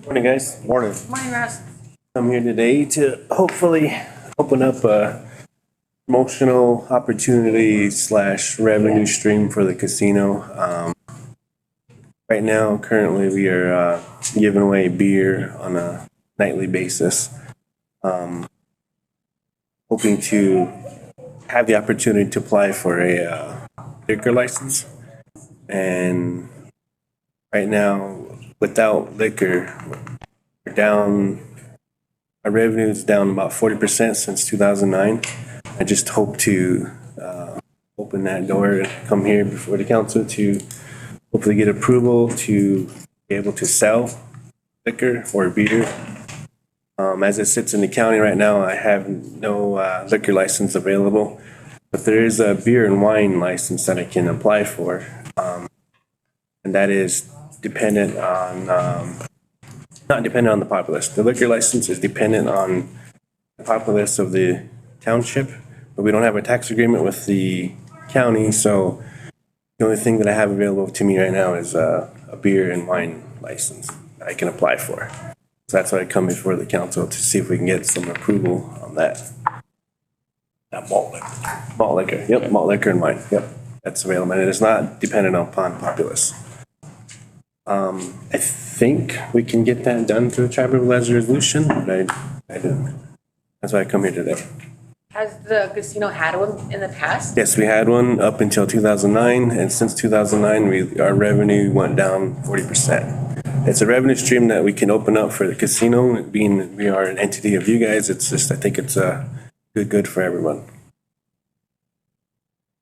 Morning, guys. Morning. Morning, Russ. I'm here today to hopefully open up a promotional opportunity / revenue stream for the casino. Right now, currently, we are giving away beer on a nightly basis. Hoping to have the opportunity to apply for a liquor license. And right now, without liquor, we're down, our revenue is down about 40% since 2009. I just hope to open that door and come here before the council to hopefully get approval to be able to sell liquor or beer. As it sits in the county right now, I have no liquor license available, but there is a beer and wine license that I can apply for. And that is dependent on, not dependent on the populace. The liquor license is dependent on the populace of the township, but we don't have a tax agreement with the county, so the only thing that I have available to me right now is a beer and wine license that I can apply for. So that's why I come before the council to see if we can get some approval on that. Malt liquor. Malt liquor, yep, malt liquor and wine, yep, that's available, and it is not dependent upon populace. I think we can get that done through a tribal resolution, but I don't. That's why I come here today. Has the casino had one in the past? Yes, we had one up until 2009, and since 2009, our revenue went down 40%. It's a revenue stream that we can open up for the casino, being we are an entity of you guys. It's just, I think it's a good for everyone.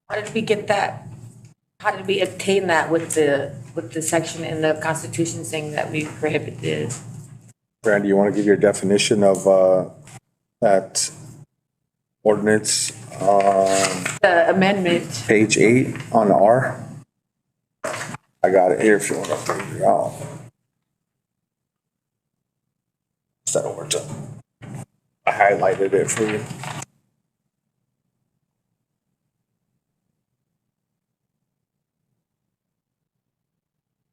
How did we get that? How did we obtain that with the section in the Constitution saying that we prohibited? Brad, do you want to give your definition of that ordinance on The amendment. page 8 on the R? I got it here if you want to figure it out. Instead of words up. I highlighted it for you.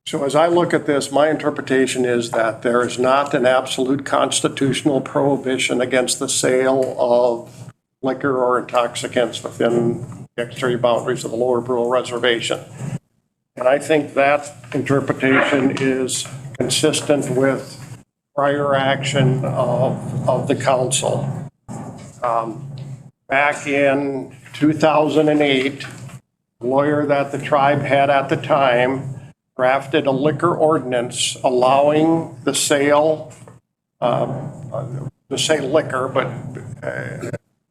So as I look at this, my interpretation is that there is not an absolute constitutional prohibition against the sale of liquor or intoxicants within the exterior boundaries of the Lower Brule Reservation. And I think that interpretation is consistent with prior action of the council. Back in 2008, the lawyer that the tribe had at the time drafted a liquor ordinance allowing the sale, to say liquor, but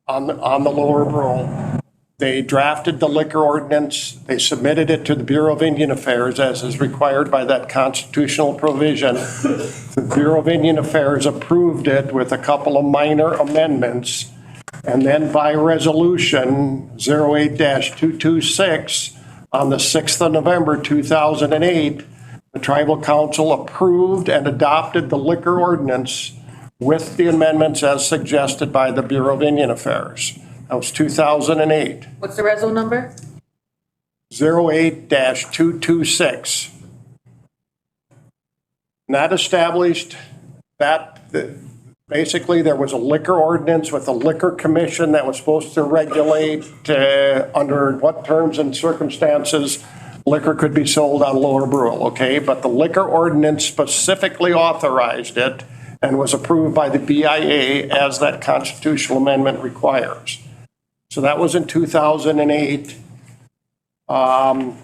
on the Lower Brule. They drafted the liquor ordinance, they submitted it to the Bureau of Indian Affairs as is required by that constitutional provision. The Bureau of Indian Affairs approved it with a couple of minor amendments. And then by resolution 08-226, on the 6th of November 2008, the Tribal Council approved and adopted the liquor ordinance with the amendments as suggested by the Bureau of Indian Affairs. That was 2008. What's the resolution number? 08-226. And that established that basically there was a liquor ordinance with a liquor commission that was supposed to regulate under what terms and circumstances liquor could be sold on Lower Brule, okay? But the liquor ordinance specifically authorized it and was approved by the BIA as that constitutional amendment requires. So that was in 2008, in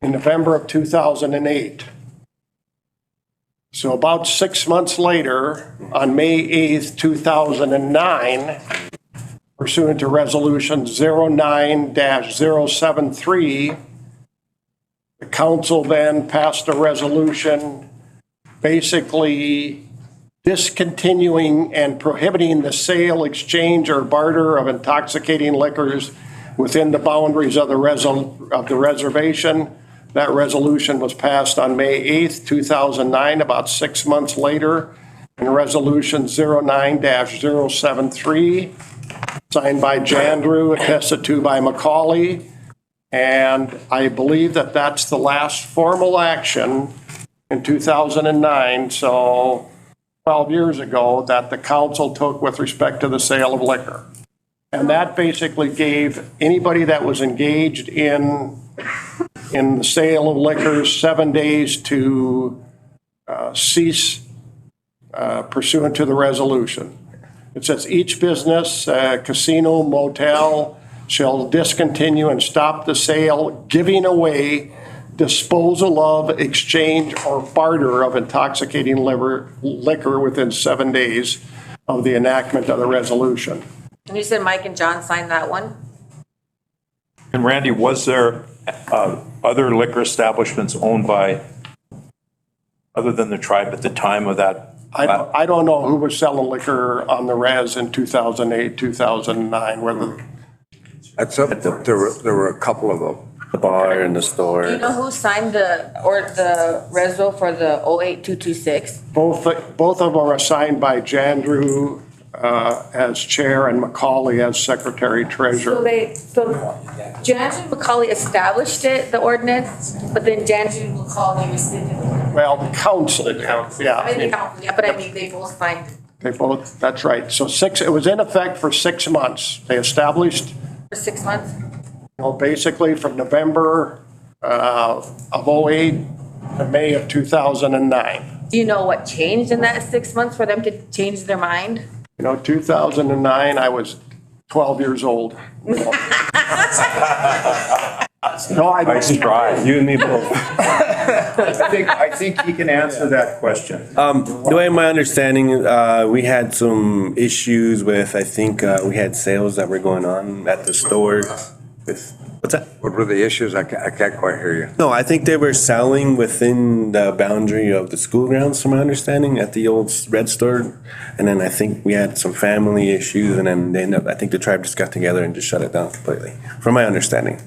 November of 2008. So about 6 months later, on May 8th, 2009, pursuant to Resolution 09-073, the council then passed a resolution basically discontinuing and prohibiting the sale, exchange, or barter of intoxicating liquors within the boundaries of the reservation. That resolution was passed on May 8th, 2009, about 6 months later, in Resolution 09-073, signed by Jandrew, attested to by Macaulay. And I believe that that's the last formal action in 2009, so 12 years ago, that the council took with respect to the sale of liquor. And that basically gave anybody that was engaged in the sale of liquor 7 days to cease pursuant to the resolution. It says each business, casino, motel, shall discontinue and stop the sale, giving away, disposal of, exchange, or barter of intoxicating liquor within 7 days of the enactment of the resolution. And you said Mike and John signed that one? And Randy, was there other liquor establishments owned by, other than the tribe at the time of that? I don't know who was selling liquor on the res in 2008, 2009, whether, That's up, there were a couple of them. The bar and the store. Do you know who signed the reso for the 08226? both of them are assigned by Jandrew as chair and Macaulay as secretary treasurer. So Janji McCauley established it, the ordinance, but then Janji McCauley rescinded it. Well, the council, I mean, yeah. but I mean, they both signed it They both, that's right. So it was in effect for 6 months. They established, for 6 months. basically from November of '08 to May of 2009. Do you know what changed in that 6 months for them to change their mind? 2009, I was 12 years old. No, I don't. Nice try. You and me both. I think he can answer that question. The way my understanding, we had some issues with, I think, we had sales that were going on at the store with, what's that? What were the issues? I can't quite hear you. No, I think they were selling within the boundary of the school grounds, from my understanding, at the old red store. And then I think we had some family issues, and then they ended up, I think the tribe just got together and just shut it down completely, from my understanding.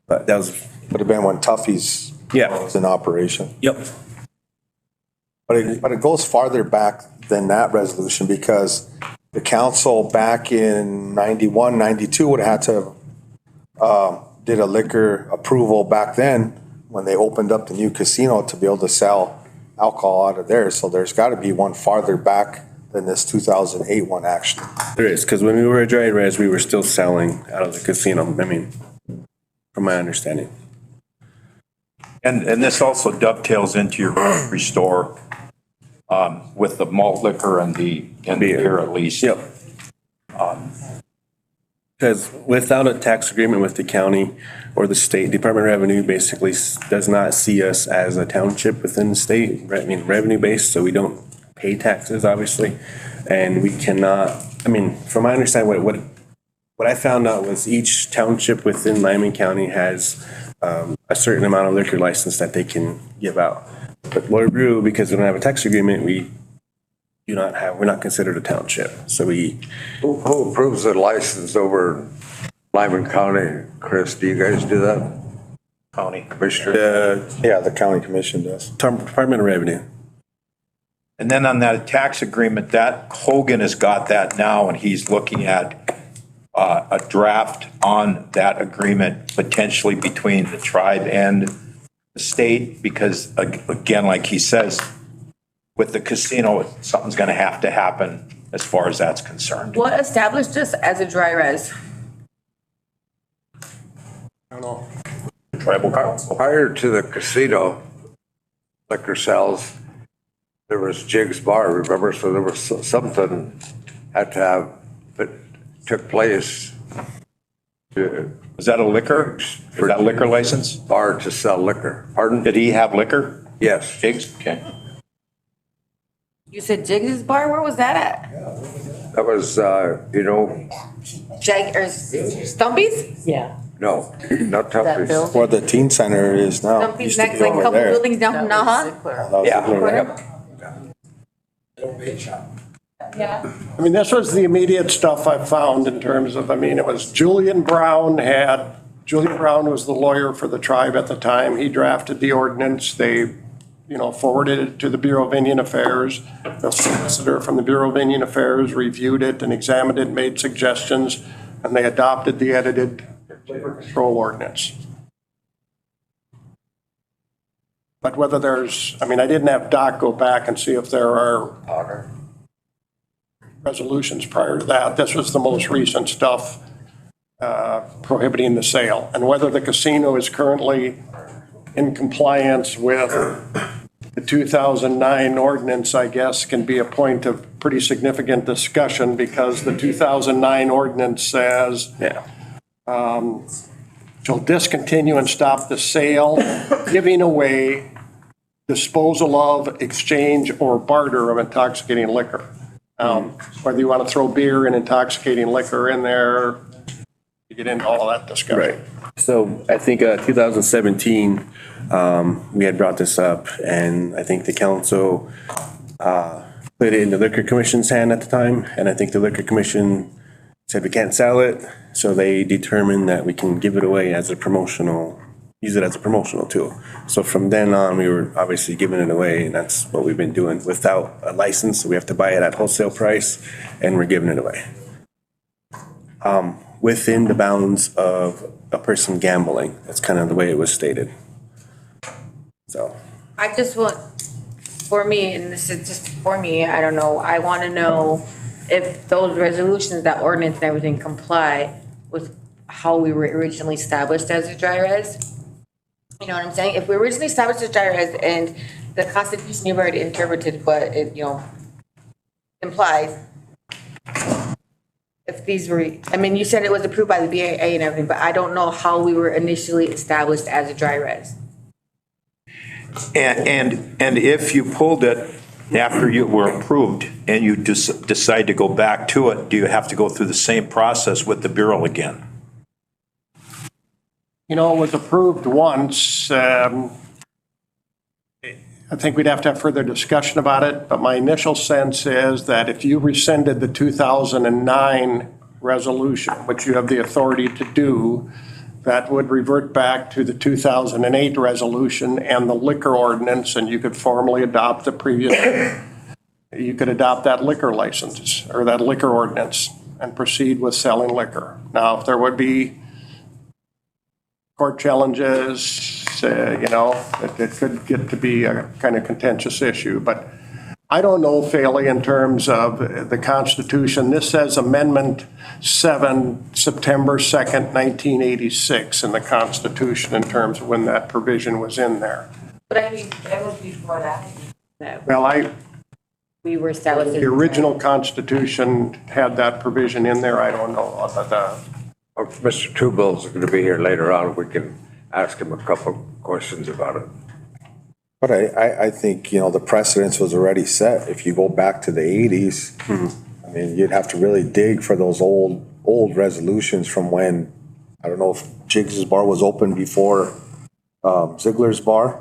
But that was, Would have been when Tuffy's yeah. was in operation. Yep. But it goes farther back than that resolution, because the council back in 91, 92 would have had to did a liquor approval back then when they opened up the new casino to be able to sell alcohol out of there. So there's got to be one farther back than this 2008 one, actually. There is, because when we were a dry res, we were still selling out of the casino. I mean, from my understanding. And this also dovetails into your grocery store with the malt liquor and the beer at least. Yep. Because without a tax agreement with the county or the state, Department of Revenue basically does not see us as a township within the state. I mean, revenue based, so we don't pay taxes, obviously. And we cannot, I mean, from my understanding, what I found out was each township within Lyman County has a certain amount of liquor license that they can give out. But Lord Brew, because we don't have a tax agreement, we're not considered a township. So Who approves the license over Lyman County? Chris, do you guys do that? County. Commissioner? Yeah, the county commission does. Department of Revenue. And then on that tax agreement, that Hogan has got that now, and he's looking at a draft on that agreement potentially between the tribe and the state, because again, like he says, with the casino, something's going to have to happen as far as that's concerned. What established us as a dry res? I don't know. Tribal council. Prior to the casino liquor sales, there was Jig's Bar, remember? So there was something had to have, that took place to Is that a liquor? Is that a liquor license? bar to sell liquor. Pardon? Did he have liquor? Yes. Jigs? Okay. You said Jigs' Bar, where was that at? That was, Stumpy's? Yeah. no, not Tuffy's. Where the teen center is now. Stumpy's Used to next, be like a over couple there. buildings down from Naha? That was Yeah. the corner. Yeah. I mean, this was the immediate stuff I found in terms of, it was Julian Brown was the lawyer for the tribe at the time. He drafted the ordinance. They, forwarded it to the Bureau of Indian Affairs. The solicitor from the Bureau of Indian Affairs reviewed it and examined it, made suggestions, and they adopted the edited liquor control ordinance. But whether there's, I mean, I didn't have Doc go back and see if there are resolutions prior to that. This was the most recent stuff prohibiting the sale. And whether the casino is currently in compliance with the 2009 ordinance, I guess, can be a point of pretty significant discussion, because the 2009 ordinance says shall discontinue and stop the sale, giving away, disposal of, exchange, or barter of intoxicating liquor. Whether you want to throw beer and intoxicating liquor in there, you get into all of that discussion. Right. So I think 2017, we had brought this up, and I think the council put it in the Liquor Commission's hand at the time, and I think the Liquor Commission said we can't sell it, so they determined that we can give it away as a promotional, use it as a promotional tool. So from then on, we were obviously giving it away, and that's what we've been doing without a license. So we have to buy it at wholesale price, and we're giving it away. Within the bounds of a person gambling. That's kind of the way it was stated. So. I just want, for me, and this is just for me, I don't know, I want to know if those resolutions, that ordinance and everything comply with how we were originally established as a dry res. You know what I'm saying? If we originally established as dry res and the Constitution, you've already interpreted what it, you know, implies. If these were, I mean, you said it was approved by the BAA and everything, but I don't know how we were initially established as a dry res. And if you pulled it after you were approved and you decide to go back to it, do you have to go through the same process with the Bureau again? You know, it was approved once. I think we'd have to have further discussion about it, but my initial sense is that if you rescinded the 2009 resolution, which you have the authority to do, that would revert back to the 2008 resolution and the liquor ordinance, and you could formally adopt the previous, you could adopt that liquor license or that liquor ordinance and proceed with selling liquor. Now, if there would be court challenges, you know, it could get to be a kind of contentious issue, but I don't know, Faley, in terms of the Constitution. This says Amendment 7, September 2nd, 1986 in the Constitution in terms of when that provision was in there. But I mean, that was before that. Well, We were established. the original Constitution had that provision in there. I don't know. Mr. Tubill's going to be here later on. We can ask him a couple questions about it. But I think, you know, the precedence was already set. If you go back to the 80s, I mean, you'd have to really dig for those old resolutions from when, I don't know if Jiggs's Bar was open before Ziegler's Bar,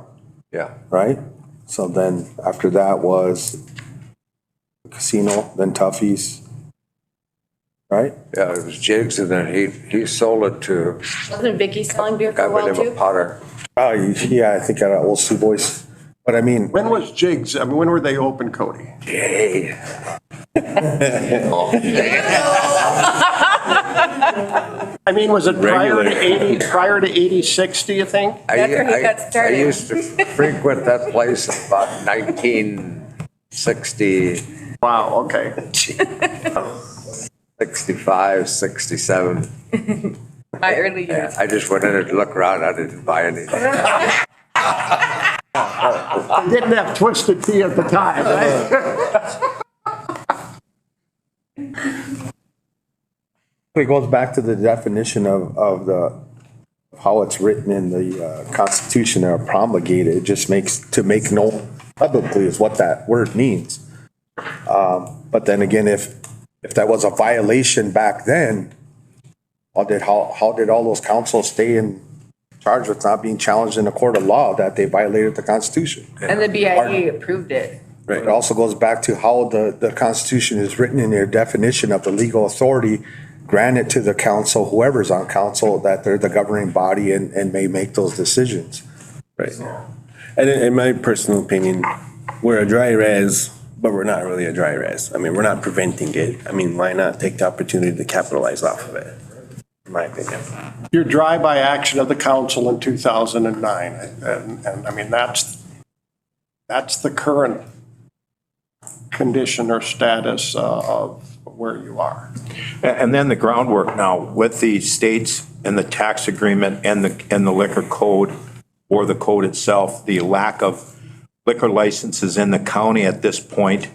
Yeah. right? So then after that was the casino, then Tuffy's, right? Yeah, it was Jiggs, and then he sold it to Wasn't Vicky selling beer a for guy a by while the name too? of Potter. Oh, yeah, I think at Old Sioux Boys. But I mean, When was Jiggs? I mean, when were they open, Cody? Yay. I mean, was it prior to 86, do you think? That's where he got started. I used to frequent that place in about 1960. Wow, okay. 65, 67. My early years. I just went in there to look around. I didn't buy anything. They didn't have Twisted Tea at the time, right? it goes back to the definition of how it's written in the Constitution or promulgated. It just makes, to make known publicly is what that word means. But then again, if that was a violation back then, how did all those councils stay in charge with not being challenged in a court of law that they violated the Constitution? And the BIA approved it. It also goes back to how the Constitution is written in their definition of the legal authority granted to the council, whoever's on council, that they're the governing body and may make those decisions. Right. And in my personal opinion, we're a dry res, but we're not really a dry res. I mean, we're not preventing it. I mean, why not take the opportunity to capitalize off of it, in my opinion. Your drive-by action of the council in 2009, and I mean, that's that's the current condition or status of where you are. And then the groundwork now with the states and the tax agreement and the liquor code or the code itself, the lack of liquor licenses in the county at this point.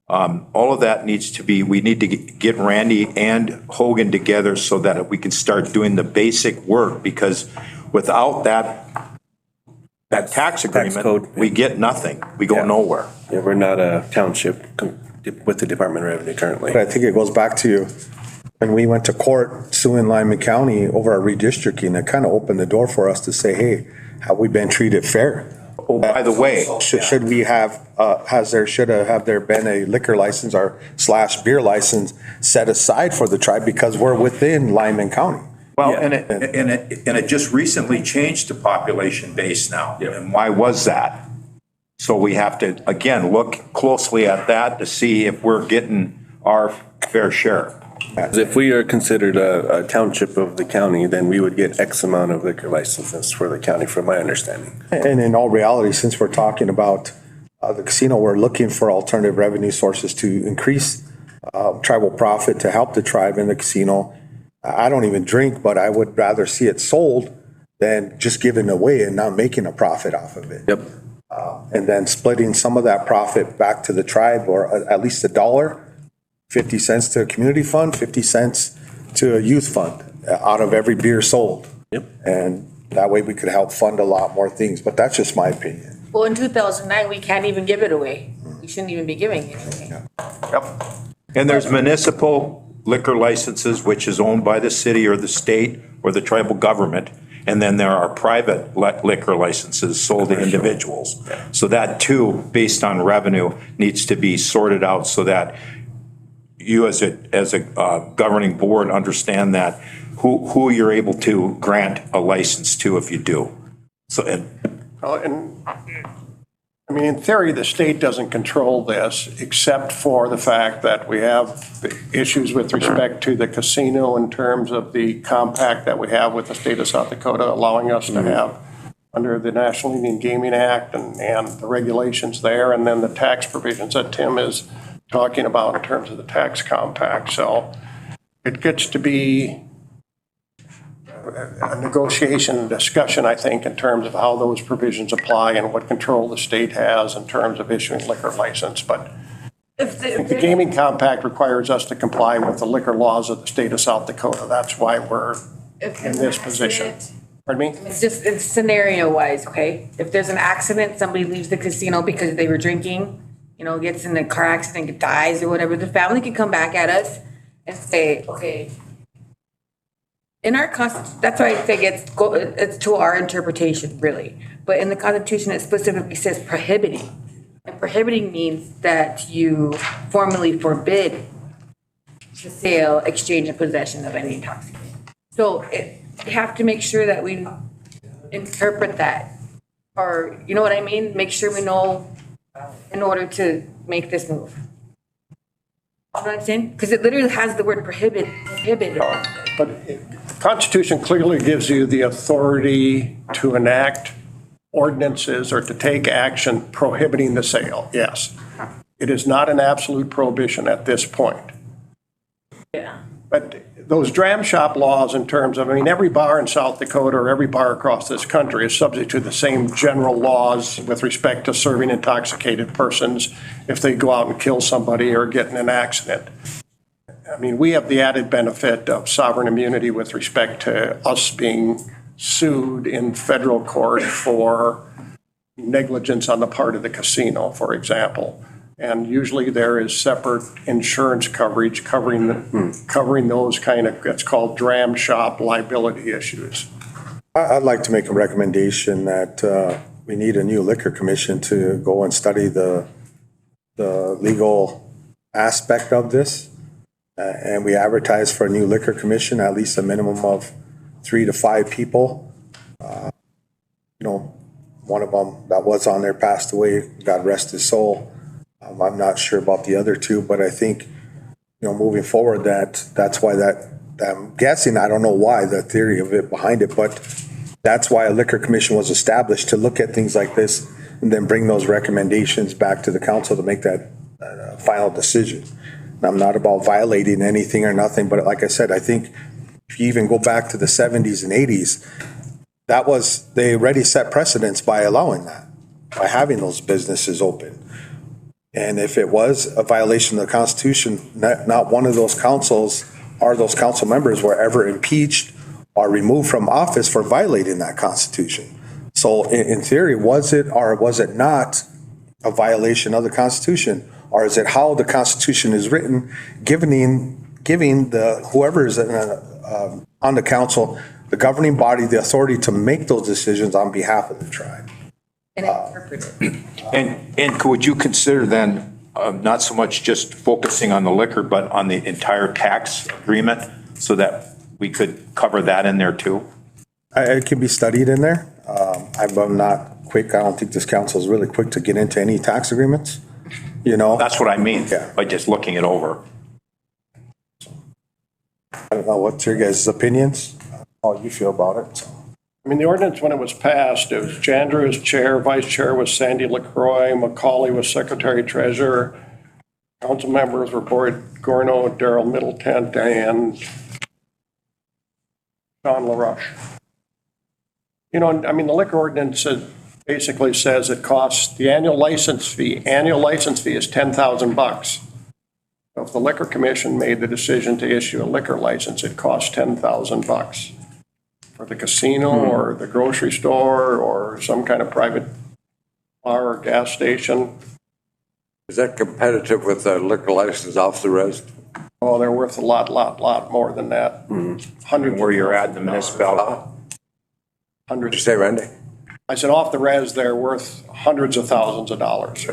All of that needs to be, we need to get Randy and Hogan together so that we can start doing the basic work, because without that tax agreement, code. we get nothing. We go nowhere. Yeah, we're not a township with the Department of Revenue currently. But I think it goes back to when we went to court suing Lyman County over our redistricting, it kind of opened the door for us to say, hey, have we been treated fair? Oh, by the way, Should we have, have there been a liquor license or / beer license set aside for the tribe because we're within Lyman County? well, and it just recently changed to population base now. And why was that? So we have to, again, look closely at that to see if we're getting our fair share. If we are considered a township of the county, then we would get X amount of liquor licenses for the county, from my understanding. And in all reality, since we're talking about the casino, we're looking for alternative revenue sources to increase tribal profit to help the tribe in the casino. I don't even drink, but I would rather see it sold than just giving away and not making a profit off of it. Yep. And then splitting some of that profit back to the tribe, or at least $1, 50 cents to a community fund, 50 cents to a youth fund out of every beer sold. Yep. And that way we could help fund a lot more things, but that's just my opinion. Well, in 2009, we can't even give it away. We shouldn't even be giving it away. Yep. And there's municipal liquor licenses, which is owned by the city or the state or the tribal government. And then there are private liquor licenses sold to individuals. So that too, based on revenue, needs to be sorted out so that you as a governing board understand that who you're able to grant a license to if you do. So, I mean, in theory, the state doesn't control this, except for the fact that we have issues with respect to the casino in terms of the compact that we have with the state of South Dakota, allowing us to have under the National Indian Gaming Act and the regulations there, and then the tax provisions that Tim is talking about in terms of the tax compact. So it gets to be a negotiation and discussion, I think, in terms of how those provisions apply and what control the state has in terms of issuing liquor license. But the gaming compact requires us to comply with the liquor laws of the state of South Dakota. That's why we're in this position. Pardon me? It's scenario wise, okay? If there's an accident, somebody leaves the casino because they were drinking, gets in a car accident, dies or whatever, the family can come back at us and say, okay, in our Constitution, that's why I think it's to our interpretation, really. But in the Constitution, it specifically says prohibiting. And prohibiting means that you formally forbid the sale, exchange, and possession of any intoxicant. So we have to make sure that we interpret that, or, you know what I mean? Make sure we know in order to make this move. You know what I'm saying? Because it literally has the word prohibit. But the Constitution clearly gives you the authority to enact ordinances or to take action prohibiting the sale, yes. It is not an absolute prohibition at this point. Yeah. But those dram shop laws in terms of, every bar in South Dakota or every bar across this country is subject to the same general laws with respect to serving intoxicated persons if they go out and kill somebody or get in an accident. We have the added benefit of sovereign immunity with respect to us being sued in federal court for negligence on the part of the casino, for example. And usually there is separate insurance coverage covering those kind of, it's called dram shop liability issues. I'd like to make a recommendation that we need a new liquor commission to go and study the legal aspect of this. And we advertise for a new liquor commission, at least a minimum of 3 to 5 people. One of them that was on there passed away, God rest his soul. I'm not sure about the other two, but I think, moving forward, that's why I'm guessing, I don't know why, the theory of it behind it, but that's why a liquor commission was established, to look at things like this and then bring those recommendations back to the council to make that final decision. And I'm not about violating anything or nothing, but like I said, I think if you even go back to the 70s and 80s, they already set precedents by allowing that, by having those businesses open. And if it was a violation of the Constitution, not one of those councils or those council members were ever impeached or removed from office for violating that Constitution. So in theory, was it or was it not a violation of the Constitution? Or is it how the Constitution is written, giving the whoever is on the council, the governing body, the authority to make those decisions on behalf of the tribe? And interpret it. And would you consider then, not so much just focusing on the liquor, but on the entire tax agreement so that we could cover that in there too? It can be studied in there. I'm not quick. I don't think this council is really quick to get into any tax agreements, you know? That's what I mean, Yeah. by just looking it over. I don't know, what's your guys' opinions? How you feel about it? So. I mean, the ordinance, when it was passed, it was Chandra as chair, vice chair was Sandy LaCroix, McCauley was secretary treasurer, council members were Boyd Gorno, Darrell Middleton, and John LaRush. You know, I mean, the liquor ordinance basically says it costs, the annual license fee is $10,000. If the liquor commission made the decision to issue a liquor license, it costs $10,000 for the casino or the grocery store or some kind of private bar or gas station. Is that competitive with the liquor license off the res? Oh, they're worth a lot more than that. Hundreds. Where you're at in the municipality. Did you Hundreds. say, Randy? I said off the res, they're worth hundreds of thousands of dollars.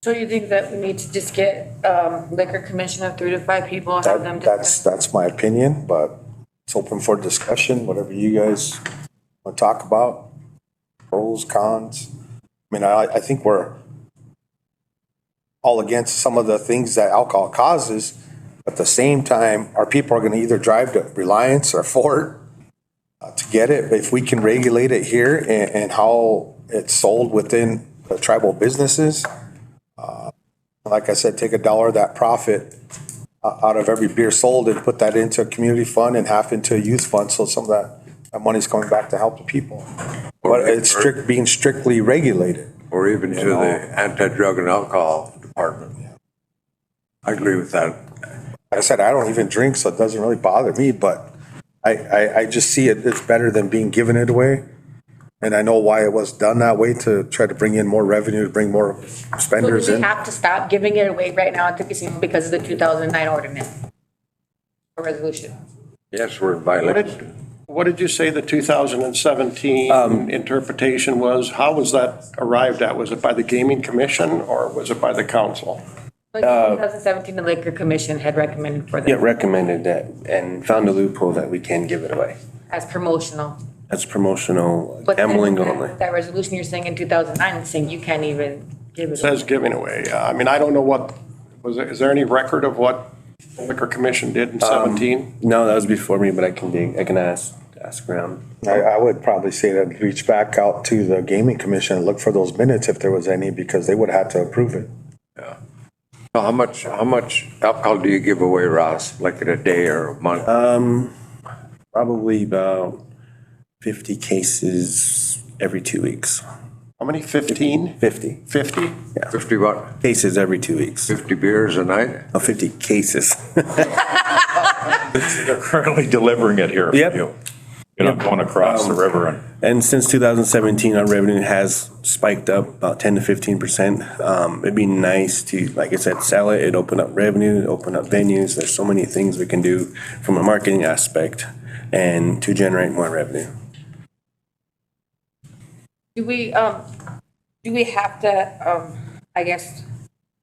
So you think that we need to just get liquor commission of 3 to 5 people, have them discuss? That's my opinion, but it's open for discussion, whatever you guys want to talk about, pros, cons. I mean, I think we're all against some of the things that alcohol causes. At the same time, our people are going to either drive to Reliance or Fort to get it. If we can regulate it here and how it's sold within the tribal businesses, like I said, take $1 of that profit out of every beer sold and put that into a community fund and half into a youth fund. So some of that money's coming back to help the people. But it's being strictly regulated. Or even to the anti-drug and alcohol department. I agree with that. Like I said, I don't even drink, so it doesn't really bother me, but I just see it's better than being given it away. And I know why it was done that way, to try to bring in more revenue, to bring more spenders So do in. we have to stop giving it away right now at the casino because of the 2009 ordinance or resolution? Yes, we're in violation. What did you say the 2017 interpretation was? How was that arrived at? Was it by the gaming commission or was it by the council? Like 2017, the liquor commission had recommended for Yeah, them recommended that and found a loophole that we can give it away. as promotional. That's promotional But then gambling that- only. That resolution you're saying in 2009, it's saying you can't even give it. It says giving away. I mean, I don't know is there any record of what the liquor commission did in 17? No, that was before me, but I can ask around. I would probably say that reach back out to the gaming commission and look for those minutes if there was any, because they would have to approve it. Yeah. So how much alcohol do you give away, Ross? Like in a day or a month? Probably about 50 cases every 2 weeks. How many? 15? 50 50? 50 what? cases every 2 weeks. 50 beers a night? No, 50 cases. They're currently delivering it here for Yep. you. You know, going across the river and. And since 2017, our revenue has spiked up about 10 to 15%. It'd be nice to, like I said, sell it. It'd open up revenue, it'd open up venues. There's so many things we can do from a marketing aspect and to generate more revenue. Do we have to, I guess,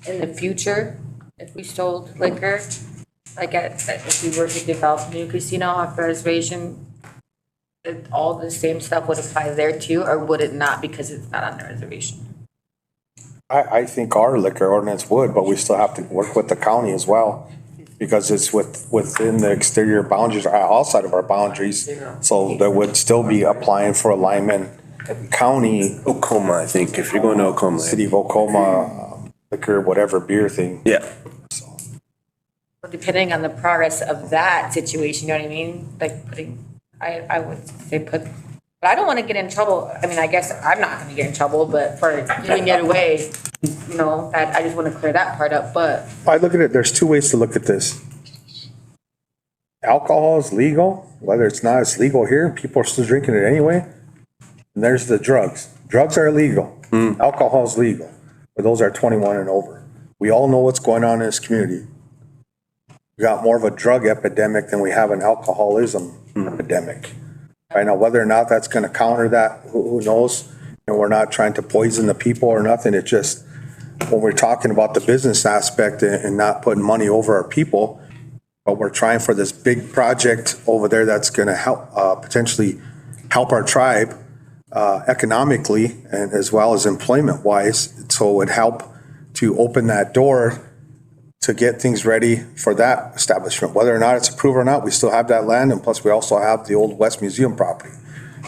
in the future, if we sold liquor, like if we were to develop a new casino off the reservation, all the same stuff would apply there too, or would it not because it's not on the reservation? I think our liquor ordinance would, but we still have to work with the county as well because it's within the exterior boundaries, or outside of our boundaries. So there would still be applying for alignment. County, Ocoma, I think, if you're going to Ocoma. city of Ocoma, liquor, whatever beer thing. Yeah. Depending on the progress of that situation, you know what I mean? Like putting, I would say put, but I don't want to get in trouble. I mean, I guess I'm not going to get in trouble, but for giving it away, you know, that I just want to clear that part up, but. I look at it, there's two ways to look at this. Alcohol is legal, whether it's not, it's legal here, people are still drinking it anyway. And there's the drugs. Drugs are illegal. Alcohol is legal, but those are 21 and over. We all know what's going on in this community. We got more of a drug epidemic than we have an alcoholism epidemic. Right now, whether or not that's going to counter that, who knows? And we're not trying to poison the people or nothing. It's just when we're talking about the business aspect and not putting money over our people, but we're trying for this big project over there that's going to help potentially help our tribe economically and as well as employment wise. So it would help to open that door to get things ready for that establishment. Whether or not it's approved or not, we still have that land, and plus we also have the old West Museum property.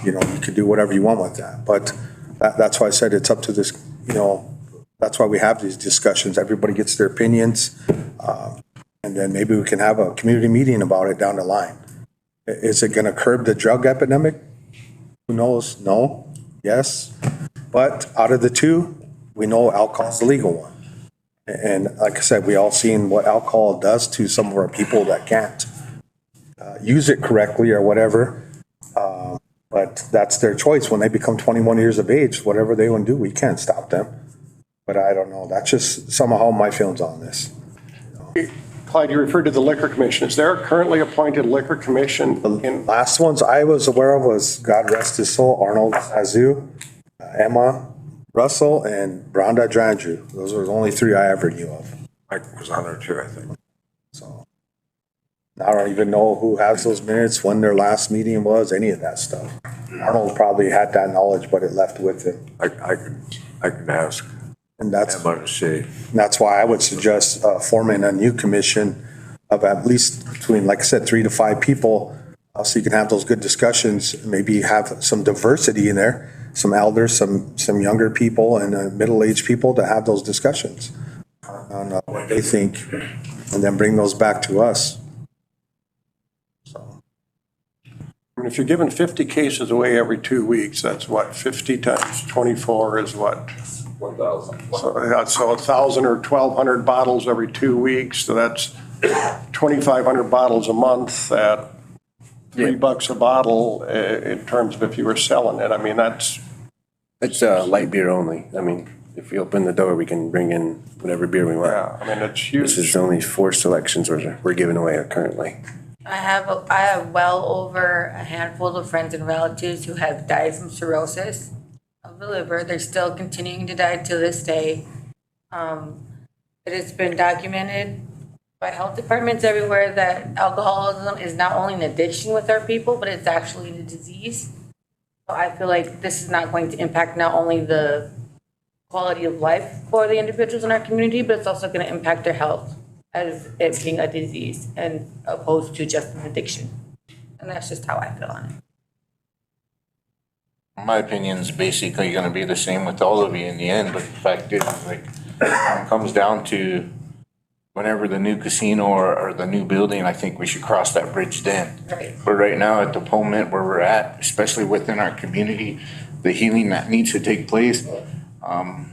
You know, you can do whatever you want with that, but that's why I said it's up to this, you know, that's why we have these discussions. Everybody gets their opinions, and then maybe we can have a community meeting about it down the line. Is it gonna curb the drug epidemic? Who knows? No, yes, but out of the two, we know alcohol's the legal one. And like I said, we all seen what alcohol does to some of our people that can't use it correctly or whatever. But that's their choice. When they become 21 years of age, whatever they want to do, we can't stop them. But I don't know. That's just somehow my feelings on this. Clyde, you referred to the Liquor Commission. Is there a currently appointed Liquor Commission in? Last ones I was aware of was, God rest his soul, Arnold Azu, Emma Russell, and Rhonda Drandrew. Those were the only three I ever knew of. Mike was on there too, I think. So I don't even know who has those minutes, when their last meeting was, any of that stuff. Arnold probably had that knowledge, but it left with him. I can ask And that's, Emma to see. that's why I would suggest forming a new commission of at least between, like I said, 3 to 5 people, so you can have those good discussions, maybe have some diversity in there, some elders, some younger people, and middle-aged people to have those discussions on what they think, and then bring those back to us. So, I mean, if you're giving 50 cases away every 2 weeks, that's what, 50 times 24 is what? 1,000. So 1,000 or 1,200 bottles every 2 weeks, so that's 2,500 bottles a month at $3 a bottle in terms of if you were selling it. I mean, that's. It's light beer only. I mean, if we open the door, we can bring in whatever beer we want. Yeah, I mean, it's huge. This is only 4 selections we're giving away currently. I have well over a handful of friends and relatives who have died from cirrhosis of the liver. They're still continuing to die to this day. It has been documented by health departments everywhere that alcoholism is not only an addiction with our people, but it's actually a disease. So I feel like this is not going to impact not only the quality of life for the individuals in our community, but it's also going to impact their health as it being a disease and opposed to just an addiction. And that's just how I feel on it. My opinion's basically gonna be the same with all of you in the end, but the fact is, like, when it comes down to whenever the new casino or the new building, I think we should cross that bridge then. Right. But right now, at the moment where we're at, especially within our community, the healing that needs to take place, how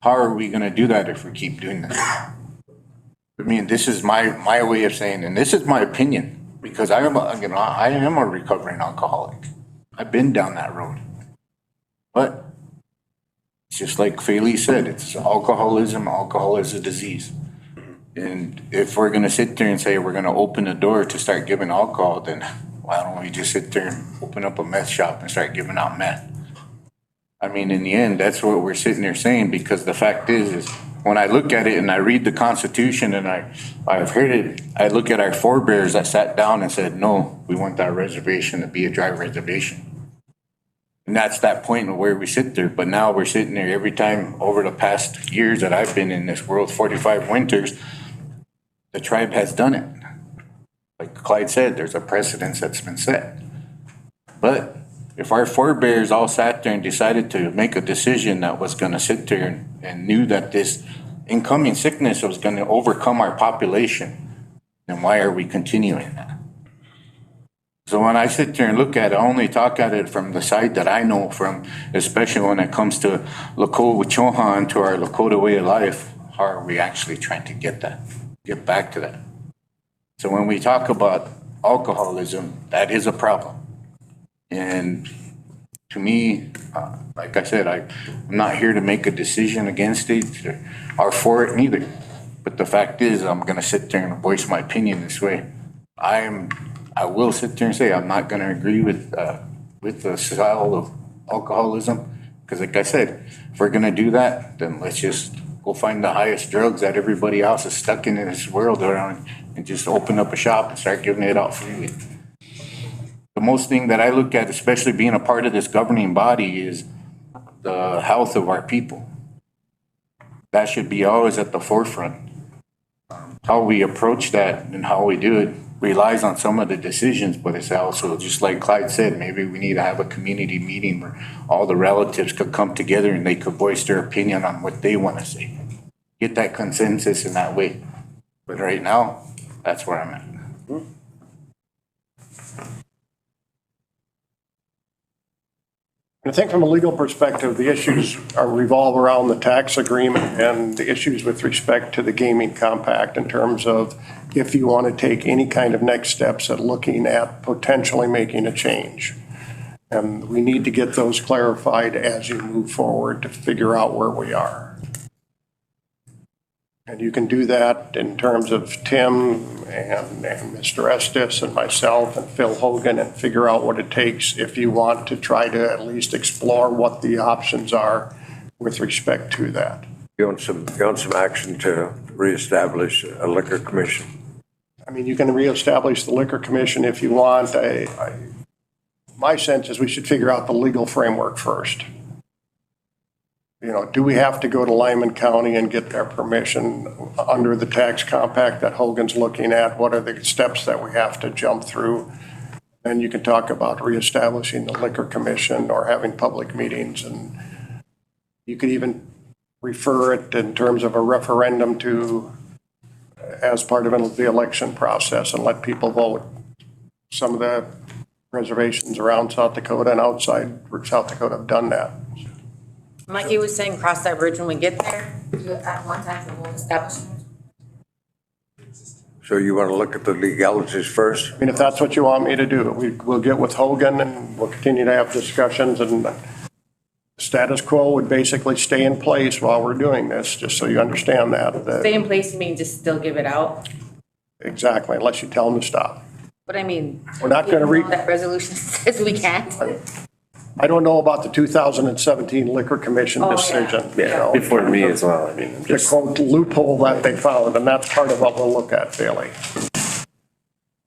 are we gonna do that if we keep doing this? I mean, this is my way of saying, and this is my opinion, because I am a recovering alcoholic. I've been down that road. But it's just like Faylee said, it's alcoholism. Alcohol is a disease. And if we're gonna sit there and say we're gonna open the door to start giving alcohol, then why don't we just sit there and open up a meth shop and start giving out meth? I mean, in the end, that's what we're sitting there saying, because the fact is when I look at it and I read the Constitution and I've heard it, I look at our forebears that sat down and said, no, we want that reservation to be a dry reservation. And that's that point where we sit there. But now we're sitting there every time over the past years that I've been in this world, 45 winters, the tribe has done it. like Clyde said, there's a precedence that's been set. But if our forebears all sat there and decided to make a decision that was gonna sit there and knew that this incoming sickness was gonna overcome our population, then why are we continuing that? So when I sit there and look at it, I only talk at it from the side that I know from, especially when it comes to Lakota Chohan, to our Lakota way of life. How are we actually trying to get back to that? So when we talk about alcoholism, that is a problem. And to me, like I said, I'm not here to make a decision against it or for it neither. But the fact is, I'm gonna sit there and voice my opinion this way. I will sit there and say I'm not gonna agree with the style of alcoholism. Because like I said, if we're gonna do that, then let's just go find the highest drugs that everybody else is stuck in this world around and just open up a shop and start giving it out freely. The most thing that I look at, especially being a part of this governing body, is the health of our people. That should be always at the forefront. How we approach that and how we do it relies on some of the decisions, but it's also, just like Clyde said, maybe we need to have a community meeting where all the relatives could come together and they could voice their opinion on what they want to say. Get that consensus in that way. But right now, that's where I'm at. I think from a legal perspective, the issues revolve around the tax agreement and the issues with respect to the gaming compact in terms of if you want to take any kind of next steps at looking at potentially making a change. And we need to get those clarified as you move forward to figure out where we are. And you can do that in terms of Tim and Mr. Estes and myself and Phil Hogan and figure out what it takes if you want to try to at least explore what the options are with respect to that. You want some action to reestablish a liquor commission? I mean, you can reestablish the liquor commission if you want. My sense is we should figure out the legal framework first. You know, do we have to go to Lyman County and get their permission under the tax compact that Hogan's looking at? What are the steps that we have to jump through? And you can talk about reestablishing the liquor commission or having public meetings. And you could even refer it in terms of a referendum to, as part of the election process, and let people vote. Some of the reservations around South Dakota and outside South Dakota have done that. Like he was saying, cross that bridge when we get there. At one time, the whole establishment. So you want to look at the legalities first? I mean, if that's what you want me to do, we'll get with Hogan and we'll continue to have discussions, and status quo would basically stay in place while we're doing this, just so you understand that. Stay in place, you mean just still give it out? Exactly, unless you tell them to stop. But I mean. We're not gonna read. That resolution says we can't. I don't know about the 2017 Liquor Commission Oh, yeah. decision. you Yeah, know. before me as well. I mean, The just, quote loophole that they found, and that's part of what we'll look at, Bailey.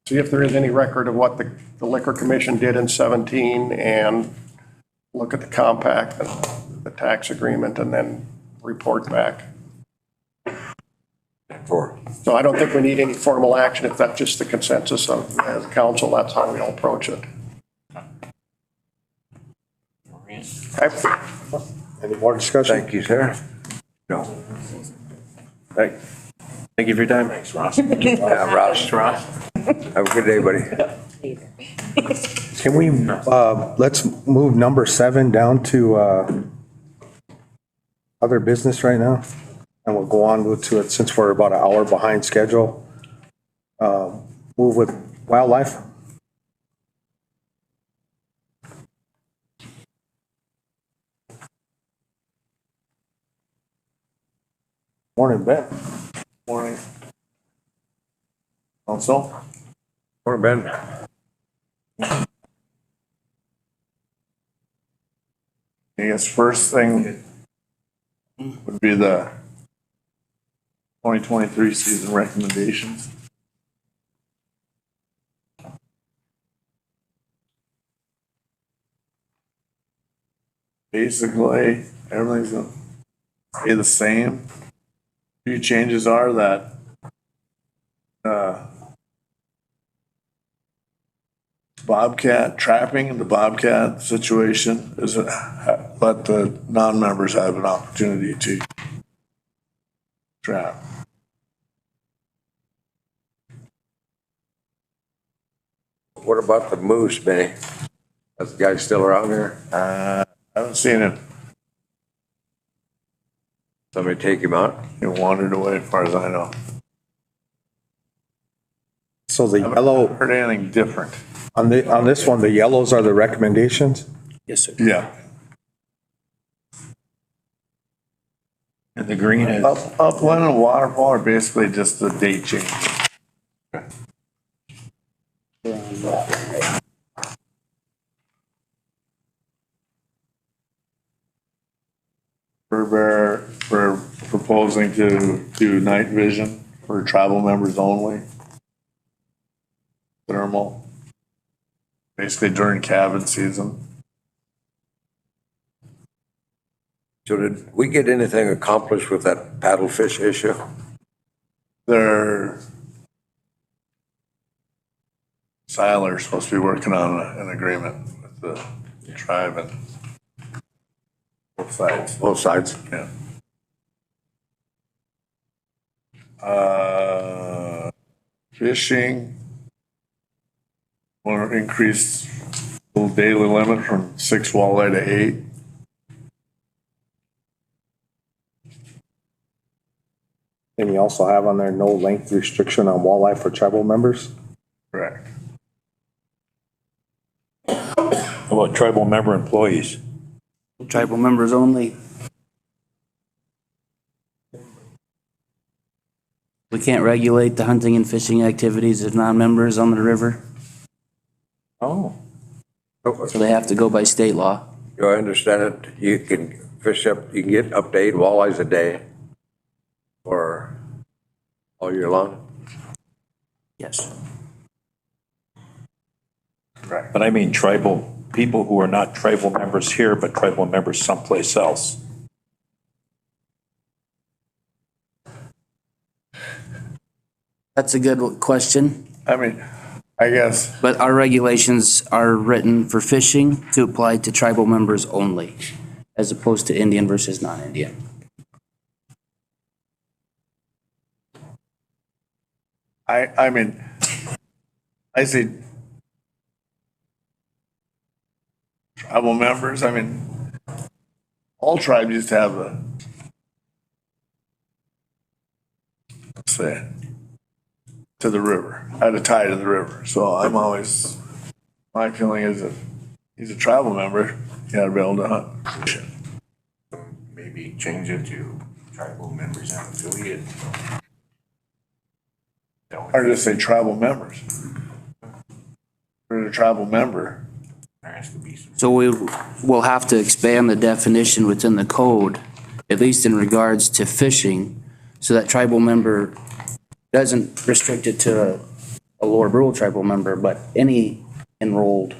See if there is any record of what the Liquor Commission did in 17, and look at the compact and the tax agreement, and then report back. So I don't think we need any formal action if that's just the consensus of the council. That's how we'll approach it. Okay. Any more discussion? Thank you, sir. No. thank you for your time. Thanks, Ross. Yeah, Ross. Have a good day, buddy. Can we, let's move number 7 down to other business right now? And we'll go on to it since we're about an hour behind schedule. Move with wildlife. Morning, Ben. Morning. Council? Morning, Ben. I guess first thing would be the 2023 season recommendations. Basically, everything's gonna stay the same. Few changes are that bobcat trapping and the bobcat situation is let the non-members have an opportunity to trap. What about the moose, Benny? That guy still around here? I haven't seen him. Somebody take him out? He wandered away as far as I know. So the I haven't yellow, heard anything different. on this one, the yellows are the recommendations? Yes, sir. Yeah. And the green is, Upland and waterfall are basically just the date change. We're proposing to do night vision for tribal members only. Thermal. Basically during cabin season. So did we get anything accomplished with that paddlefish issue? They're Siler's supposed to be working on an agreement with the tribe and both sides. Both sides? Yeah. Fishing. Want to increase the daily limit from 6 walleye to 8. And you also have on there no length restriction on walleye for tribal members? Correct. how about tribal member employees? Tribal members only. We can't regulate the hunting and fishing activities of non-members on the river, Oh. so they have to go by state law. Do I understand it? You can fish up, you can get up to 8 walleyes a day for all year long? Yes. Correct. But I mean tribal, people who are not tribal members here, but tribal members someplace else. That's a good question, I mean, I guess, but our regulations are written for fishing to apply to tribal members only, as opposed to Indian versus non-Indian. I mean, I say tribal members, I mean, all tribes used to have a, let's say, to the river, had a tie to the river. So I'm always, my feeling is if he's a tribal member, you gotta be able to hunt. Maybe change it to tribal members and affiliate. Or just say tribal members. For a tribal member, There has to be some. So we will have to expand the definition within the code, at least in regards to fishing, so that tribal member doesn't restrict it to a lower rural tribal member, but any enrolled.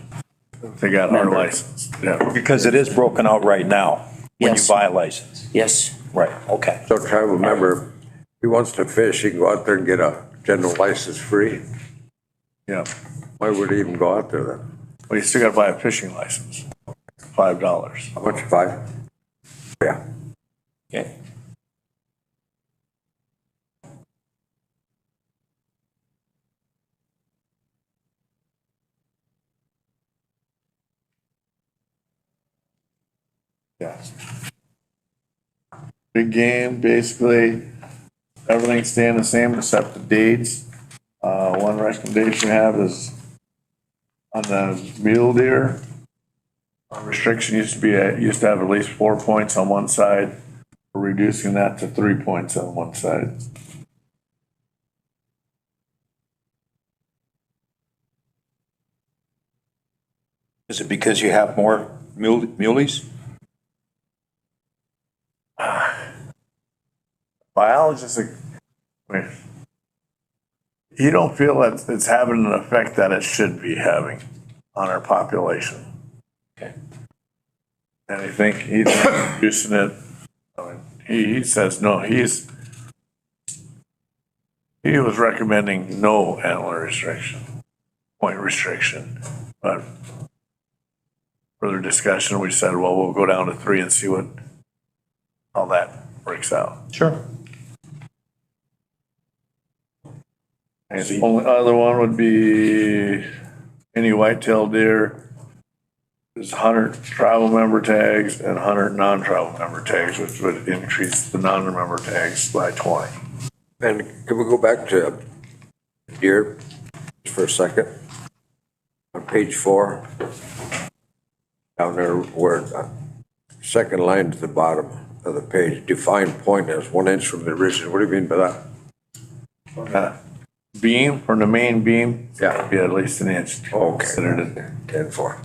they got our Member. license, yeah. Because it is broken out right now when you Yes. buy a license. Yes, Right, okay. So tribal member, if he wants to fish, he can go out there and get a general license free. Yeah, Why would he even go out there then? well, you still gotta buy a fishing license, $5. How much, 5? Yeah. Okay. Yeah. Big game, basically, everything's staying the same except the dates. One recommendation I have is on the mule deer. Restriction used to have at least 4 points on one side. We're reducing that to 3 points on one side. Is it because you have more muleys? Biologists, I mean, you don't feel that it's having an effect that it should be having on our population. Okay. And I think he's reducing it. I mean, he says no, he was recommending no antler restriction, point restriction. But further discussion, we said, well, we'll go down to 3 and see how that works out. Sure. And the only other one would be any whitetail deer is 100 tribal member tags and 100 non-tribal member tags, which would increase the non-member tags by 20. And can we go back to deer just for a second? On page 4, down there where, second line to the bottom of the page, define point as 1 inch from the original. What do you mean by that? Beam, from the main beam, Yeah. be at least an inch. Okay. Considered it. 10-4.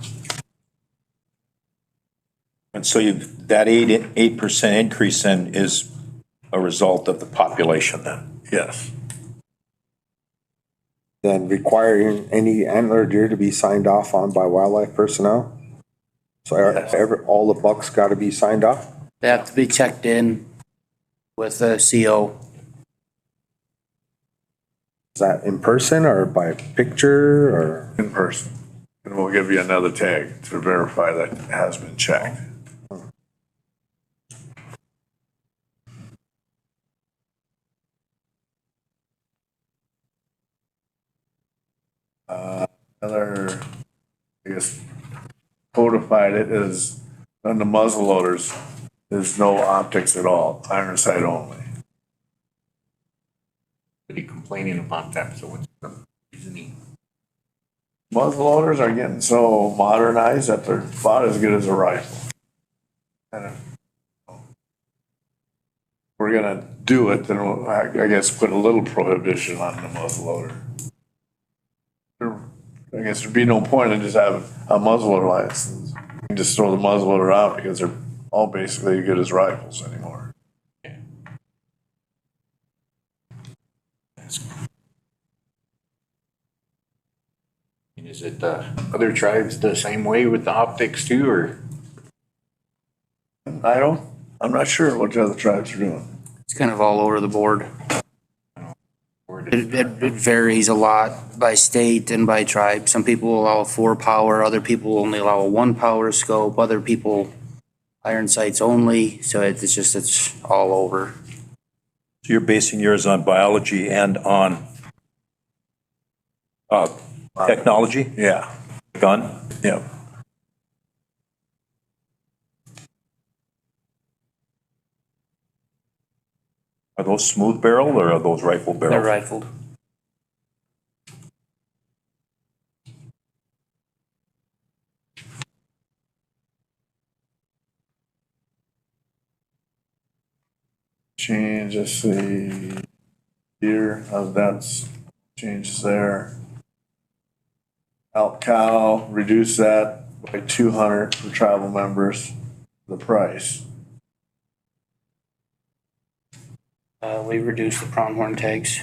And so that 8% increase then is a result of the population then? Yes. Then requiring any antler deer to be signed off on by wildlife personnel? So all the bucks got to be signed off? They have to be checked in with a CO. Is that in person or by picture or? In person. And we'll give you another tag to verify that it has been checked. Another, I guess, codified it is on the muzzle loaders, there's no optics at all, iron sight only. Somebody complaining about that, so what's the reasoning? Muzzle loaders are getting so modernized that they're about as good as a rifle. And if we're gonna do it, then we'll, I guess, put a little prohibition on the muzzle loader. I guess there'd be no point in just having a muzzleloader license. You can just throw the muzzleloader out because they're all basically as good as rifles anymore. Is it other tribes the same way with the optics too, or? I'm not sure what the other tribes are doing. It's kind of all over the board. It varies a lot by state and by tribe. Some people allow 4 power, other people only allow a 1 power scope, other people iron sights only. So it's all over. So you're basing yours on biology and on technology, Yeah, gun? yep. Are those smooth barrel or are those rifle They're barrel? rifled. Change, let's see, here, that's changes there. Elk cow, reduce that by 200 for tribal members, the price. We reduced the pronghorn tags.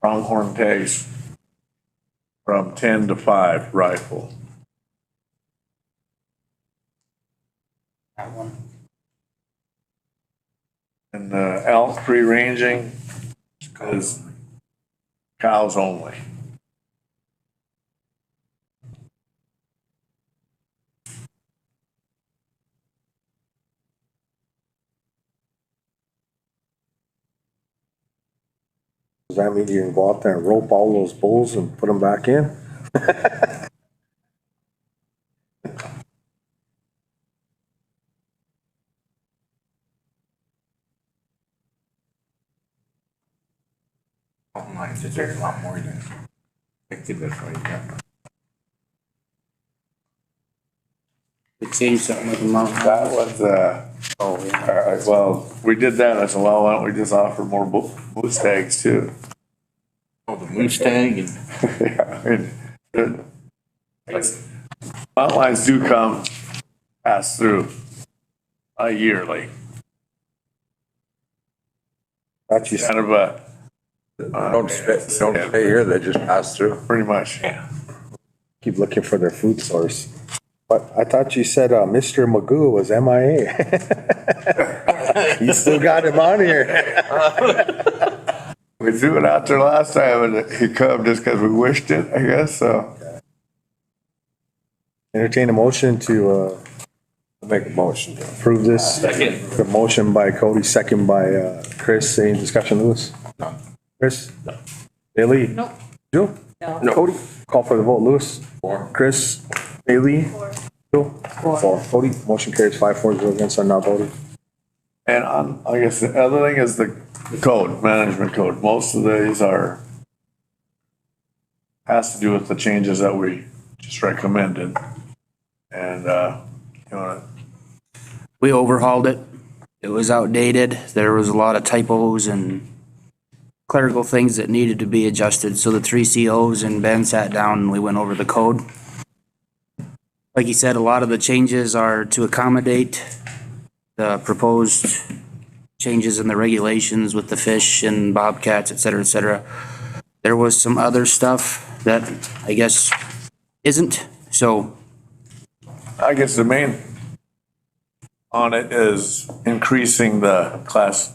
Pronghorn tags from 10 to 5 rifle. That one. And elk free-ranging is cows only. Does that mean you can go out there and rope all those bulls and put them back in? Mountain lions, is there a lot more than expected, that's why you got. We changed something with the mountain. That was, Oh, yeah. well, we did that, I said, well, why don't we just offer more moose tags too? Oh, the moose tag and. Yeah, I mean, mountain lions do pass through yearly. That's just Kind of a, Don't stay here, they just pass through. pretty much. keep looking for their food source. But I thought you said Mr. Magoo was MIA. You still got him on here. We threw it out there last time and he come just because we wished it, I guess, so. Entertain a motion to, Make a motion. approve this. The motion by Cody, second by, Chris. Any discussion, Louis? Chris? Bailey? Nope. Joe? No. Cody? Call for the vote, Louis? Chris? Bailey? Joe? Four. Cody? Motion carries 5-4, against, I'm not voting. And on, I guess the other thing is the code, management code. Most of these are, has to do with the changes that we just recommended. And, you wanna, We overhauled it. It was outdated. There was a lot of typos and clerical things that needed to be adjusted. So the three COs and Ben sat down and we went over the code. Like he said, a lot of the changes are to accommodate the proposed changes in the regulations with the fish and bobcats, et cetera, et cetera. There was some other stuff that I guess isn't. So I guess the main on it is increasing the class.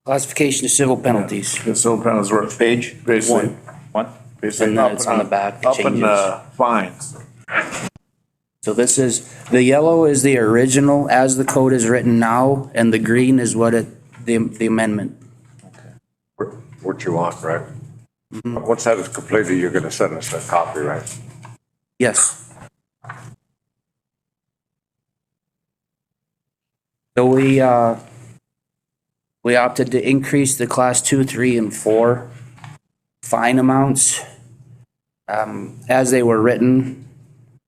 classification of civil penalties. The civil penalties were Page? basically, One? basically. And then it's on the back, the Up in changes. the fines. So this is, the yellow is the original as the code is written now, and the green is what the amendment. What you want, right? Once that is completed, you're gonna send us a copy, right? Yes. So we opted to increase the class 2, 3, and 4 fine amounts. As they were written,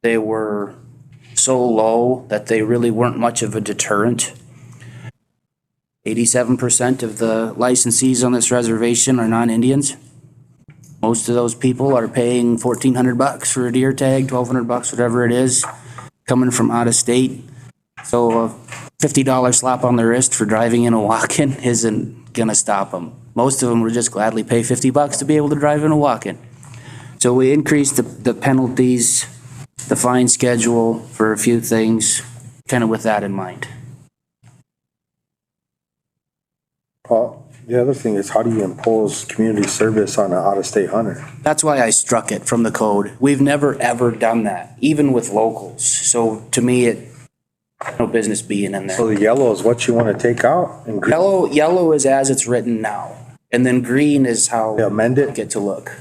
they were so low that they really weren't much of a deterrent. 87% of the licensees on this reservation are non-Indians. Most of those people are paying $1,400 for a deer tag, $1,200, whatever it is, coming from out of state. So a $50 slap on the wrist for driving in a walk-in isn't gonna stop them. Most of them would just gladly pay $50 to be able to drive in a walk-in. So we increased the penalties, the fine schedule for a few things, kind of with that in mind. The other thing is, how do you impose community service on an out-of-state hunter? That's why I struck it from the code. We've never, ever done that, even with locals. So to me, it, no business being in So there. the yellow is what you want to take out and green, Yellow is as it's written now, and then green is how Yeah, amend it? get to look.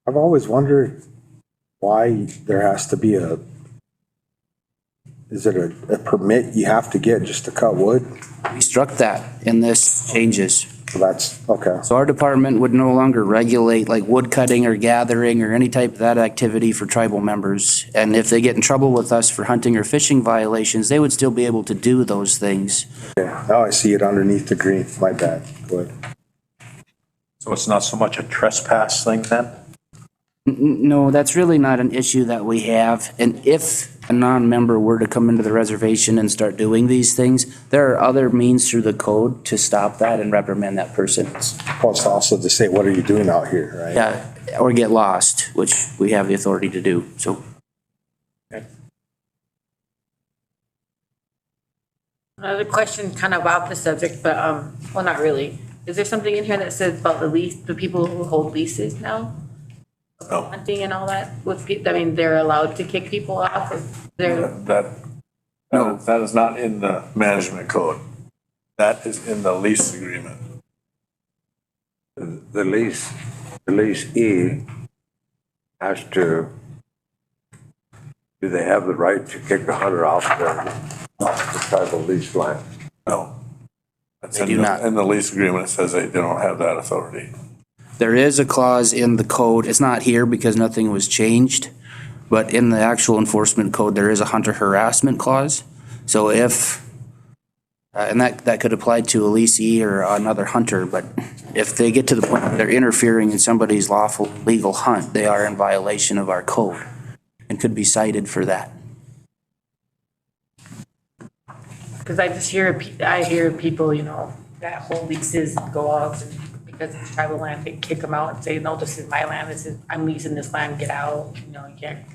I've always wondered why there has to be is it a permit you have to get just to cut wood? We struck that in this changes. So that's, okay. So our department would no longer regulate like wood cutting or gathering or any type of that activity for tribal members. And if they get in trouble with us for hunting or fishing violations, they would still be able to do those things. Yeah, now I see it underneath the green, my bad, go ahead. So it's not so much a trespass thing then? No, that's really not an issue that we have. And if a non-member were to come into the reservation and start doing these things, there are other means through the code to stop that and reprimand that person. Well, it's also to say, what are you doing out here, right? Yeah, or get lost, which we have the authority to do, so. Another question kind of about the subject, but, well, not really. Is there something in here that says about the people who hold leases now? No. Hunting and all that with people, I mean, they're allowed to kick people off of their, That is not in the management code. That is in the lease agreement. The leasee has to, do they have the right to kick a hunter off the tribal lease land? No. That's They in do not. In the lease agreement, it says they don't have that authority. There is a clause in the code, it's not here because nothing was changed, but in the actual enforcement code, there is a hunter harassment clause. So if, and that could apply to a leasee or another hunter, but if they get to the point where they're interfering in somebody's lawful legal hunt, they are in violation of our code and could be cited for that. because I just hear, I hear people, you know, that hold leases go off and because it's tribal land, they kick them out and say, no, this is my land, I'm leasing this land, get out, you know, you can't.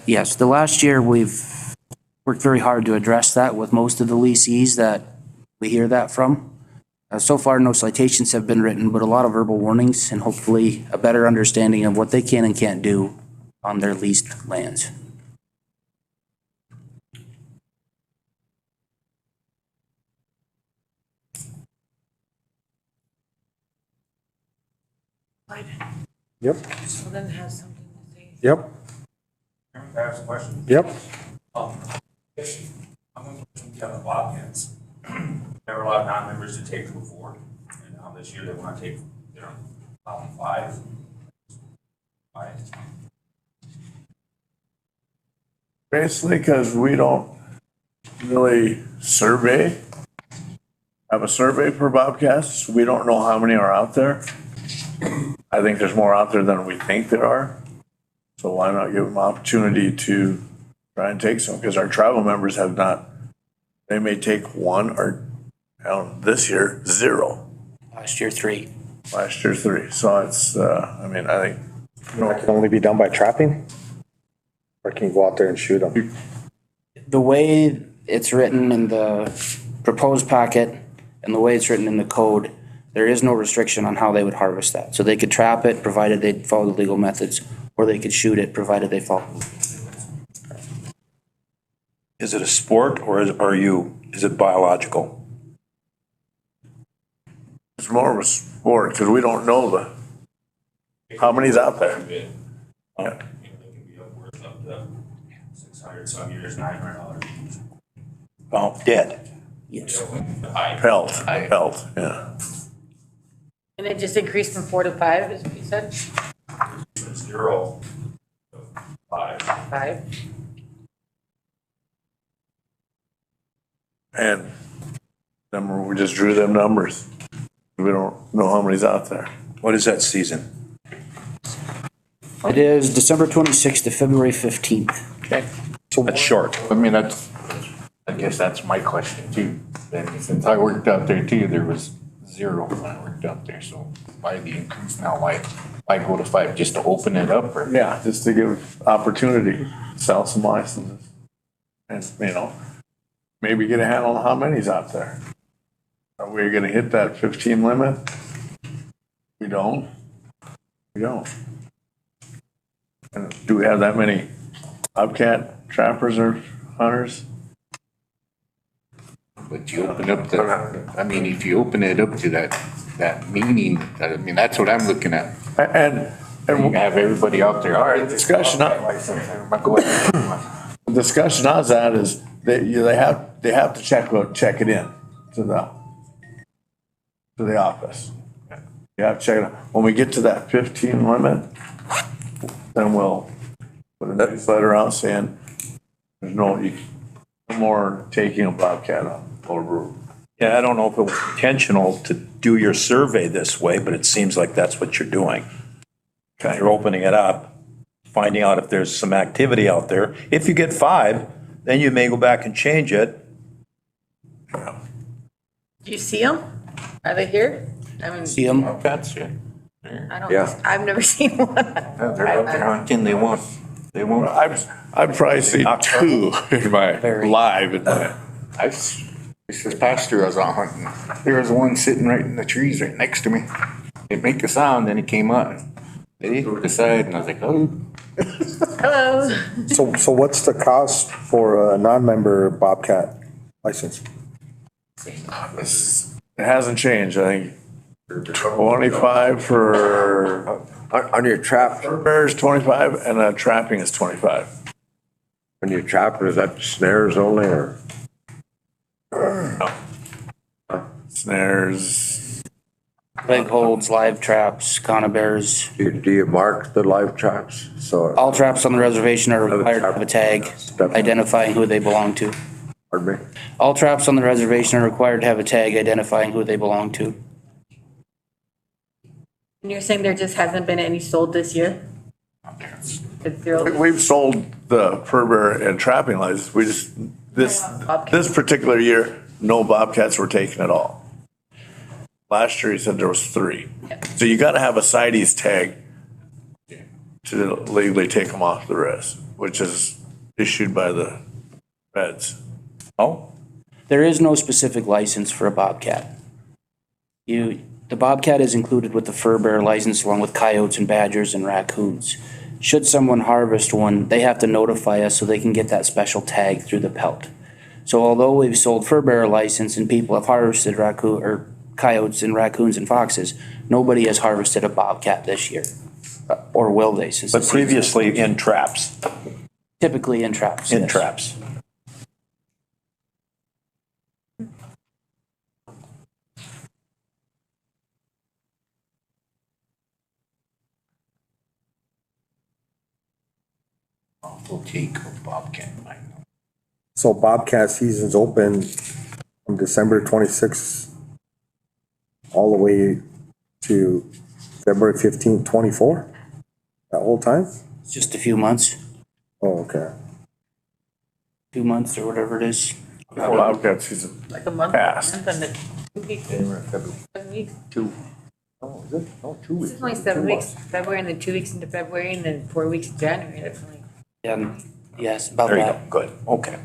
Yes, the last year, we've worked very hard to address that with most of the leasees that we hear that from. So far, no citations have been written, but a lot of verbal warnings and hopefully a better understanding of what they can and can't do on their leased lands. Yep, So then has something to say. yep, Can I ask a question? yep. I'm going to have the Bobcats. Never allowed non-members to take to a board, and now this year they want to take, five. Why? Basically, because we don't really have a survey for bobcats. We don't know how many are out there. I think there's more out there than we think there are. So why not give them opportunity to try and take some? Because our tribal members have not, they may take one or, this year, 0. Last year, 3. Last year, 3. So it's, I think, It can only be done by trapping? Or can you go out there and shoot them? The way it's written in the proposed packet and the way it's written in the code, there is no restriction on how they would harvest that. So they could trap it, provided they follow the legal methods, or they could shoot it, provided they follow. Is it a sport or is it biological? it's more of a sport because we don't know how many's out there. They can be upwards up to 600 some years, $900 each. Oh, dead. Yes. The height. Pelt, yeah. And it just increased from 4 to 5, is what you said? 0 to 5. 5? And we just drew them numbers. We don't know how many's out there. What is that season? It is December 26th to February 15th. Okay. That's short. I mean, I guess that's my question too. Then since I worked out there too, there was 0 when I worked out there, so why the increase now? Why go to 5, just to open it up or? Yeah, just to give opportunity, to sell some licenses. And, maybe get a handle on how many's out there. Are we gonna hit that 15 limit? We don't. And do we have that many bobcat trappers or hunters? But you open up if you open it up to that meaning, that's what I'm looking at. And You have everybody out there, all right. discussion, Go ahead. the discussion on that is that they have to check it in to the office. You have to check it out. When we get to that 15 limit, then we'll put a newsletter out saying there's no more taking a bobcat on Lower Brew. Yeah, I don't know if it was intentional to do your survey this way, but it seems like that's what you're doing. Okay. You're opening it up, finding out if there's some activity out there. If you get 5, then you may go back and change it. Do you see them? Are they here? I mean, See them? That's it. I don't, Yeah. I've never seen one. They're out there hunting, they won't. I'd probably see 2 in my live. This past year I was out hunting. There was one sitting right in the trees right next to me. It make a sound, then it came out. They over the side, and I was like, oh. Hello. So what's the cost for a non-member bobcat license? It hasn't changed, I think. 25 for On your trap, bears, 25, and trapping is 25. when you're trapping, is that snares only or? Snares, Leg holds, live traps, conibears. Do you mark the live traps? So, All traps on the reservation are required to have a tag identifying who they belong to. pardon me? All traps on the reservation are required to have a tag identifying who they belong to. And you're saying there just hasn't been any sold this year? It's 0. we've sold the fur bear and trapping license. We just, this particular year, no bobcats were taken at all. Last year, he said there was 3. So you gotta have a CITES tag to legally take them off the list, which is issued by the feds. Oh, There is no specific license for a bobcat. The bobcat is included with the fur bearer license along with coyotes and badgers and raccoons. Should someone harvest one, they have to notify us so they can get that special tag through the pelt. So although we've sold fur bearer license and people have harvested raccoon or coyotes and raccoons and foxes, nobody has harvested a bobcat this year. Or will they since But the season's previously in traps, typically in traps. in yes. traps. We'll take a bobcat. So Bobcat season's open from December 26th all the way to February 15th, 24? That whole time? It's just a few months, Oh, okay. 2 months or whatever it is. Bobcat season. Like a month. Passed. And then the 2 weeks. 7 weeks. Oh, is it? Oh, 2 This is only 7 weeks, February, and then 2 weeks into February, and then 4 weeks in January. That's only. Yes, about There you that. go, good, okay.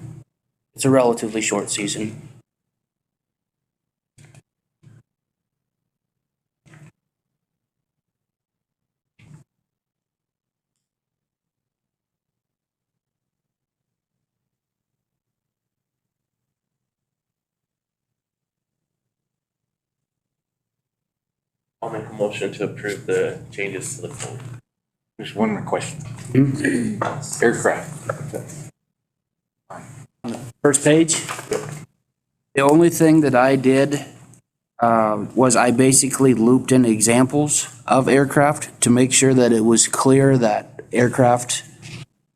It's a relatively short season. I'll make a motion to approve the changes to the code. There's one more question. Aircraft. First page. The only thing that I did was I basically looped in examples of aircraft to make sure that it was clear that aircraft,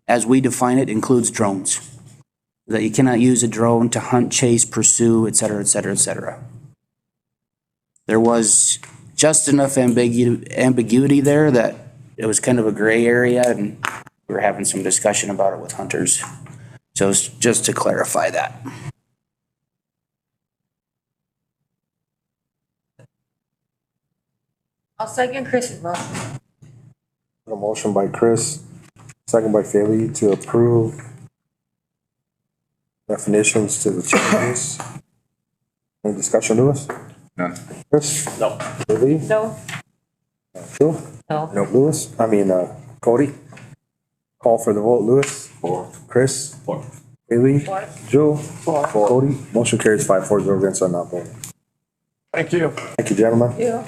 as we define it, includes drones. That you cannot use a drone to hunt, chase, pursue, et cetera, et cetera, et cetera. There was just enough ambiguity there that it was kind of a gray area, and we were having some discussion about it with hunters. So it's just to clarify that. I'll second Chris's motion. A motion by Chris, second by Faley to approve definitions to the changes. Any discussion, Lewis? None. Chris? No. Faley? No. Joe? No. No. Lewis? Cody? Call for the vote, Lewis? Four. Chris? Four. Faley? Four. Joe? Cody? Motion carries 5-4 against on not voting. Thank you. Thank you, gentlemen. Yeah.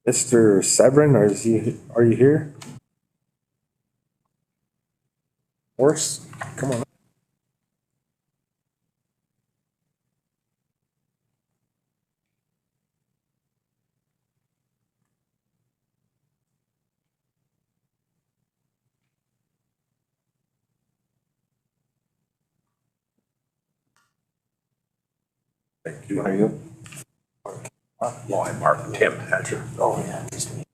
Mr. Severin, are you here? Horse, come on. Thank you. Are you? Oh, I marked Tim, had you? Oh, yeah. Just me.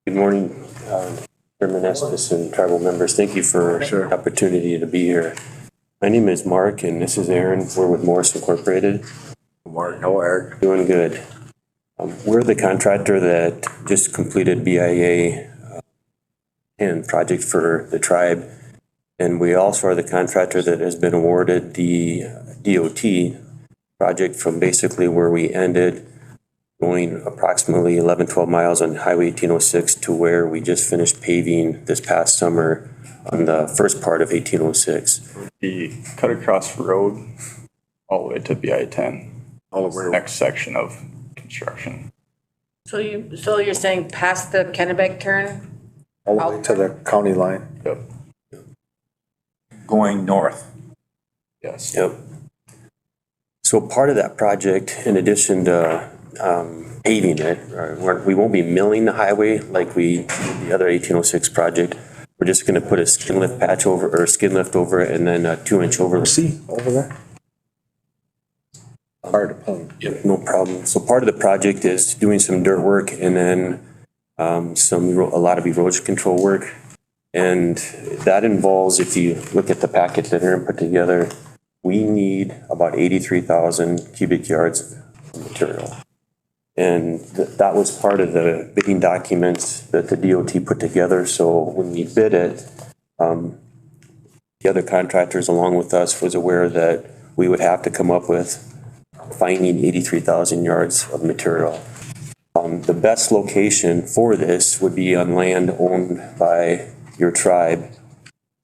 Good morning, Chairman Estes and tribal members. Thank you for the opportunity to be here. My name is Mark and this is Aaron. We're with Morris Incorporated. Mark, no, Eric. Doing good. We're the contractor that just completed BIA 10 project for the tribe. And we also are the contractor that has been awarded the DOT project from basically where we ended, going approximately 11, 12 miles on Highway 1806 to where we just finished paving this past summer on the first part of 1806. The cut across the road all the way to BI-10. All the way. Next section of construction. So you're saying past the Kennebec turn? All the way to the county line. Yep. Going north. Yes. Yep. So part of that project, in addition to paving it, we won't be milling the highway like we did the other 1806 project. We're just gonna put a skin lift patch over, or skin lift over it, and then a 2-inch overlay. See, over there? Hard to point. Yep, no problem. So part of the project is doing some dirt work and then a lot of erosion control work. And that involves, if you look at the packet that Aaron put together, we need about 83,000 cubic yards of material. And that was part of the bidding documents that the DOT put together. So when we bid it, the other contractors along with us was aware that we would have to come up with finding 83,000 yards of material. The best location for this would be on land owned by your tribe,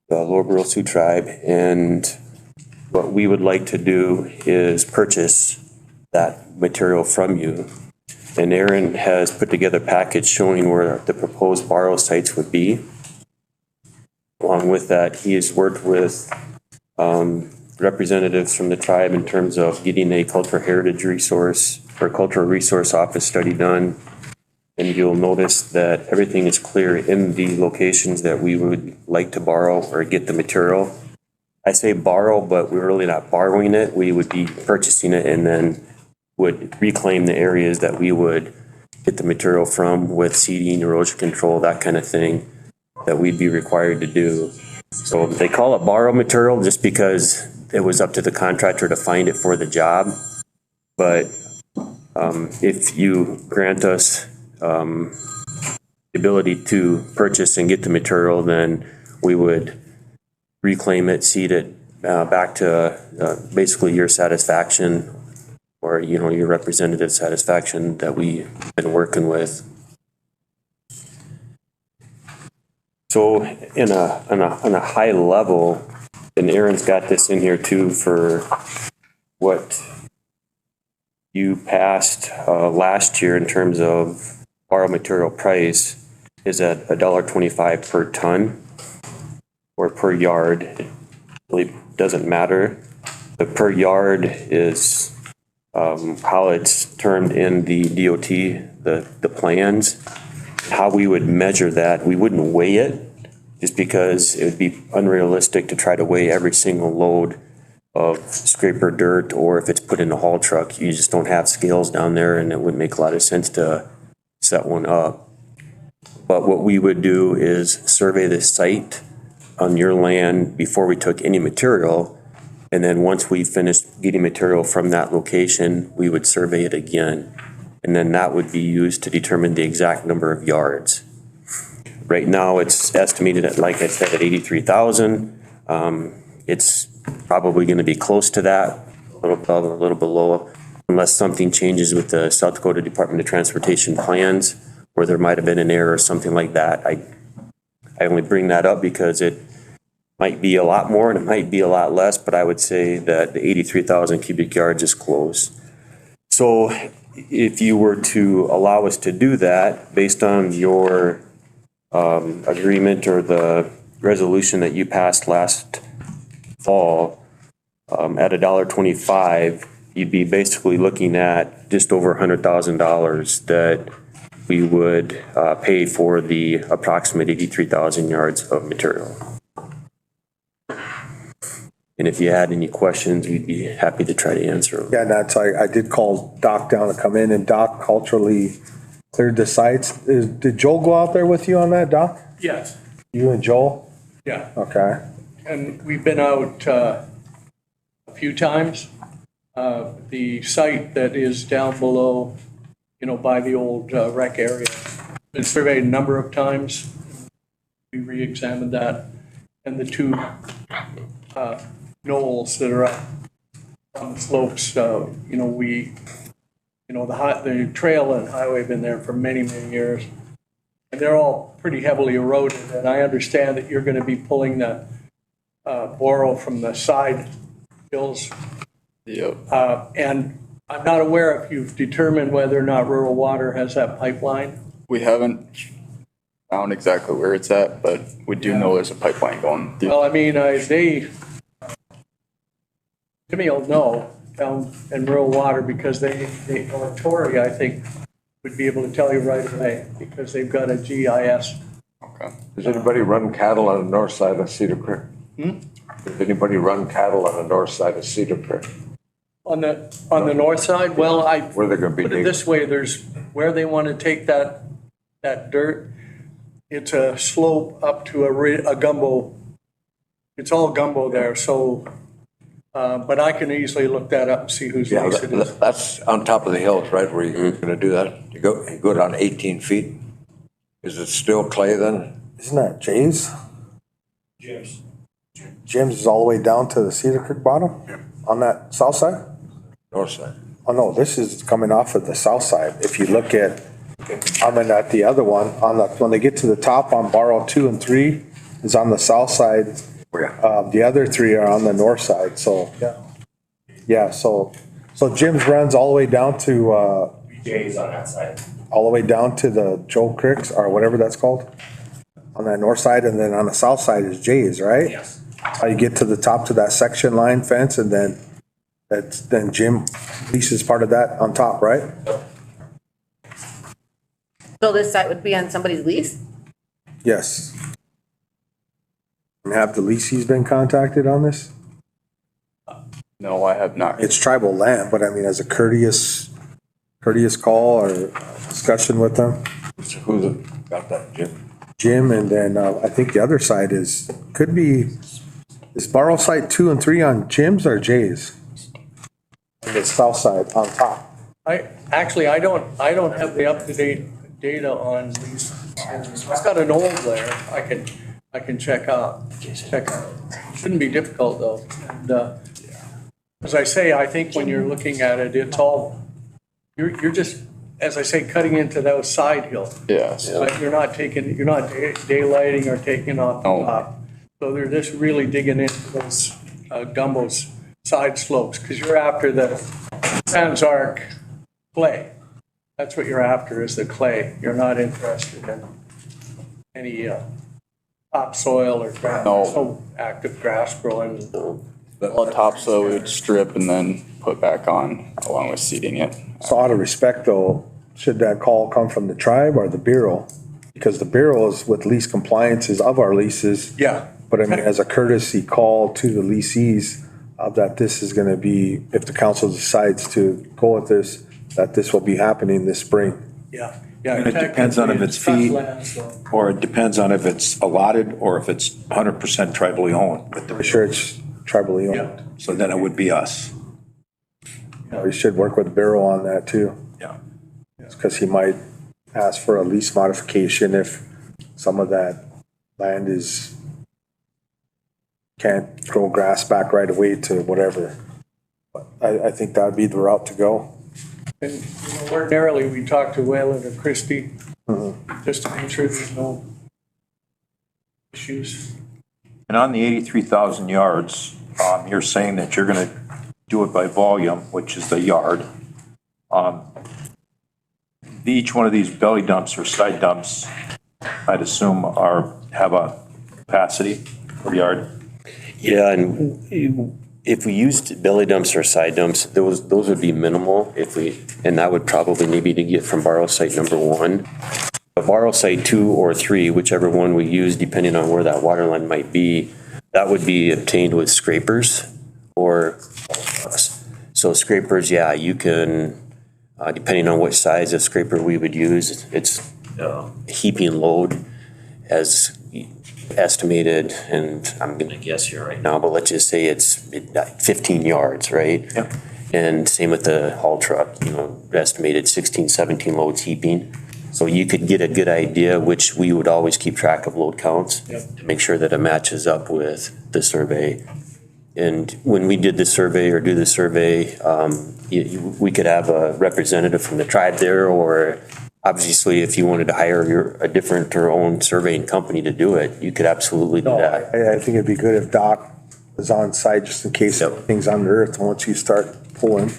the Lower Burl Sioux tribe, and what we would like to do is purchase that material from you. And Aaron has put together a package showing where the proposed borrow sites would be. Along with that, he has worked with representatives from the tribe in terms of getting a cultural heritage resource or cultural resource office study done. And you'll notice that everything is clear in the locations that we would like to borrow or get the material. I say borrow, but we're really not borrowing it. We would be purchasing it and then would reclaim the areas that we would get the material from with seeding, erosion control, that kind of thing that we'd be required to do. So they call it borrow material just because it was up to the contractor to find it for the job. But if you grant us the ability to purchase and get the material, then we would reclaim it, seed it back to basically your satisfaction or, you know, your representative satisfaction that we've been working with. So on a high level, and Aaron's got this in here too for what you passed last year in terms of borrow material price is at $1.25 per ton or per yard. It really doesn't matter. The per yard is how it's termed in the DOT, the plans. How we would measure that, we wouldn't weigh it just because it would be unrealistic to try to weigh every single load of scraper dirt, or if it's put in a haul truck, you just don't have scales down there and it wouldn't make a lot of sense to set one up. But what we would do is survey the site on your land before we took any material. And then once we finished getting material from that location, we would survey it again. And then that would be used to determine the exact number of yards. Right now, it's estimated at, like I said, at 83,000. It's probably going to be close to that, a little above, a little below, unless something changes with the South Dakota Department of Transportation plans, where there might have been an error or something like that. I only bring that up because it might be a lot more and it might be a lot less, but I would say that the 83,000 cubic yards is close. So if you were to allow us to do that based on your agreement or the resolution that you passed last fall at $1.25, you'd be basically looking at just over $100,000 that we would pay for the approximate 83,000 yards of material. And if you had any questions, we'd be happy to try to answer them. Yeah, that's, I did call Doc down to come in, and Doc culturally cleared the sites. Did Joel go out there with you on that, Doc? Yes, You and Joel? yeah. Okay. And we've been out a few times. The site that is down below, you know, by the old rec area, been surveyed a number of times. We re-examined that. And the two knolls that are up on the slopes, you know, the trail and highway have been there for many, many years. And they're all pretty heavily eroded. And I understand that you're going to be pulling the borrow from the side hills. Yep. And I'm not aware if you've determined whether or not rural water has that pipeline. We haven't found exactly where it's at, but we do know there's a pipeline going through. Well, I mean, Timmy will know down in rural water because or Tori, I think, would be able to tell you right away because they've got a GIS. Okay. Does anybody run cattle on the north side of Cedar Creek? Does anybody run cattle on the north side of Cedar Creek? On the north side, well, Where they're gonna be put it digging? this way, there's where they want to take that dirt. It's a slope up to a gumbo. It's all gumbo there, so But I can easily look that up and see whose Yeah, lease it is. that's on top of the hills, right, where you're gonna do that? You go down 18 feet? Is it still clay then? Isn't that Jay's? Jim's. Jim's is all the way down to the Cedar Creek bottom? On that south side? North side? Oh, no, this is coming off of the south side. If you look at, I'm at the other one, when they get to the top on Barrow 2 and 3 is on the south side. The other 3 are on the north side, so. Yeah, so Jim's runs all the way down to, Jay's on that side. all the way down to the Joe Cricks or whatever that's called. On that north side, and then on the south side is Jay's, right? Yes. How you get to the top to that section line fence and then Jim leases part of that on top, right? So this site would be on somebody's lease? Yes. And have the leasees been contacted on this? No, I have not. It's tribal land, but I mean, as a courteous call or discussion with them, Who's got that, Jim? Jim, and then I think the other side could be, is Barrow site 2 and 3 on Jim's or Jay's? And the south side on top. I don't have the up-to-date data on these. I've got an old there, I can check out. Shouldn't be difficult though. And, as I say, I think when you're looking at it, it's all, you're just, as I say, cutting into those side hills. Yes. But you're not daylighting or taking off the No. top. So they're just really digging into those gumbos side slopes, because you're after the Sans Arc clay. That's what you're after, is the clay. You're not interested in any topsoil or grass. No. There's no active grass growing. All topsoil we would strip and then put back on along with seeding it. So out of respect though, should that call come from the tribe or the Bureau? Because the Bureau is with lease compliances of our leases. Yeah. But I mean, as a courtesy call to the leasees, that this is gonna be, if the council decides to go with this, that this will be happening this spring. Yeah. And it depends on if it's trust fee, land, so. or it depends on if it's allotted or if it's 100% tribally owned. But I'm sure it's tribally Yeah. owned. So then it would be us. We should work with the Bureau on that too. Yeah. Because he might ask for a lease modification if some of that land can't grow grass back right away to whatever. But I think that would be the route to go. And ordinarily, we talk to Wayland or Christie, just to make sure there's no issues. And on the 83,000 yards, you're saying that you're going to do it by volume, which is the yard. Each one of these belly dumps or side dumps, I'd assume have a capacity per yard. Yeah, and if we used belly dumps or side dumps, those would be minimal and that would probably maybe to get from borrow site number 1. But borrow site 2 or 3, whichever one we use, depending on where that water line might be, that would be obtained with scrapers or, so scrapers, yeah, you can, depending on which size of scraper we would use, it's heaping load as estimated, and I'm gonna guess here right now, but let's just say it's 15 yards, right? Yep. And same with the haul truck, estimated 16, 17 loads heaping. So you could get a good idea, which we would always keep track of load counts to make sure that it matches up with the survey. And when we did the survey or do the survey, we could have a representative from the tribe there, or obviously if you wanted to hire a different or own surveying company to do it, you could absolutely do No, that. I think it'd be good if Doc was on site just in case things unearthed once you start pulling.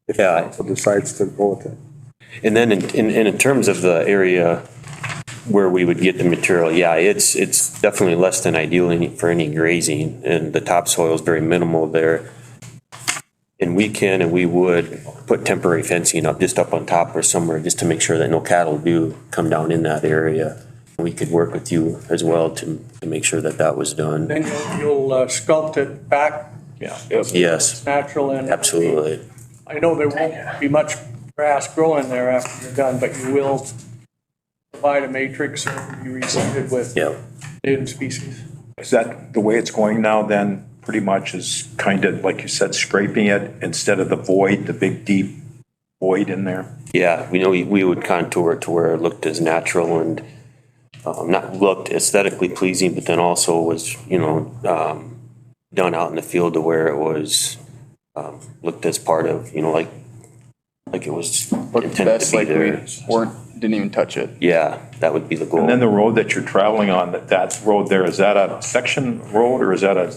If the Yeah. council decides to go with it. And then in terms of the area where we would get the material, yeah, it's definitely less than ideal for any grazing, and the topsoil is very minimal there. And we would put temporary fencing up, just up on top or somewhere, just to make sure that no cattle do come down in that area. We could work with you as well to make sure that that was done. Then you'll sculpt it back. Yeah. Yes, Natural and. absolutely. I know there won't be much grass growing there after you're done, but you will provide a matrix or be reseeded with Yeah. native species. Is that the way it's going now then pretty much is kind of, like you said, scraping it instead of the void, the big deep void in there? Yeah, we would contour it to where it looked as natural and not looked aesthetically pleasing, but then also was, done out in the field to where it was, looked as part of, like it was Looked intended best to be like we there. didn't even touch it. Yeah, that would be the goal. And then the road that you're traveling on, that road there, is that a section road or is that a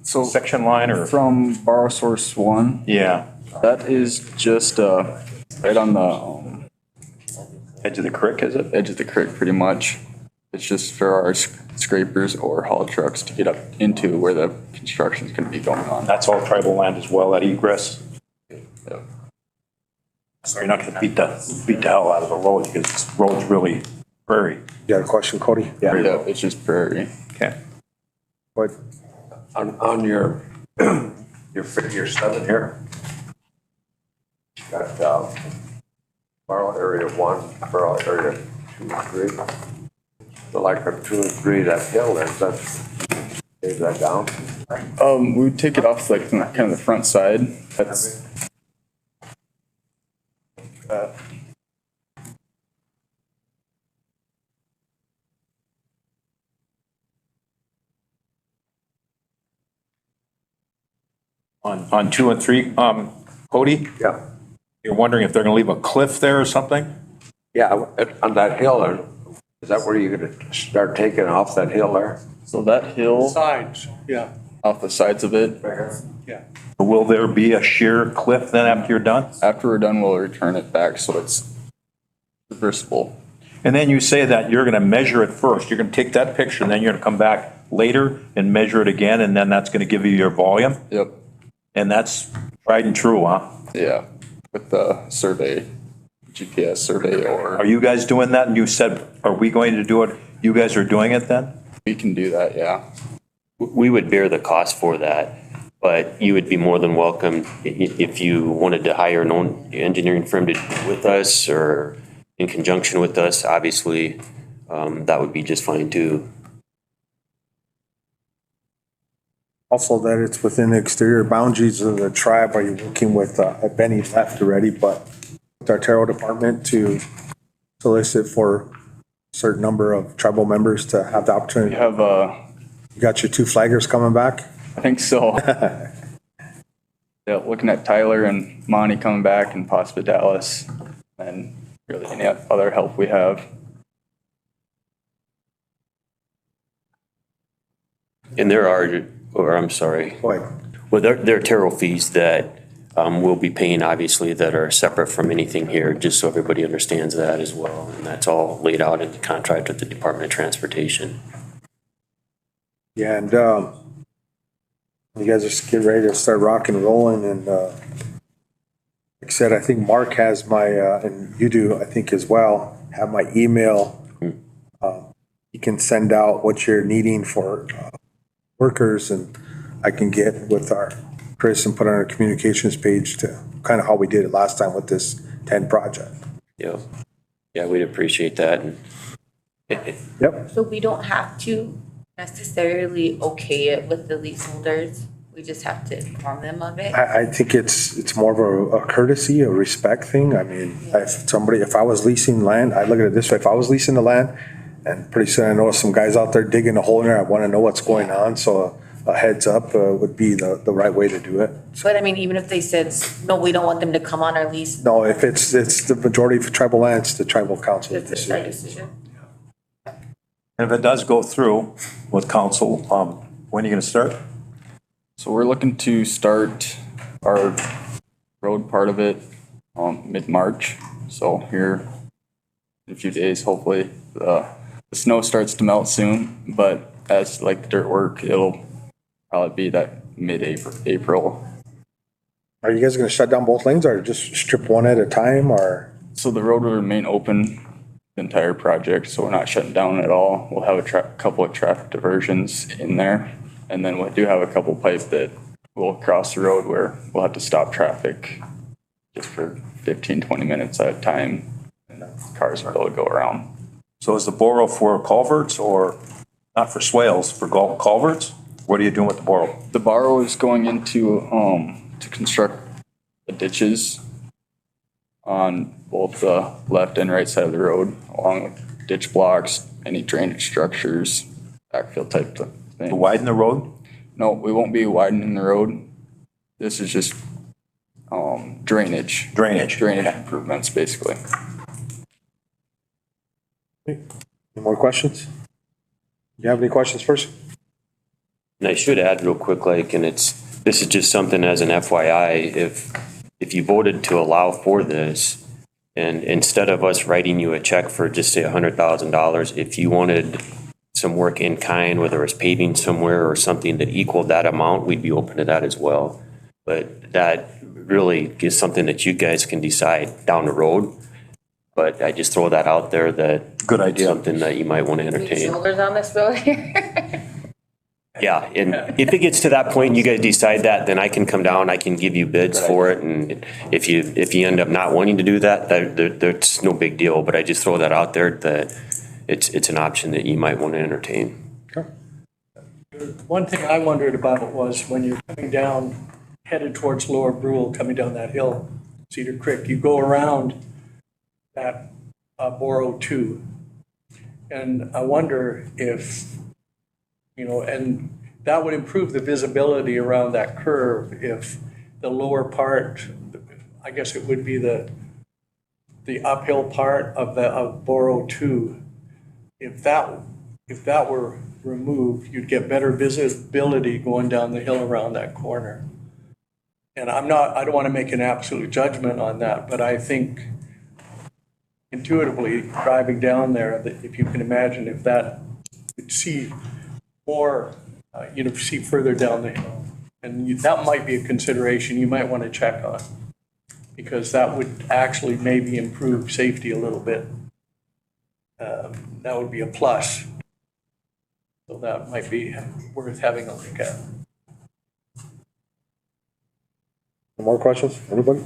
So section line or? from borrow source 1, Yeah, that is just right on the edge of the creek, is it? edge of the creek pretty much. It's just for our scrapers or haul trucks to get up into where the construction's gonna be going on. That's all tribal land as well, that egress? Yep. So you're not gonna beat the hell out of the road because this road's really prairie. You got a question, Cody? Yeah, it's just prairie. Okay. But On your, your figure 7 here, you got, borrow area 1, borrow area 2 and 3. So like on 2 and 3, that hill there, take that down. We would take it off like from kind of the front side. That's On 2 and 3, Cody, Yeah. you're wondering if they're gonna leave a cliff there or something? Yeah, on that hill there, is that where you're gonna start taking off that hill there? so that hill Sides, yeah. off the sides of it. Will there be a sheer cliff then after you're done? After we're done, we'll return it back so it's reversible. And then you say that you're gonna measure it first. You're gonna take that picture and then you're gonna come back later and measure it again, and then that's gonna give you your volume? Yep. And that's tried and true, huh? Yeah. With the survey, GPS survey, Are or you guys doing that? And you said, are we going to do it? You guys are doing it then? we can do that. Yeah. We would bear the cost for that, but you would be more than welcome if you wanted to hire an own engineering firm to do it with us or in conjunction with us, obviously, that would be just fine too. also that it's within the exterior boundaries of the tribe. Are you working with, Benny left already, but with our tarot department to solicit for a certain number of tribal members to have the We opportunity? have, You got your 2 flaggers coming back? I think so. Yeah, looking at Tyler and Monty coming back and possibly Dallas and really any other help we have. And there are, or I'm sorry, Go ahead. well, there are tarot fees that we'll be paying, obviously, that are separate from anything here, just so everybody understands that as well. And that's all laid out in the contract with the Department of Transportation. Yeah, and you guys are getting ready to start rocking and rolling, and like I said, I think Mark has my, and you do, I think as well, have my email. You can send out what you're needing for workers, and I can get with our Chris and put on our communications page to kind of how we did it last time with this 10 project. Yeah, yeah, we'd appreciate that. And Yep. So we don't have to necessarily okay it with the leaseholders. We just have to inform them of it. I think it's more of a courtesy, a respect thing. I mean, if I was leasing land, I look at it this way, if I was leasing the land and pretty soon I notice some guys out there digging a hole in there, I want to know what's going on. So a heads up would be the right way to do it. But I mean, even if they said, no, we don't want them to come on our lease, No, if it's the majority of tribal lands, the tribal council's it's our decision. decision. And if it does go through with council, when are you gonna start? So we're looking to start our road part of it mid-March. So here in a few days, hopefully, the snow starts to melt soon, but as like dirt work, it'll probably be that mid-April. Are you guys gonna shut down both lanes or just strip one at a time or? So the road will remain open the entire project, so we're not shutting down at all. We'll have a couple of traffic diversions in there. And then we do have a couple pipe that will cross the road where we'll have to stop traffic just for 15, 20 minutes at a time. And cars will be able to go around. So is the borrow for culverts or not for swales, for culverts? What are you doing with the borrow? The borrow is going into, to construct the ditches on both the left and right side of the road, along with ditch blocks, any drainage structures, backfill type of To thing. widen the road? No, we won't be widening the road. This is just, drainage. Drainage. Drainage improvements, basically. Any more questions? You have any questions first? And I should add real quick, like, and this is just something as an FYI, if you voted to allow for this, and instead of us writing you a check for just say $100,000, if you wanted some work in kind, whether it was paving somewhere or something that equaled that amount, we'd be open to that as well. But that really is something that you guys can decide down the road. But I just throw that out there that. Good idea. Something that you might want to Big entertain. shoulders on this building. Yeah, and if it gets to that point, you guys decide that, then I can come down, I can give you bids for it, and if you end up not wanting to do that, that's no big deal, but I just throw that out there that it's an option that you might want to entertain. One thing I wondered about was when you're coming down, headed towards Lower Brule, coming down that hill, Cedar Creek, you go around that Borough 2. And I wonder if, and that would improve the visibility around that curve if the lower part, I guess it would be the uphill part of Borough 2. If that were removed, you'd get better visibility going down the hill around that corner. And I don't want to make an absolute judgment on that, but I think intuitively driving down there, that if you can imagine if that you'd see more, see further down the hill. And that might be a consideration you might want to check on, because that would actually maybe improve safety a little bit. That would be a plus. So that might be worth having a look at. More questions? Anybody?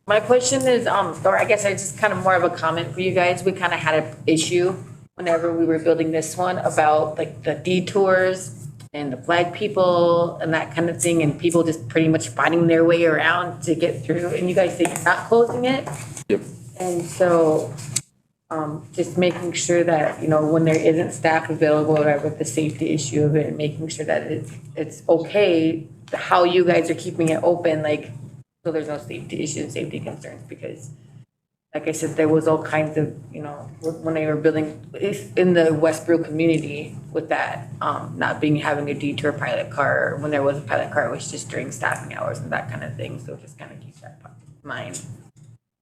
My question is, or I guess it's just kind of more of a comment for you guys. We kind of had an issue whenever we were building this one about like the detours and the flag people and that kind of thing, and people just pretty much finding their way around to get through. And you guys say you're not closing it. Yep. And so, just making sure that, when there isn't staff available, whatever, the safety issue of it, and making sure that it's okay, how you guys are keeping it open, like, so there's no safety issues, safety concerns, because like I said, there was all kinds of, when they were building in the Westboro community with that, not having a detour pilot car, or when there was a pilot car, it was just during staffing hours and that kind of thing. So just kind of keep that in mind.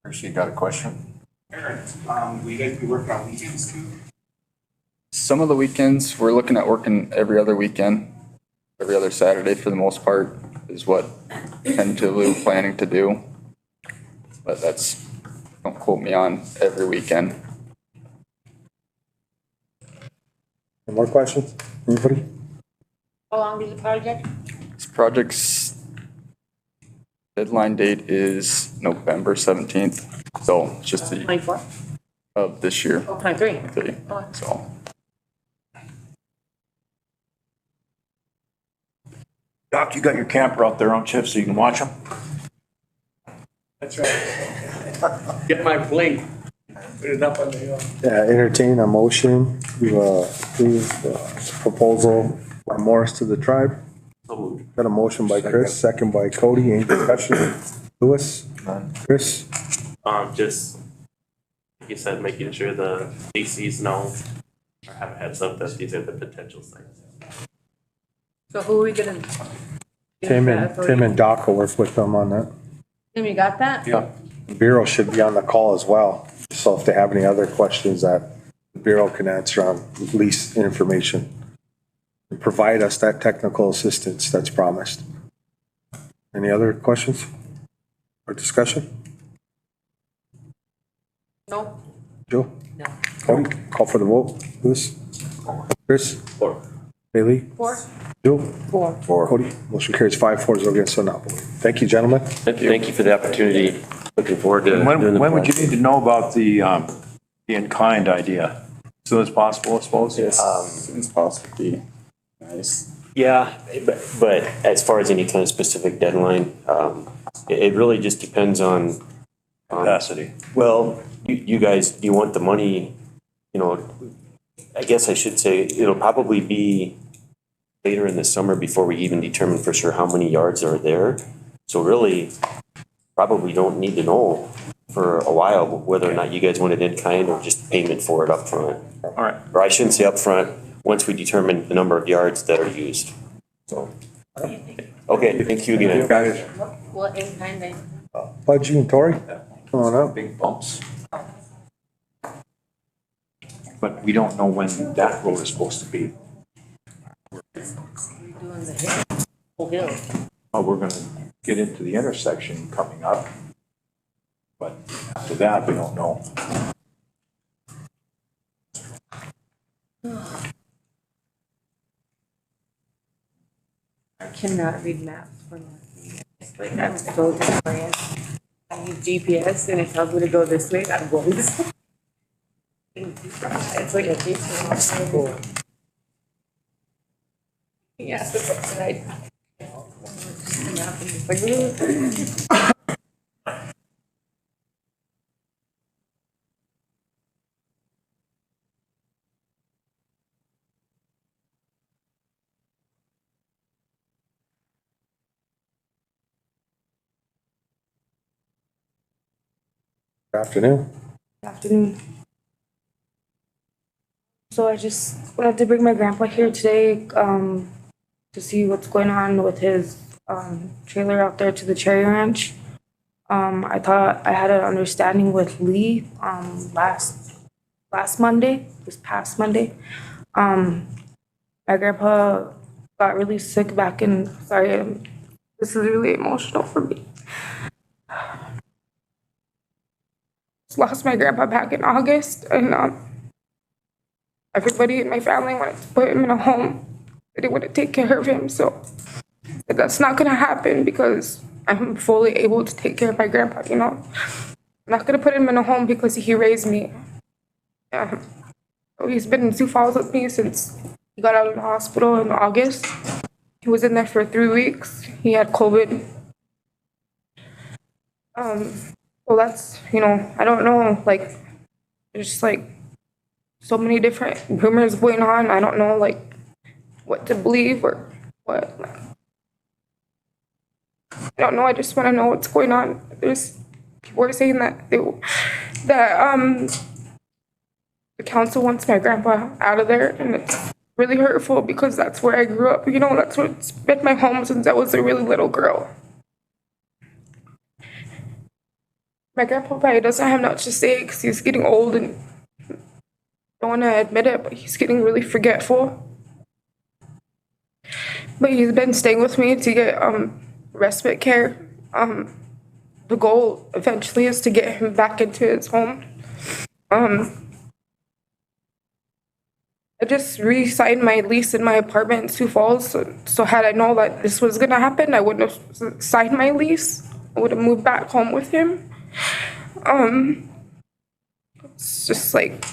Hershey, got a question? Aaron, will you guys be working on weekends too? Some of the weekends, we're looking at working every other weekend, every other Saturday for the most part is what tentatively we're planning to do. But don't quote me on every weekend. Any more questions? Anybody? How long is the project? This project's deadline date is November 17th. So it's just 24? of this year. Oh, 23. So. Doc, you got your camper out there on shift so you can watch them? That's right. Get my blink, put it up on the hill. Yeah, entertain a motion to approve the proposal by Morris to the tribe. Got a motion by Chris, second by Cody. Any discussion? Louis? Chris? Just, like you said, making sure the DCs know or have a heads up that these are the potential sites. So who are we gonna? Tim and Doc will work with them on that. Tim, you got that? Yeah. The Bureau should be on the call as well. So if they have any other questions that the Bureau can answer on lease information, and provide us that technical assistance that's promised. Any other questions or discussion? No. Joe? No. Cody, call for the vote. Louis? Chris? 4. Bailey? 4. Joe? 4. Cody? Motion carries 5-4 against, so not. Thank you, gentlemen. Thank you for the opportunity. Looking forward to doing the When would you project. need to know about the in-kind idea? As soon as possible, I suppose? Yes, as soon as possible would be nice. Yeah, but as far as any kind of specific deadline, it really just depends on. Capacity. Well, you guys, you want the money, you know, I guess I should say, it'll probably be later in the summer before we even determine for sure how many yards are there. So really, probably don't need to know for a while whether or not you guys want it in kind or just payment for it up front. All right. Or I shouldn't say up front. Once we determine the number of yards that are used. So, okay, thank you again. Guys, Well, in kind then. Budgie and Tori, come on up. Big bumps. But we don't know when that road is supposed to be. Doing the whole hill. Oh, we're gonna get into the intersection coming up. But after that, we don't know. I cannot read maps for nothing. It's like I'm so disoriented. I use GPS and it tells me to go this way, I'm going this way. It's like a teacher. Yeah, so what I. It's like, Afternoon. Afternoon. So I just wanted to bring my grandpa here today, to see what's going on with his, trailer out there to the Cherry Ranch. I thought I had an understanding with Lee, last Monday, this past Monday. My grandpa got really sick back in, sorry, this is really emotional for me. Lost my grandpa back in August, and everybody in my family wanted to put him in a home. They didn't want to take care of him, so that's not gonna happen because I'm fully able to take care of my grandpa, you know. I'm not gonna put him in a home because he raised me. So he's been in Sioux Falls with me since he got out of the hospital in August. He was in there for 3 weeks. He had COVID. Well, that's, you know, I don't know, like, there's just like so many different rumors going on. I don't know, like, what to believe or what. Like, I don't know. I just want to know what's going on. There's people are saying that the council wants my grandpa out of there, and it's really hurtful because that's where I grew up. You know, that's what's been my home since I was a really little girl. My grandpa probably doesn't have much to say because he's getting old and don't want to admit it, but he's getting really forgetful. But he's been staying with me to get respite care. The goal eventually is to get him back into his home. I just re-signed my lease in my apartment in Sioux Falls. So had I known that this was gonna happen, I wouldn't have signed my lease. I would have moved back home with him. It's just like,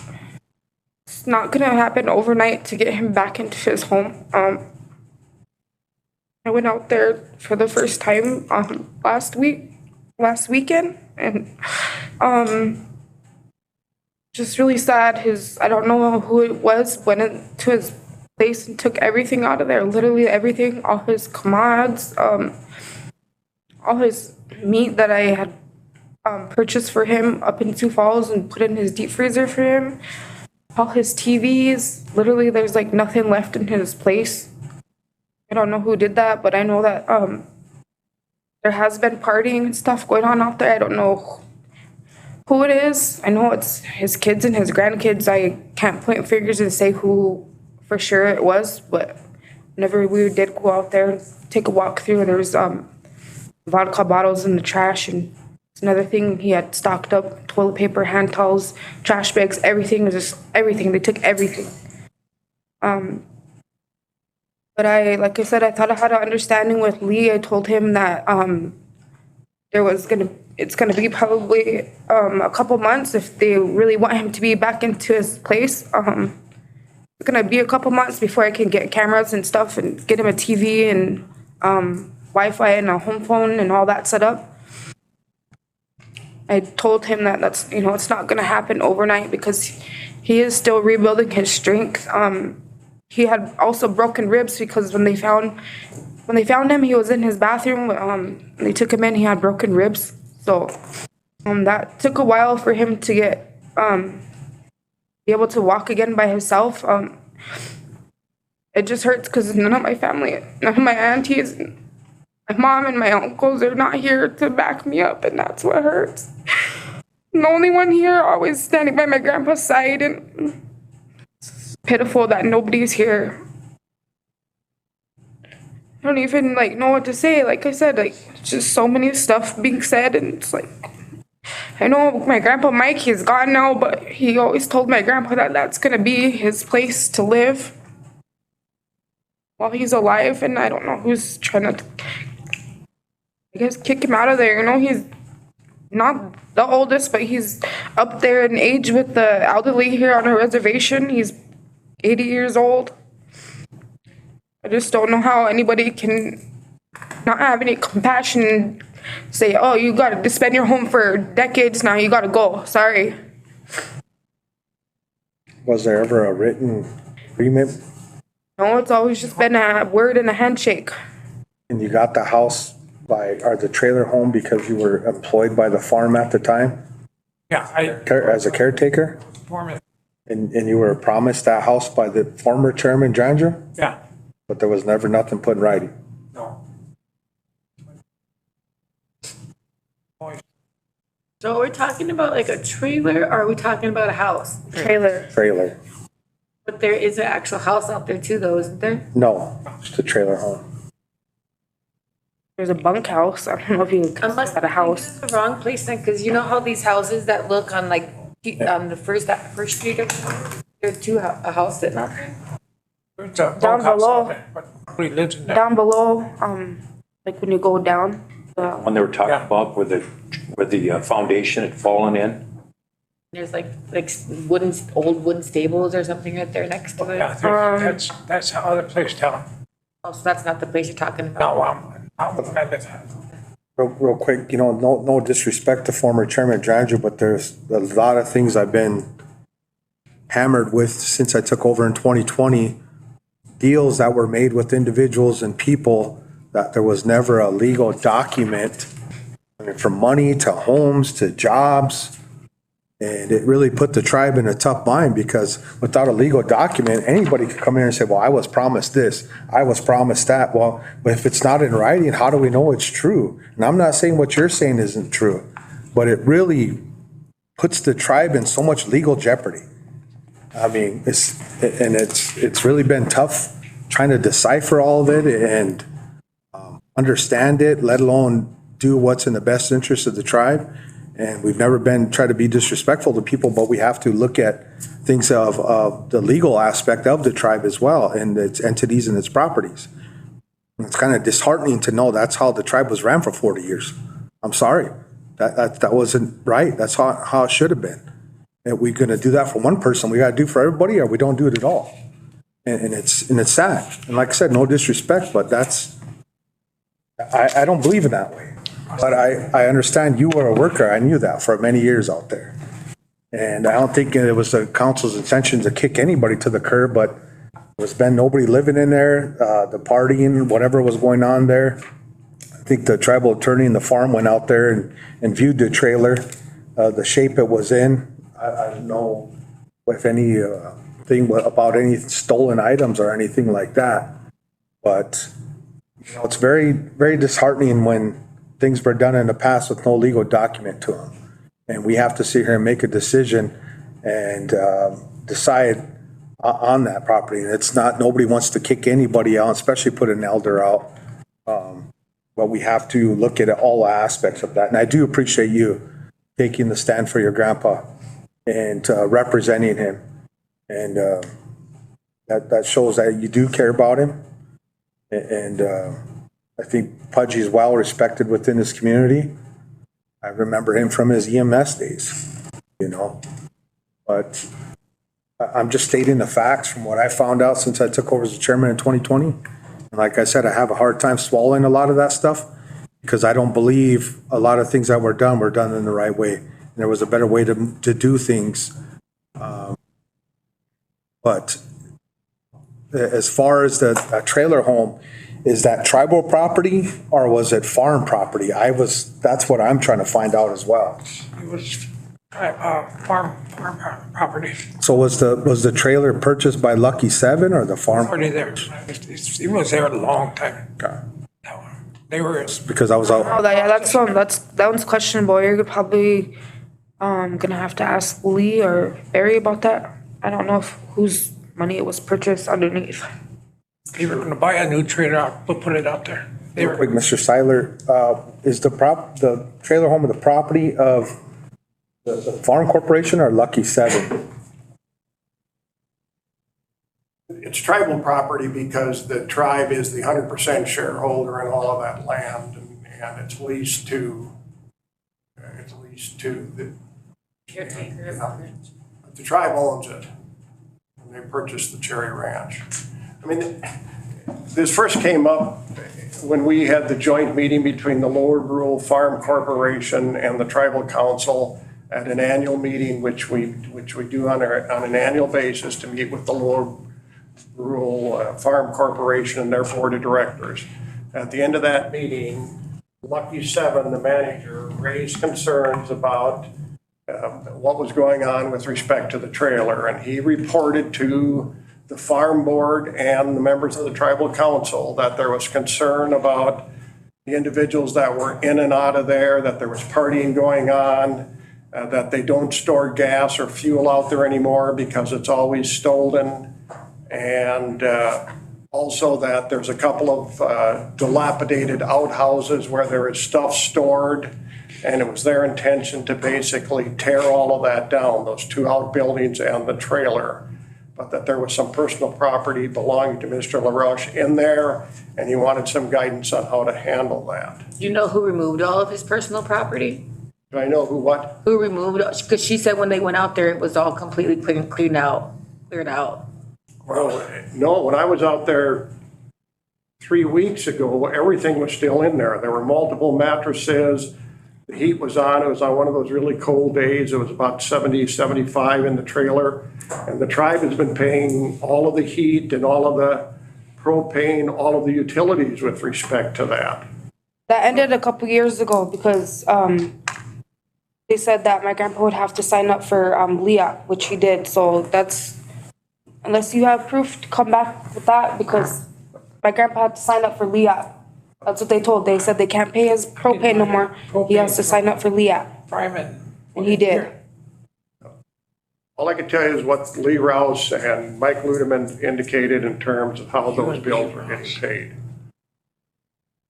it's not gonna happen overnight to get him back into his home. I went out there for the first time last weekend, and just really sad. I don't know who it was, went into his place and took everything out of there, literally everything, all his commodes, all his meat that I had purchased for him up in Sioux Falls and put in his deep freezer for him. All his TVs, literally there's like nothing left in his place. I don't know who did that, but I know that there has been partying and stuff going on out there. I don't know who it is. I know it's his kids and his grandkids. I can't point fingers and say who for sure it was, but whenever we did go out there and take a walk through, there was vodka bottles in the trash, and it's another thing he had stocked up: toilet paper, hand towels, trash bags, everything. Was just everything. They took everything. But like I said, I thought I had an understanding with Lee. I told him that it's gonna be probably a couple months if they really want him to be back into his place. gonna be a couple months before I can get cameras and stuff and get him a TV and Wi-Fi and a home phone and all that set up. I told him that that's, you know, it's not gonna happen overnight because he is still rebuilding his strength. He had also broken ribs because when they found him, he was in his bathroom. They took him in, he had broken ribs. So that took a while for him to get be able to walk again by himself. It just hurts because none of my family, none of my aunties, my mom and my uncles are not here to back me up, and that's what hurts. I'm the only one here always standing by my grandpa's side, and it's pitiful that nobody's here. I don't even know what to say. Like I said, just so many stuff being said, and it's like, I know my grandpa Mike, he's gone now, but he always told my grandpa that that's gonna be his place to live while he's alive, and I don't know who's trying to, I guess, kick him out of there. You know, he's not the oldest, but he's up there in age with the elderly here on a reservation. He's 80 years old. I just don't know how anybody can not have any compassion and say, oh, you got to spend your home for decades now, you got to go. Sorry. Was there ever a written agreement? No, it's always just been a word and a handshake. And you got the house or the trailer home because you were employed by the farm at the time? Yeah, As a caretaker? And you were promised that house by the former chairman, Dranger? Yeah. But there was never nothing put in writing? No. So we're talking about like a trailer, or are we talking about a house? Trailer. But there is an actual house out there too, though, isn't there? No, just a trailer home. There's a bunkhouse. I don't know if you can call that a house. The wrong place then, because you know how these houses that look on on the first street, there's a house sitting out there. There's a Down bunkhouse below. out there, but nobody lives in there. Down below, like when you go down. When they were talking about where the foundation had fallen in. There's like old wooden stables or something right there next to it. Yeah, that's the other place down. Oh, so that's not the place you're talking about? No, I live. Real quick, no disrespect to former Chairman Dranger, but there's a lot of things I've been hammered with since I took over in 2020. Deals that were made with individuals and people that there was never a legal document, from money to homes to jobs. And it really put the tribe in a tough bind because without a legal document, anybody could come in and say, well, I was promised this, I was promised that. Well, but if it's not in writing, how do we know it's true? And I'm not saying what you're saying isn't true, but it really puts the tribe in so much legal jeopardy. I mean, it's really been tough trying to decipher all of it and understand it, let alone do what's in the best interest of the tribe. And we've never tried to be disrespectful to people, but we have to look at things of the legal aspect of the tribe as well and its entities and its properties. And it's kind of disheartening to know that's how the tribe was ran for 40 years. I'm sorry. That wasn't right. That's how it should have been. And we're going to do that for one person, we got to do for everybody, or we don't do it at all. And it's sad. And like I said, no disrespect, but I don't believe in that way. But I understand you were a worker. I knew that for many years out there. And I don't think it was the council's intention to kick anybody to the curb, but there's been nobody living in there, the partying, whatever was going on there. I think the tribal attorney and the farm went out there and viewed the trailer, the shape it was in. I don't know if any thing about any stolen items or anything like that. But it's very, very disheartening when things were done in the past with no legal document to them. And we have to sit here and make a decision and decide on that property. And it's not, nobody wants to kick anybody out, especially put an elder out. But we have to look at all aspects of that. And I do appreciate you taking the stand for your grandpa and representing him. And that shows that you do care about him. And I think Pudgy is well respected within his community. I remember him from his EMS days, But I'm just stating the facts from what I found out since I took over as the chairman in 2020. And like I said, I have a hard time swallowing a lot of that stuff because I don't believe a lot of things that were done in the right way. And there was a better way to do things. But as far as the trailer home, is that tribal property or was it farm property? That's what I'm trying to find out as well. It was farm property, So was the trailer purchased by Lucky Seven or the farm? already there. It was there a long time. They were. Because I was out. Oh, that one's questionable. You're probably gonna have to ask Lee or Barry about that. I don't know whose money it was purchased underneath. They were gonna buy a new trailer, put it out there. They Real were. quick, Mr. Seiler, is the trailer home of the property of the farm corporation or Lucky Seven? It's tribal property because the tribe is the 100% shareholder in all of that land, and it's leased to the tribe owns it. And they purchased the Cherry Ranch. I mean, this first came up when we had the joint meeting between the Lower Rural Farm Corporation and the Tribal Council at an annual meeting, which we do on an annual basis to meet with the Lower Rural Farm Corporation and their board of directors. At the end of that meeting, Lucky Seven, the manager, raised concerns about what was going on with respect to the trailer, and he reported to the farm board and the members of the tribal council that there was concern about the individuals that were in and out of there, that there was partying going on, that they don't store gas or fuel out there anymore because it's always stolen, and also that there's a couple of dilapidated outhouses where there is stuff stored, and it was their intention to basically tear all of that down, those two outbuildings and the trailer. But that there was some personal property belonging to Mr. LaRoche in there, and he wanted some guidance on how to handle that. Do you know who removed all of his personal property? Do I know who what? Who removed, because she said when they went out there, it was all completely cleared out. Well, no, when I was out there 3 weeks ago, everything was still in there. There were multiple mattresses. The heat was on. It was on one of those really cold days. It was about 70, 75 in the trailer. And the tribe has been paying all of the heat and all of the propane, all of the utilities with respect to that. That ended a couple years ago because they said that my grandpa would have to sign up for LEAP, which he did. So that's, unless you have proof to come back with that, because my grandpa had to sign up for LEAP. That's what they told. They said they can't pay his propane no more. He has to sign up for LEAP. And he did. All I can tell you is what Lee Rouse and Mike Ludeman indicated in terms of how those bills were getting paid.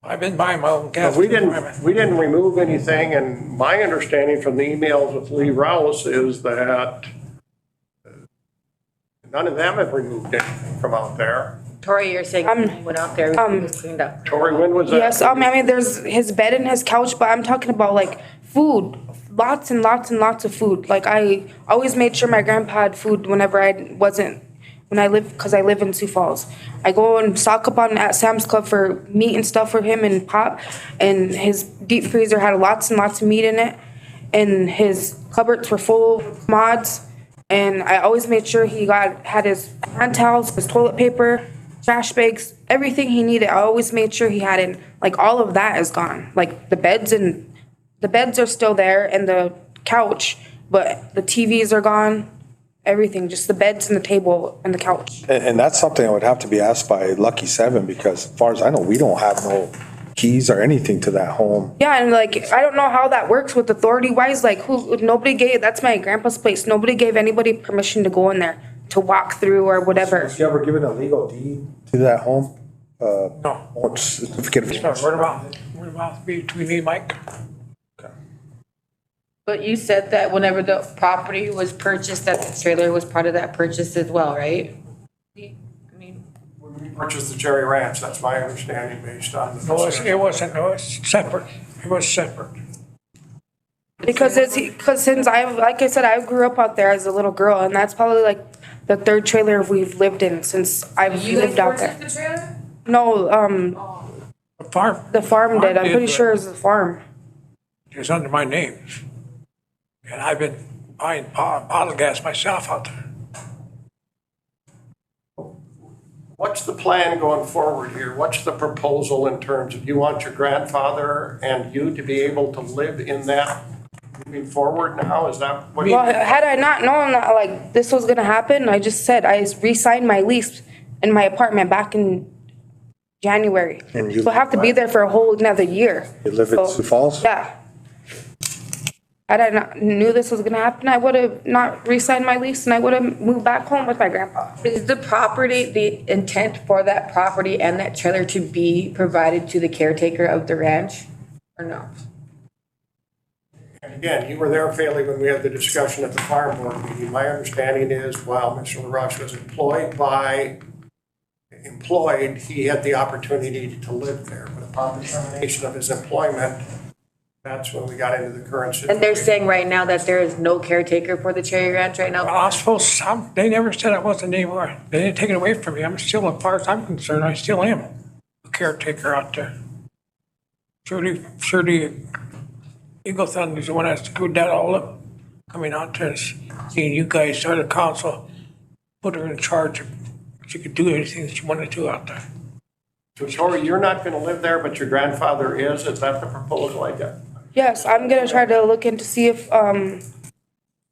I've been buying my own gas. We didn't remove anything, and my understanding from the emails with Lee Rouse is that none of them have removed anything from out there. Tori, you're saying when he went out there, it was cleaned up. Tori, when was that? Yes, I mean, there's his bed and his couch, but I'm talking about like food. Lots and lots and lots of food. Like I always made sure my grandpa had food whenever because I live in Sioux Falls. I go and stock up on at Sam's Club for meat and stuff for him and Pop, and his deep freezer had lots and lots of meat in it, and his cupboards were full of mods, and I always made sure he had his hand towels, his toilet paper, trash bags, everything he needed. I always made sure he had it. Like all of that is gone. Like the beds are still there and the couch, but the TVs are gone. Everything, just the beds and the table and the couch. And that's something I would have to be asked by Lucky Seven, because as far as I know, we don't have no keys or anything to that home. Yeah, and like, I don't know how that works with authority wise, like that's my grandpa's place. Nobody gave anybody permission to go in there, to walk through or whatever. Was you ever given a legal deed to that home? No. Certificate of. Word about between me and Mike. But you said that whenever the property was purchased, that the trailer was part of that purchase as well, right? When we purchased the Cherry Ranch, that's my understanding based on. No, it wasn't, no, it's separate. It was separate. Because since like I said, I grew up out there as a little girl, and that's probably like the third trailer we've lived in since I've You guys lived out there. purchased the trailer? No, The farm. the farm did. I'm did, pretty but sure it's the farm. It's under my name. And I've been buying bottle gas myself out there. What's the plan going forward here? What's the proposal in terms of you want your grandfather and you to be able to live in that moving forward now? Is that what? Well, had I not known that like this was gonna happen, I just said I re-signed my lease in my apartment back in January. And you So I have to be there for a whole another year. You live in So, Sioux Falls? Yeah. Had I not knew this was gonna happen, I would have not re-signed my lease and I would have moved back home with my grandpa. Is the property, the intent for that property and that trailer to be provided to the caretaker of the ranch or no? And again, you were there, Faley, when we had the discussion at the farm board meeting. My understanding is while Mr. LaRoche was employed, he had the opportunity to live there. But upon the termination of his employment, that's when we got into the current situation. And they're saying right now that there is no caretaker for the Cherry Ranch right now? Well, I suppose they never said I wasn't anymore. They didn't take it away from me. I'm still, as far as I'm concerned, I still am a caretaker out there. Surely Eagle Thunder is the one that screwed that all up, coming out there and seeing you guys, the council, put her in charge of, she could do anything that she wanted to out there. So Tori, you're not gonna live there, but your grandfather is that the proposal I got? Yes, I'm gonna try to look into see if, I'm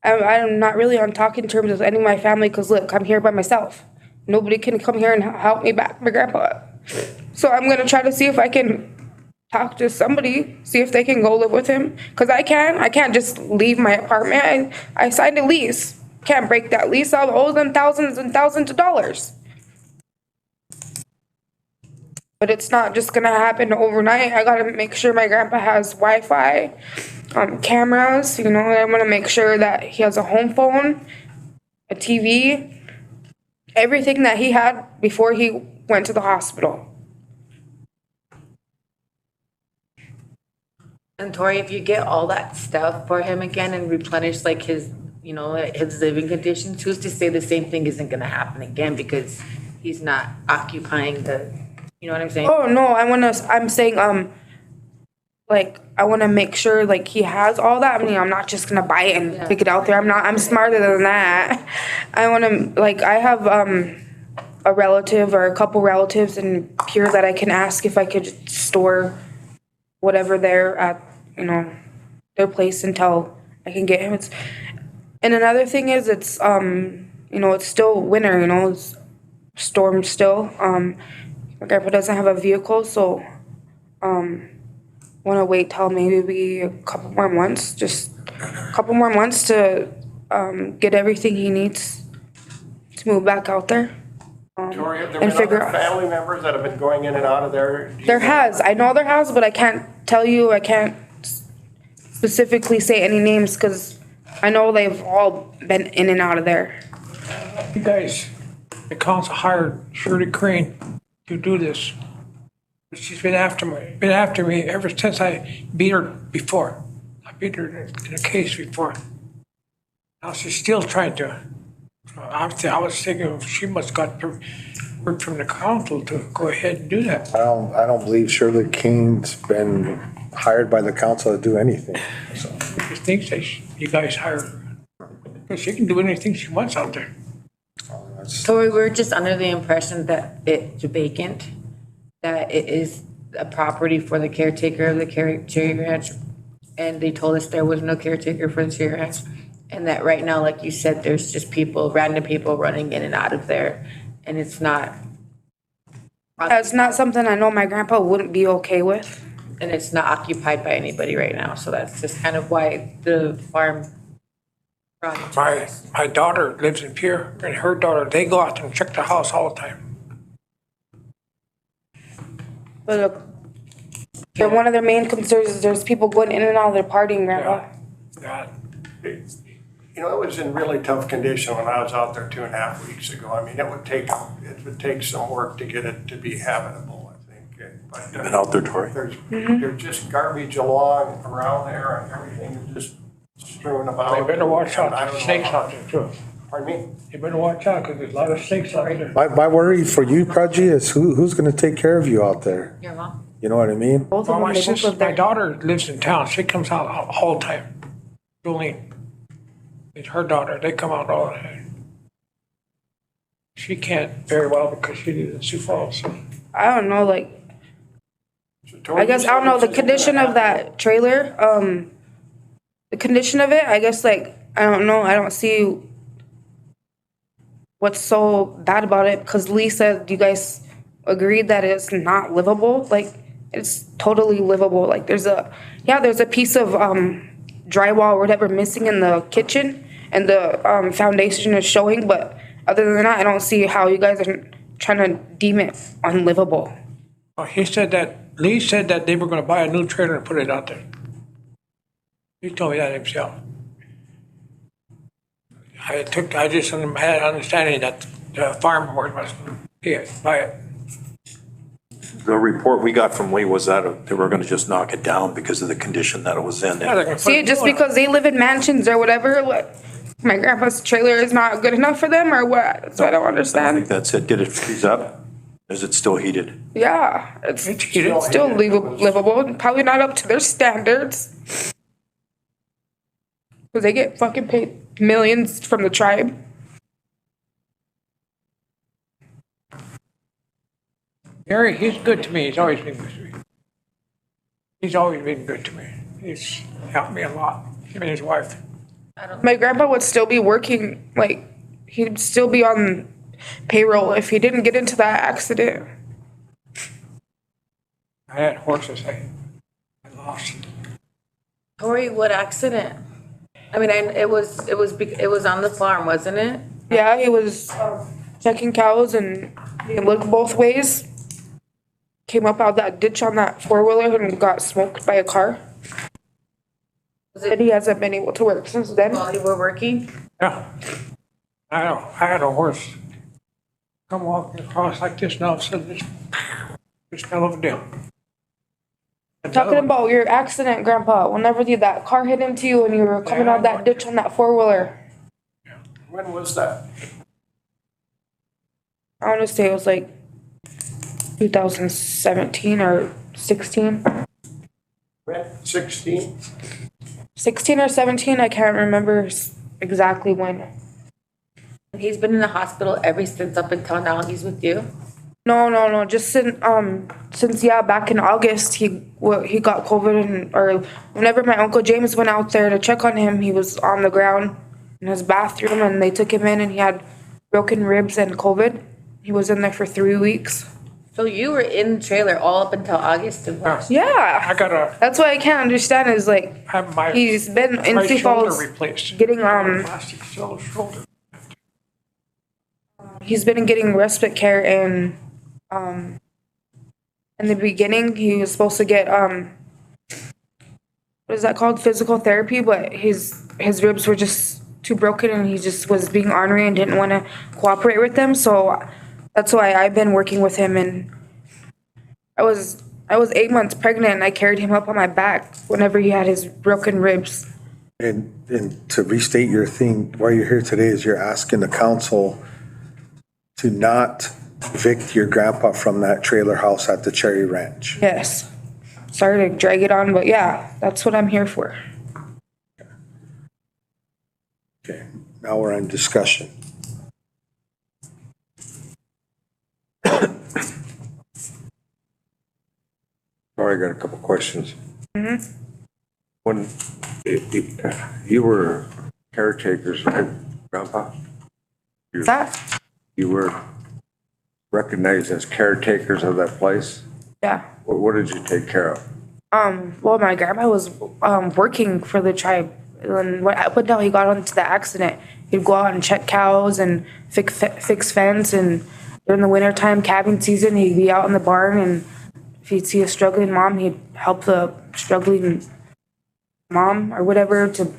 not really on talking terms with any of my family, cause look, I'm here by myself. Nobody can come here and help me back my grandpa up. So I'm gonna try to see if I can talk to somebody, see if they can go live with him, cause I can't just leave my apartment. I signed a lease, can't break that lease, I'll owe them thousands and thousands of dollars. But it's not just gonna happen overnight. I gotta make sure my grandpa has Wi-Fi, cameras, you know, I wanna make sure that he has a home phone, a TV, everything that he had before he went to the hospital. And Tori, if you get all that stuff for him again and replenish like his, you know, his living conditions, who's to say the same thing isn't gonna happen again because he's not occupying the, you know what I'm saying? Oh, no, I'm saying, like, I wanna make sure, like, he has all that. I mean, I'm not just gonna buy it and pick it out there. I'm smarter than that. I wanna, like, I have, a relative or a couple relatives in Pierre that I can ask if I could store whatever they're at, you know, their place until I can get him. And another thing is it's, you know, it's still winter, you know, it's storm still. My grandpa doesn't have a vehicle, so want to wait till maybe a couple more months, just a couple more months to get everything he needs to move back out there. Tori, have there And been figure other out. family members that have been going in and out of there? There has, I know there has, but I can't tell you, I can't specifically say any names because I know they've all been in and out of there. You guys, the council hired Shirley Crane to do this. She's been after me ever since I beat her before. I beat her in a case before. Now she's still trying to. I was thinking she must got word from the council to go ahead and do that. I don't believe Shirley King's been hired by the council to do anything, so. She thinks that you guys hired her. But she can do anything she wants out there. Tori, we're just under the impression that it's vacant, that it is a property for the caretaker of the Cherry Ranch. And they told us there was no caretaker for the Cherry Ranch. And that right now, like you said, there's just random people running in and out of there. And it's not. It's not something I know my grandpa wouldn't be okay with. And it's not occupied by anybody right now. So that's just kind of why the farm. My daughter lives in Pierre, and her daughter, they go out and check the house all the time. But look, one of their main concerns is there's people going in and out of their partying, grandpa. God. You know, it was in really tough condition when I was out there 2.5 weeks ago. I mean, it would take some work to get it to be habitable, I think. But, Been out there, Tori? There's just garbage around there and everything is just strewn about. They better watch out I for don't know snakes how- out there too. Pardon me? You better watch out, because there's a lot of snakes out there. My worry for you, Pudgy, is who's gonna take care of you out there? Your mom? You know what I mean? Both Well, of them, my they both sister, live my there. daughter lives in town. She comes out all the time. Jolene. It's her daughter. They come out all the time. She can't very well because she lives in Sioux Falls. So. I don't know, like, I guess, I don't know, the condition of that trailer, the condition of it, I guess, like, I don't know, I don't see what's so bad about it, because Lee said you guys agreed that it's not livable, like, it's totally livable, like, there's a piece of, drywall or whatever missing in the kitchen, and the, foundation is showing, but other than that, I don't see how you guys are trying to deem it unlivable. Oh, Lee said that they were gonna buy a new trailer and put it out there. He told me that himself. I just had understanding that the farm board was gonna buy it. The report we got from Lee was that they were gonna just knock it down because of the condition that it was in. Yeah, they're gonna put See, it just new because they live in mansions or whatever, what, my grandpa's trailer is not good enough for them or what? That's what I don't I think understand. that's it. Did it freeze up? Is it still heated? Yeah, it's heated. still livable, probably not up to their standards. Cause they get fucking paid millions from the tribe. Gary, he's good to me. He's always been good to me. He's always been good to me. He's helped me a lot, him and his wife. My grandpa would still be working, like, he'd still be on payroll if he didn't get into that accident. I had horses I lost. Tori, what accident? I mean, it was on the farm, wasn't it? Yeah, he was checking cows and he looked both ways. Came up out that ditch on that four-wheeler and got smoked by a car. And he hasn't been able to work since then. While you were working? Yeah. I had a horse come walking across like this now, so this fell over down. Talking about your accident, Grandpa, whenever that car hit into you and you were coming out that ditch on that four-wheeler. When was that? I want to say it was like 2017 or 16. When? 16? 16 or 17, I can't remember exactly when. He's been in the hospital ever since up until now. He's with you? No. Just since back in August, he got COVID, or whenever my Uncle James went out there to check on him, he was on the ground in his bathroom, and they took him in, and he had broken ribs and COVID. He was in there for 3 weeks. So you were in the trailer all up until August of last year? I Yeah. got That's what I can't understand is like, he's been in my Sioux shoulder Falls replaced. getting, Plastic shoulder. he's been getting respite care and, in the beginning, he was supposed to get, what is that called? Physical therapy, but his ribs were just too broken and he just was being ornery and didn't want to cooperate with them. So that's why I've been working with him, and I was 8 months pregnant and I carried him up on my back whenever he had his broken ribs. And to restate your thing, why you're here today is you're asking the council to not evict your grandpa from that trailer house at the Cherry Ranch. Yes. Sorry to drag it on, but yeah, that's what I'm here for. Okay, now we're in discussion. Sorry, I got a couple questions. Mm-hmm. When you were caretakers, right, Grandpa? That? You were recognized as caretakers of that place? Yeah. What did you take care of? Well, my grandpa was working for the tribe. And up until he got into the accident, he'd go out and check cows and fix fence. And during the wintertime, calving season, he'd be out in the barn. And if he'd see a struggling mom, he'd help the struggling mom or whatever to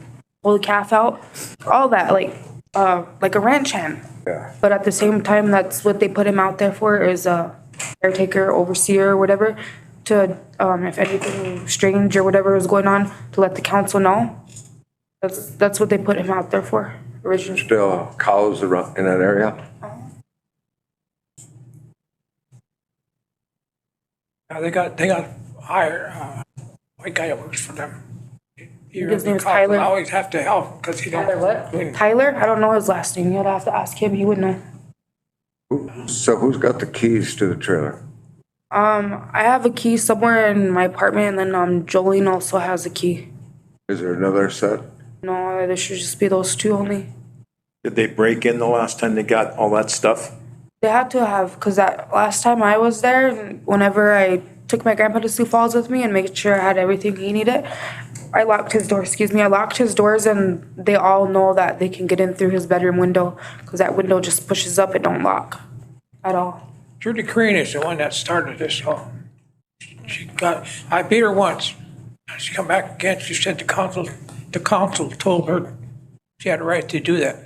pull the calf out. All that, like a ranch hand. Yeah. But at the same time, that's what they put him out there for, is a caretaker, overseer, or whatever, to, if anything strange or whatever is going on, to let the council know. That's what they put him out there for. originally. Still cows around in that area? They got hired, white guy that works for them. His name is Tyler. Always have to help, because he don't. Tyler what? Tyler? I don't know his last name. You'd have to ask him. He would know. So who's got the keys to the trailer? I have a key somewhere in my apartment, and then Jolene also has a key. Is there another set? No, there should just be those two only. Did they break in the last time they got all that stuff? They had to have, because that last time I was there, whenever I took my grandpa to Sioux Falls with me and made sure I had everything he needed, I locked his door, I locked his doors, and they all know that they can get in through his bedroom window, because that window just pushes up, it don't lock at all. Judy Crane is the one that started this, so I beat her once. She come back again, she said the council told her she had a right to do that.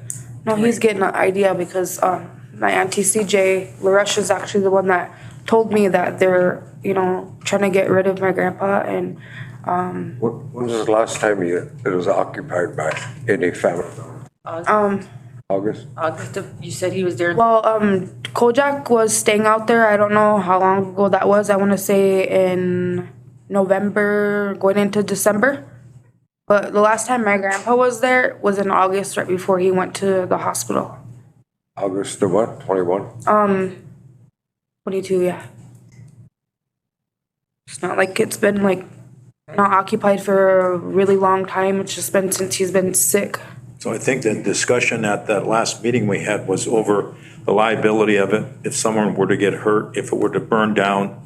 No, he's getting an idea because my auntie CJ LaRush is actually the one that told me that they're, trying to get rid of my grandpa, and When was the last time it was occupied by any family? August? August, you said he was there. well, Kojak was staying out there. I don't know how long ago that was. I want to say in November, going into December. But the last time my grandpa was there was in August, right before he went to the hospital. August of what, 21? 22, yeah. It's not like it's been not occupied for a really long time. It's just been since he's been sick. So I think the discussion at that last meeting we had was over the liability of it. If someone were to get hurt, if it were to burn down,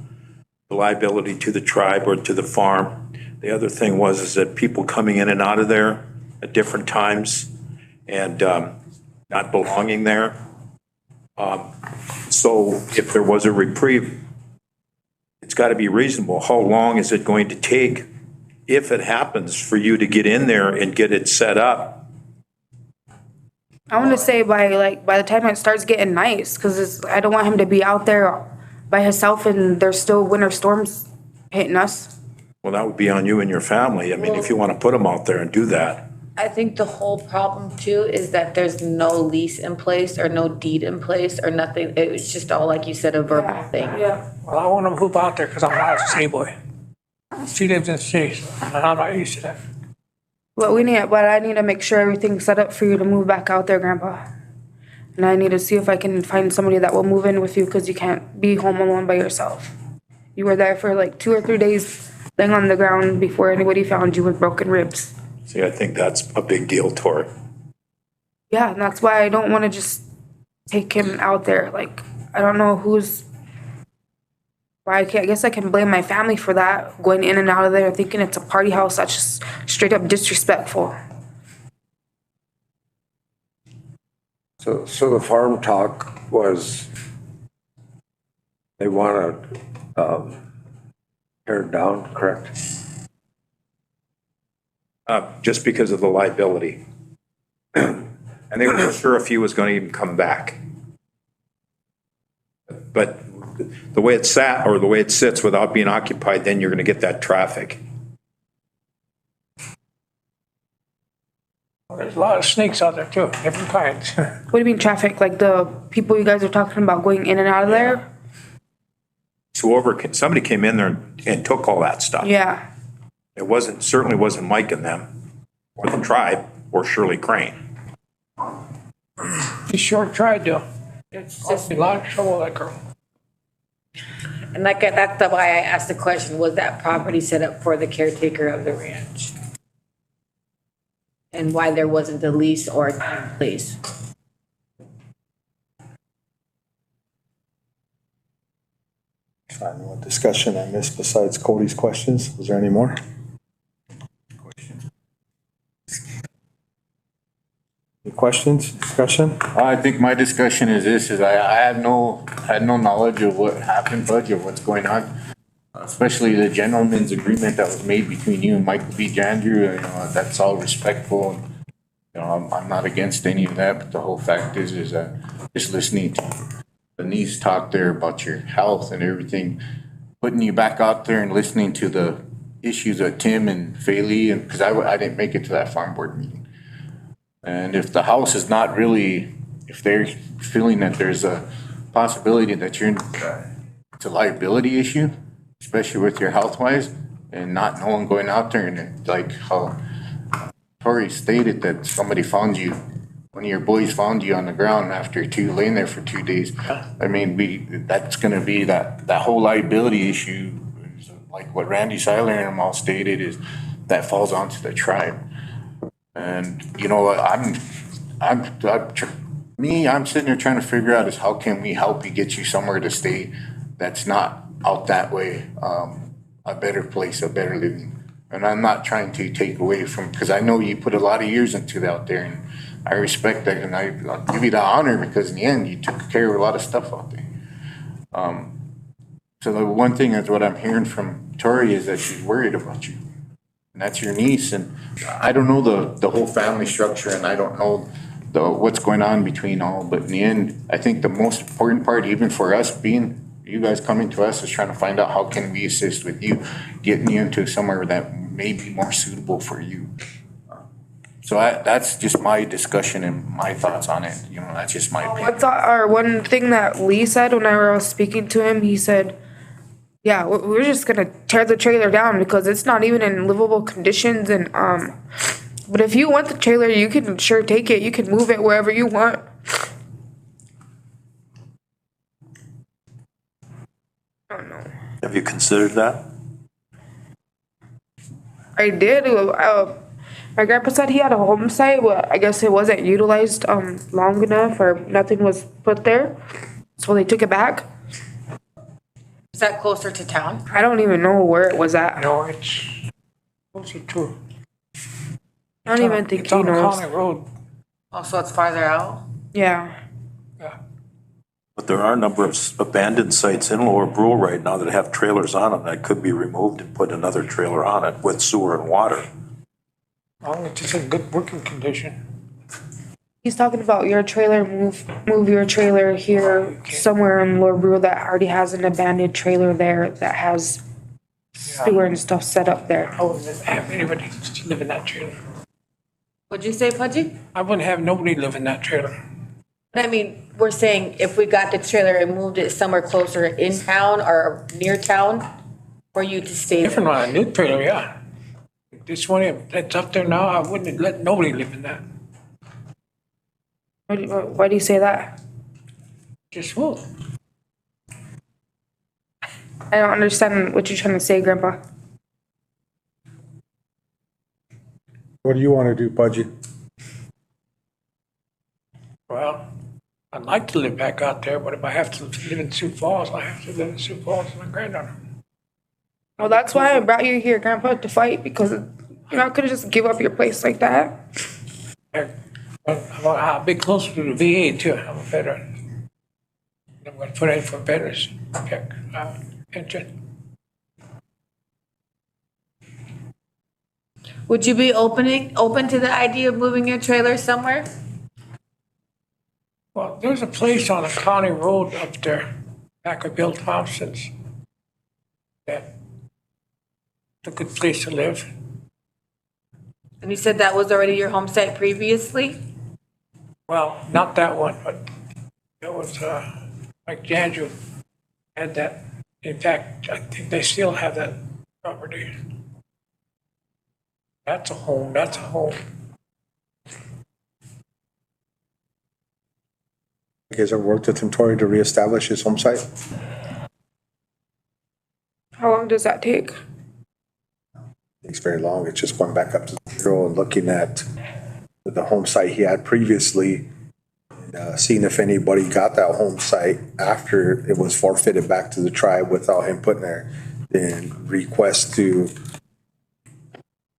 the liability to the tribe or to the farm. The other thing is that people coming in and out of there at different times and not belonging there. So if there was a reprieve, it's got to be reasonable. How long is it going to take, if it happens, for you to get in there and get it set up? I want to say by the time it starts getting nice, because I don't want him to be out there by himself and there's still winter storms hitting us. Well, that would be on you and your family. I mean, if you want to put them out there and do that. I think the whole problem too is that there's no lease in place or no deed in place or nothing. It's just all, like you said, a verbal thing. Yeah. Well, I want to move out there because I'm not a city boy. She lives in the city, and I'm not used to that. But I need to make sure everything's set up for you to move back out there, Grandpa. And I need to see if I can find somebody that will move in with you, because you can't be home alone by yourself. You were there for 2 or 3 days, laying on the ground before anybody found you with broken ribs. See, I think that's a big deal, Tori. Yeah, and that's why I don't want to just take him out there. I don't know I guess I can blame my family for that, going in and out of there thinking it's a party house. That's just straight up disrespectful. So the farm talk was they want to tear it down, correct? Just because of the liability. And they weren't sure if he was going to even come back. But the way it sat, or the way it sits without being occupied, then you're going to get that traffic. There's a lot of snakes out there too, different kinds. What do you mean traffic? Like the people you guys are talking about going in and out of there? So somebody came in there and took all that stuff. Yeah. It certainly wasn't Mike and them, or the tribe, or Shirley Crane. She sure tried to. It's just a lot of trouble, that girl. And that's why I asked the question, was that property set up for the caretaker of the ranch? And why there wasn't a lease or a time place? I don't know what discussion I missed besides Cody's questions. Was there any more? Any questions, discussion? I think my discussion is I had no knowledge of what happened, Budge, or what's going on. Especially the gentleman's agreement that was made between you and Michael B. Jandrew, that's all respectful. I'm not against any of that, but the whole fact is that just listening to Denise talk there about your health and everything, putting you back out there and listening to the issues of Tim and Faley, and because I didn't make it to that farm board meeting. And if the house is not really, if they're feeling that there's a possibility that you're, it's a liability issue, especially with your health wise, and not no one going out there and then, like how Tori stated that somebody found you, one of your boys found you on the ground after laying there for 2 days. I mean, that's gonna be that whole liability issue, like what Randy Seiler and them all stated, is that falls onto the tribe. And, you know, I'm sitting here trying to figure out is how can we help you get you somewhere to stay that's not out that way, a better place, a better living. And I'm not trying to take away from, because I know you put a lot of years into that out there, and I respect that, and I'll give you the honor, because in the end, you took care of a lot of stuff out there. So the one thing is what I'm hearing from Tori is that she's worried about you. And that's your niece, and I don't know the whole family structure, and I don't know what's going on between all, but in the end, I think the most important part, even for us being, you guys coming to us, is trying to find out how can we assist with you, getting you into somewhere that may be more suitable for you. So that's just my discussion and my thoughts on it, you know, that's just my opinion. One thing that Lee said whenever I was speaking to him, he said, yeah, we're just gonna tear the trailer down because it's not even in livable conditions, and but if you want the trailer, you can sure take it. You can move it wherever you want. I don't know. Have you considered that? I did. My grandpa said he had a home site, but I guess it wasn't utilized long enough, or nothing was put there, so they took it back. Is that closer to town? I don't even know where it was at. No, it's closer to. I don't even think It's he on knows. County Road. Oh, so it's farther out? Yeah. But there are a number of abandoned sites in Lower Brule right now that have trailers on them that could be removed and put another trailer on it with sewer and water. Long as it's in good working condition. He's talking about your trailer, move your trailer here somewhere in Lower Brew that already has an abandoned trailer there that has sewer and stuff set up there. I wouldn't have anybody live in that trailer. What'd you say, Pudgy? I wouldn't have nobody live in that trailer. I mean, we're saying if we got the trailer and moved it somewhere closer in town or near town for you to stay Different there. on a new trailer, yeah. This one that's up there now, I wouldn't let nobody live in that. Why do you say that? Just move. I don't understand what you're trying to say, Grandpa. What do you want to do, Pudgy? Well, I'd like to live back out there, but if I have to live in Sioux Falls, I have to live in Sioux Falls with my granddaughter. Well, that's why I brought you here, Grandpa, to fight, because you're not gonna just give up your place like that. I'll be closer to the VA too. I'm a veteran. I'm going to put in for veterans pension. Would you be open to the idea of moving your trailer somewhere? Well, there's a place on a county road up there, back of Bill Thompson's, that it's a good place to live. And you said that was already your home site previously? Well, not that one, but it was, like Janju had that. In fact, I think they still have that property. That's a home, that's a home. You guys ever worked with him, Tori, to reestablish his home site? How long does that take? Takes very long. It's just going back up to the bureau and looking at the home site he had previously, seeing if anybody got that home site after it was forfeited back to the tribe without him putting there, then request to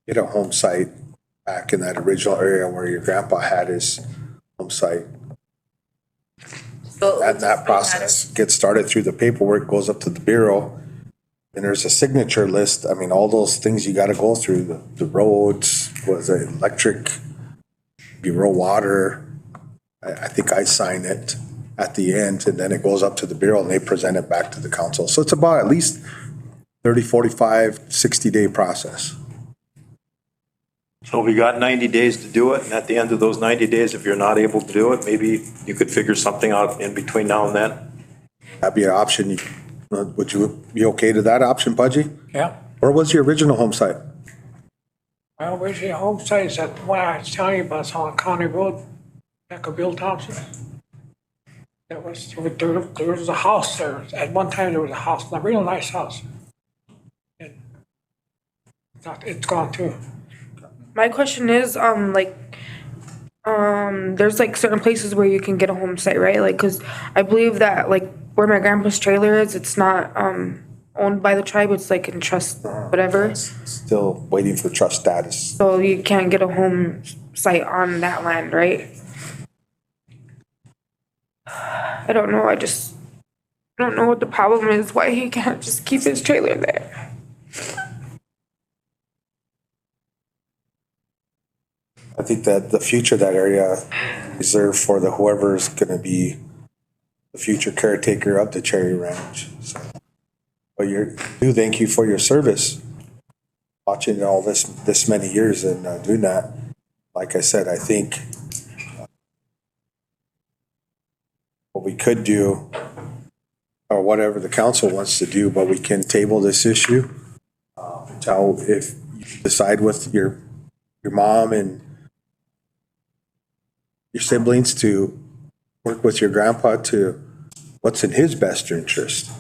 get a home site back in that original area where your grandpa had his home site. So That process gets started through the paperwork, goes up to the bureau, and there's a signature list. I mean, all those things you gotta go through, the roads, was it electric, bureau water. I think I sign it at the end, and then it goes up to the bureau and they present it back to the council. So it's about at least 30, 45, 60-day process. So we got 90 days to do it, and at the end of those 90 days, if you're not able to do it, maybe you could figure something out in between now and then? That'd be an option. Would you be okay to that option, Pudgy? Yeah. Where was your original home site? Well, where's your home site? Is that what I was telling you about, it's on County Road, back of Bill Thompson? There was a house there. At one time, there was a house, a real nice house. And it's gone too. My question is, there's like certain places where you can get a home site, right? Like, cause I believe that like where my grandpa's trailer is, it's not, owned by the tribe, it's like in trust, whatever. Still waiting for trust status. So you can't get a home site on that land, right? I don't know, I don't know what the problem is, why he can't just keep his trailer there. I think that the future of that area reserved for the whoever's gonna be the future caretaker of the Cherry Ranch. So, but thank you for your service, watching all this many years and doing that. Like I said, I think what we could do, or whatever the council wants to do, but we can table this issue. Until if you decide with your mom and your siblings to work with your grandpa to what's in his best interest.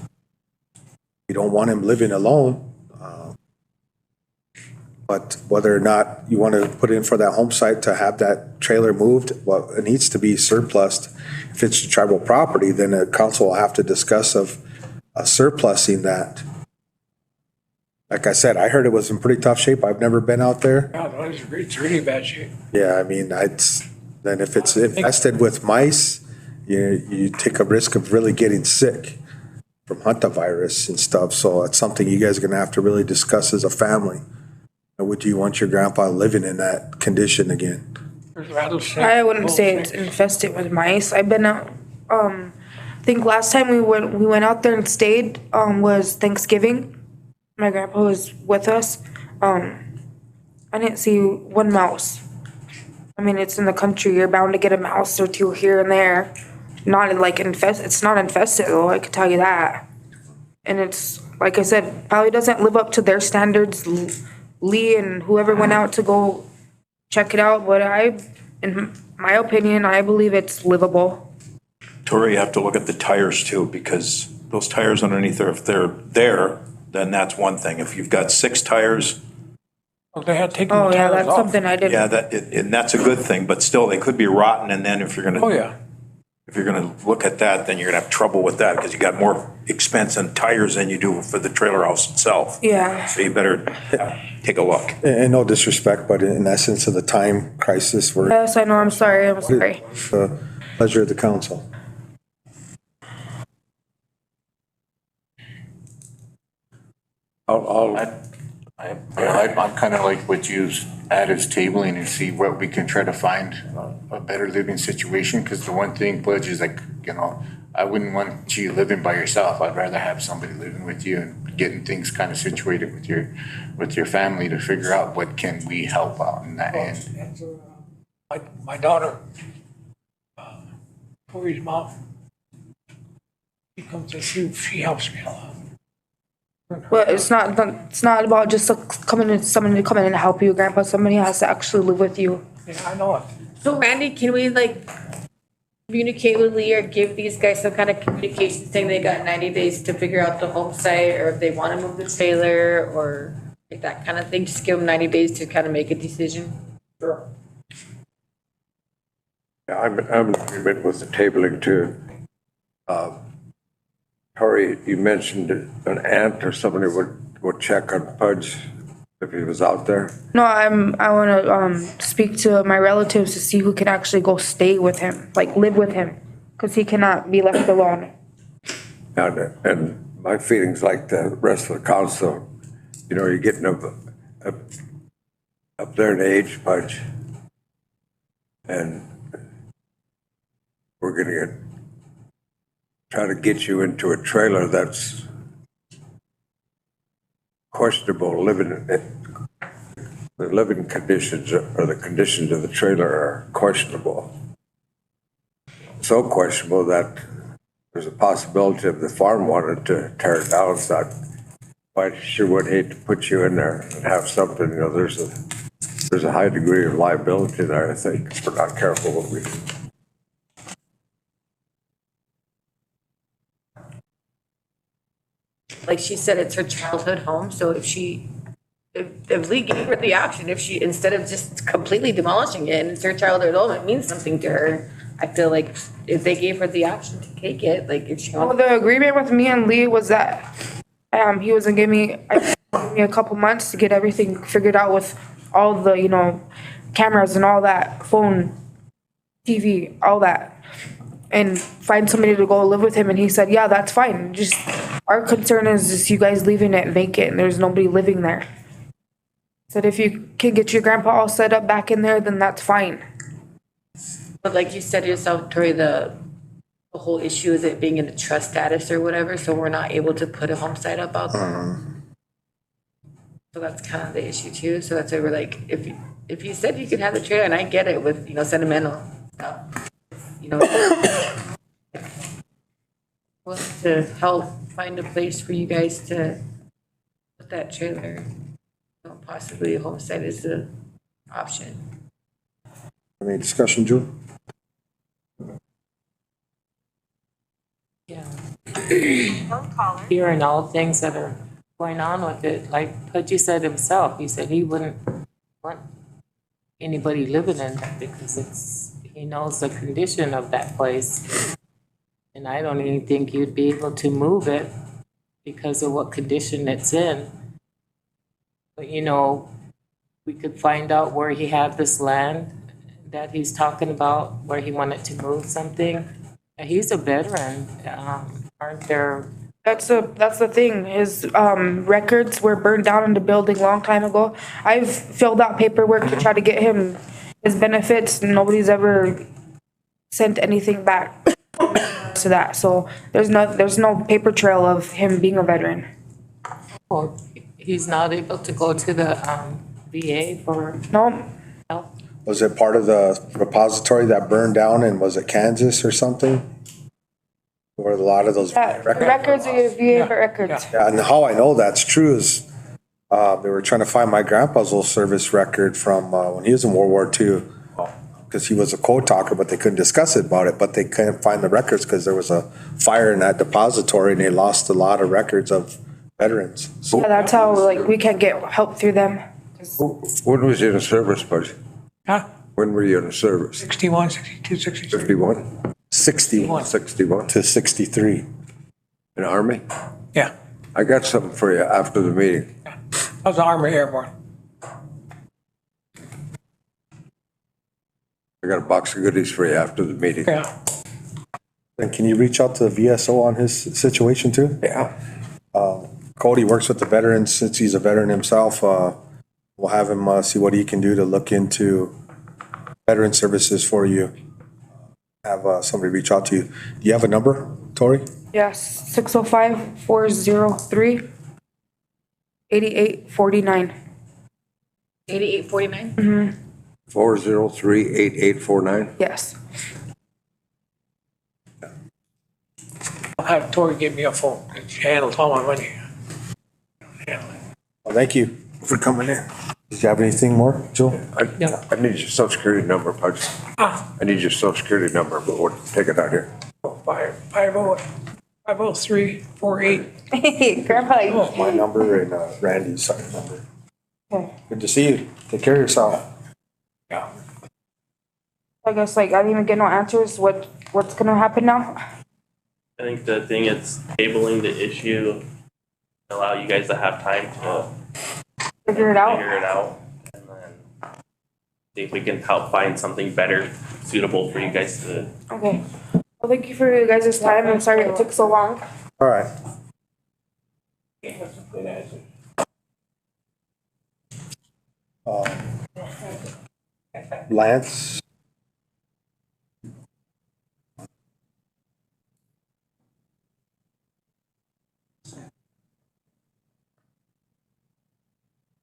You don't want him living alone. But whether or not you want to put in for that home site to have that trailer moved, well, it needs to be surplused. If it's tribal property, then the council will have to discuss of surplusing that. Like I said, I heard it was in pretty tough shape. I've never been out there. Yeah, it's really bad shape. Yeah, I mean, then if it's infested with mice, you take a risk of really getting sick from hantavirus and stuff. So it's something you guys are gonna have to really discuss as a family. And would you want your grandpa living in that condition again? I wouldn't say it's infested with mice. I've been out, I think last time we went out there and stayed, was Thanksgiving. My grandpa was with us. I didn't see one mouse. I mean, it's in the country, you're bound to get a mouse or two here and there. Not like it's not infested though, I can tell you that. And it's, like I said, probably doesn't live up to their standards. Lee and whoever went out to go check it out, but in my opinion, I believe it's livable. Tori, you have to look at the tires too, because those tires underneath there, if they're there, then that's one thing. If you've got 6 tires. Well, they had taken Oh, the yeah, tires that's off. something I didn't. Yeah, and that's a good thing, but still, they could be rotten, and then if you're gonna. Oh, yeah. If you're gonna look at that, then you're gonna have trouble with that, because you got more expense in tires than you do for the trailer house itself. Yeah. So you better take a look. And no disrespect, but in essence of the time crisis, we're. Yes, I know, I'm sorry. The pleasure of the council. I'm kind of like what you add as tabling and see what we can try to find a better living situation. Because the one thing, Pudge, is like, I wouldn't want you living by yourself. I'd rather have somebody living with you and getting things kind of situated with your family to figure out what can we help out in that end. My daughter, Corey's mom, she comes and she helps me a lot. Well, it's not about just someone to come in and help you, Grandpa. Somebody has to actually live with you. Yeah, I know it. So Randy, can we like communicate with Lee or give these guys some kind of communication saying they got 90 days to figure out the home site, or if they want to move the trailer or like that kind of thing? Just give them 90 days to kind of make a decision. Sure. Yeah, I'm in agreement with the tabling too. Tori, you mentioned an aunt or somebody would check on Pudge if he was out there. No, I want to speak to my relatives to see who can actually go stay with him, like live with him, because he cannot be left alone. And my feelings like the rest of the council, you're getting up there in age, Pudge, and we're gonna try to get you into a trailer that's questionable living in it. the living conditions or the conditions of the trailer are questionable. So questionable that there's a possibility if the farm wanted to tear it down, it's not, I sure would hate to put you in there and have something, you know, there's a high degree of liability there, I think, if we're not careful what we do. Like she said, it's her childhood home, so if Lee gave her the option, if she, instead of just completely demolishing it and it's her childhood home, it means something to her. I feel like if they gave her the option to take it, like if she Well, wants. the agreement with me and Lee was that, he was gonna give me a couple months to get everything figured out with all the, cameras and all that, phone, TV, all that. And find somebody to go live with him, and he said, yeah, that's fine, just, our concern is just you guys leaving it vacant and there's nobody living there. Said if you can get your grandpa all set up back in there, then that's fine. But like you said yourself, Tori, the whole issue is it being in a trust status or whatever, so we're not able to put a home site up out there. So that's kind of the issue too, so that's why we're like, if you said you could have the trailer, and I get it with, sentimental stuff, willing to help find a place for you guys to put that trailer, possibly a home site is the option. Any discussion, Drew? Yeah. Hearing all things that are going on with it, like Pudgy said himself, he said he wouldn't want anybody living in it because he knows the condition of that place. And I don't even think you'd be able to move it because of what condition it's in. But we could find out where he had this land that he's talking about, where he wanted to move something. And he's a veteran, aren't there? That's the thing, his, records were burned down in the building a long time ago. I've filled out paperwork to try to get him his benefits, and nobody's ever sent anything back to that, so there's no paper trail of him being a veteran. Well, he's not able to go to the, VA for No, help. Was it part of the repository that burned down, and was it Kansas or something? Where a lot of those records are VA records. Yeah, and how I know that's true is, they were trying to find my grandpa's old service record from, when he was in World War II. Because he was a code talker, but they couldn't discuss it about it, but they couldn't find the records because there was a fire in that depository and they lost a lot of records of veterans. Yeah, that's how, we can't get help through them. When was you in the service, Pudgy? Huh? When were you in the service? 61, 62, 63. 51? 61 61? to 63. In the Army? Yeah, I got something for you after the meeting. I was an Army Airborne. I got a box of goodies for you after the meeting. Yeah. And can you reach out to the VSO on his situation too? Yeah. Cody works with the veterans since he's a veteran himself. We'll have him see what he can do to look into veteran services for you. Have somebody reach out to you. Do you have a number, Tori? Yes, 605-403-8849. 8849? Mm-hmm, 403-8849? yes. I'll have Tori give me a phone. She handles all my money. Well, thank you for coming in. Did you have anything more, Joe? I need your social security number, Pudgy. I need your social security number, but we'll take it out here. 503-48. Hey, Grandpa. My number and Randy's number. Okay. Good to see you. Take care of yourself. Yeah. I guess I didn't even get no answers. What's gonna happen now? I think the thing is tabling the issue, allow you guys to have time to Figure it out. and then see if we can help find something better suitable for you guys to. Okay. Well, thank you for your guys' time. I'm sorry it took so long. All right. Lance?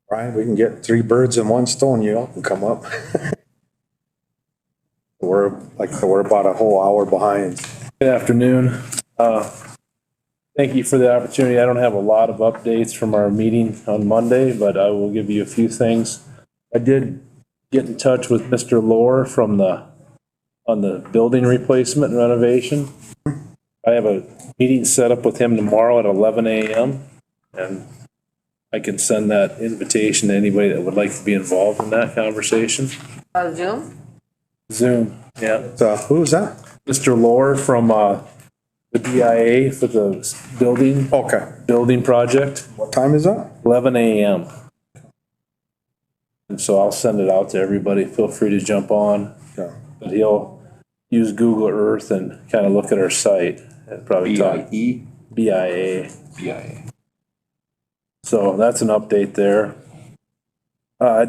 Brian, we can get 3 birds in 1 stone, you all can come up. We're about a whole hour behind. Good afternoon. Thank you for the opportunity. I don't have a lot of updates from our meeting on Monday, but I will give you a few things. I did get in touch with Mr. Lohr on the building replacement and renovation. I have a meeting set up with him tomorrow at 11 a.m. and I can send that invitation to anybody that would like to be involved in that conversation. Zoom? Zoom, yeah. Who's that? Mr. Lohr from the BIA for the building project. What time is that? 11 a.m. And so I'll send it out to everybody. Feel free to jump on. Yeah. But he'll use Google Earth and kind of look at our site and probably talk. BIA. So that's an update there. I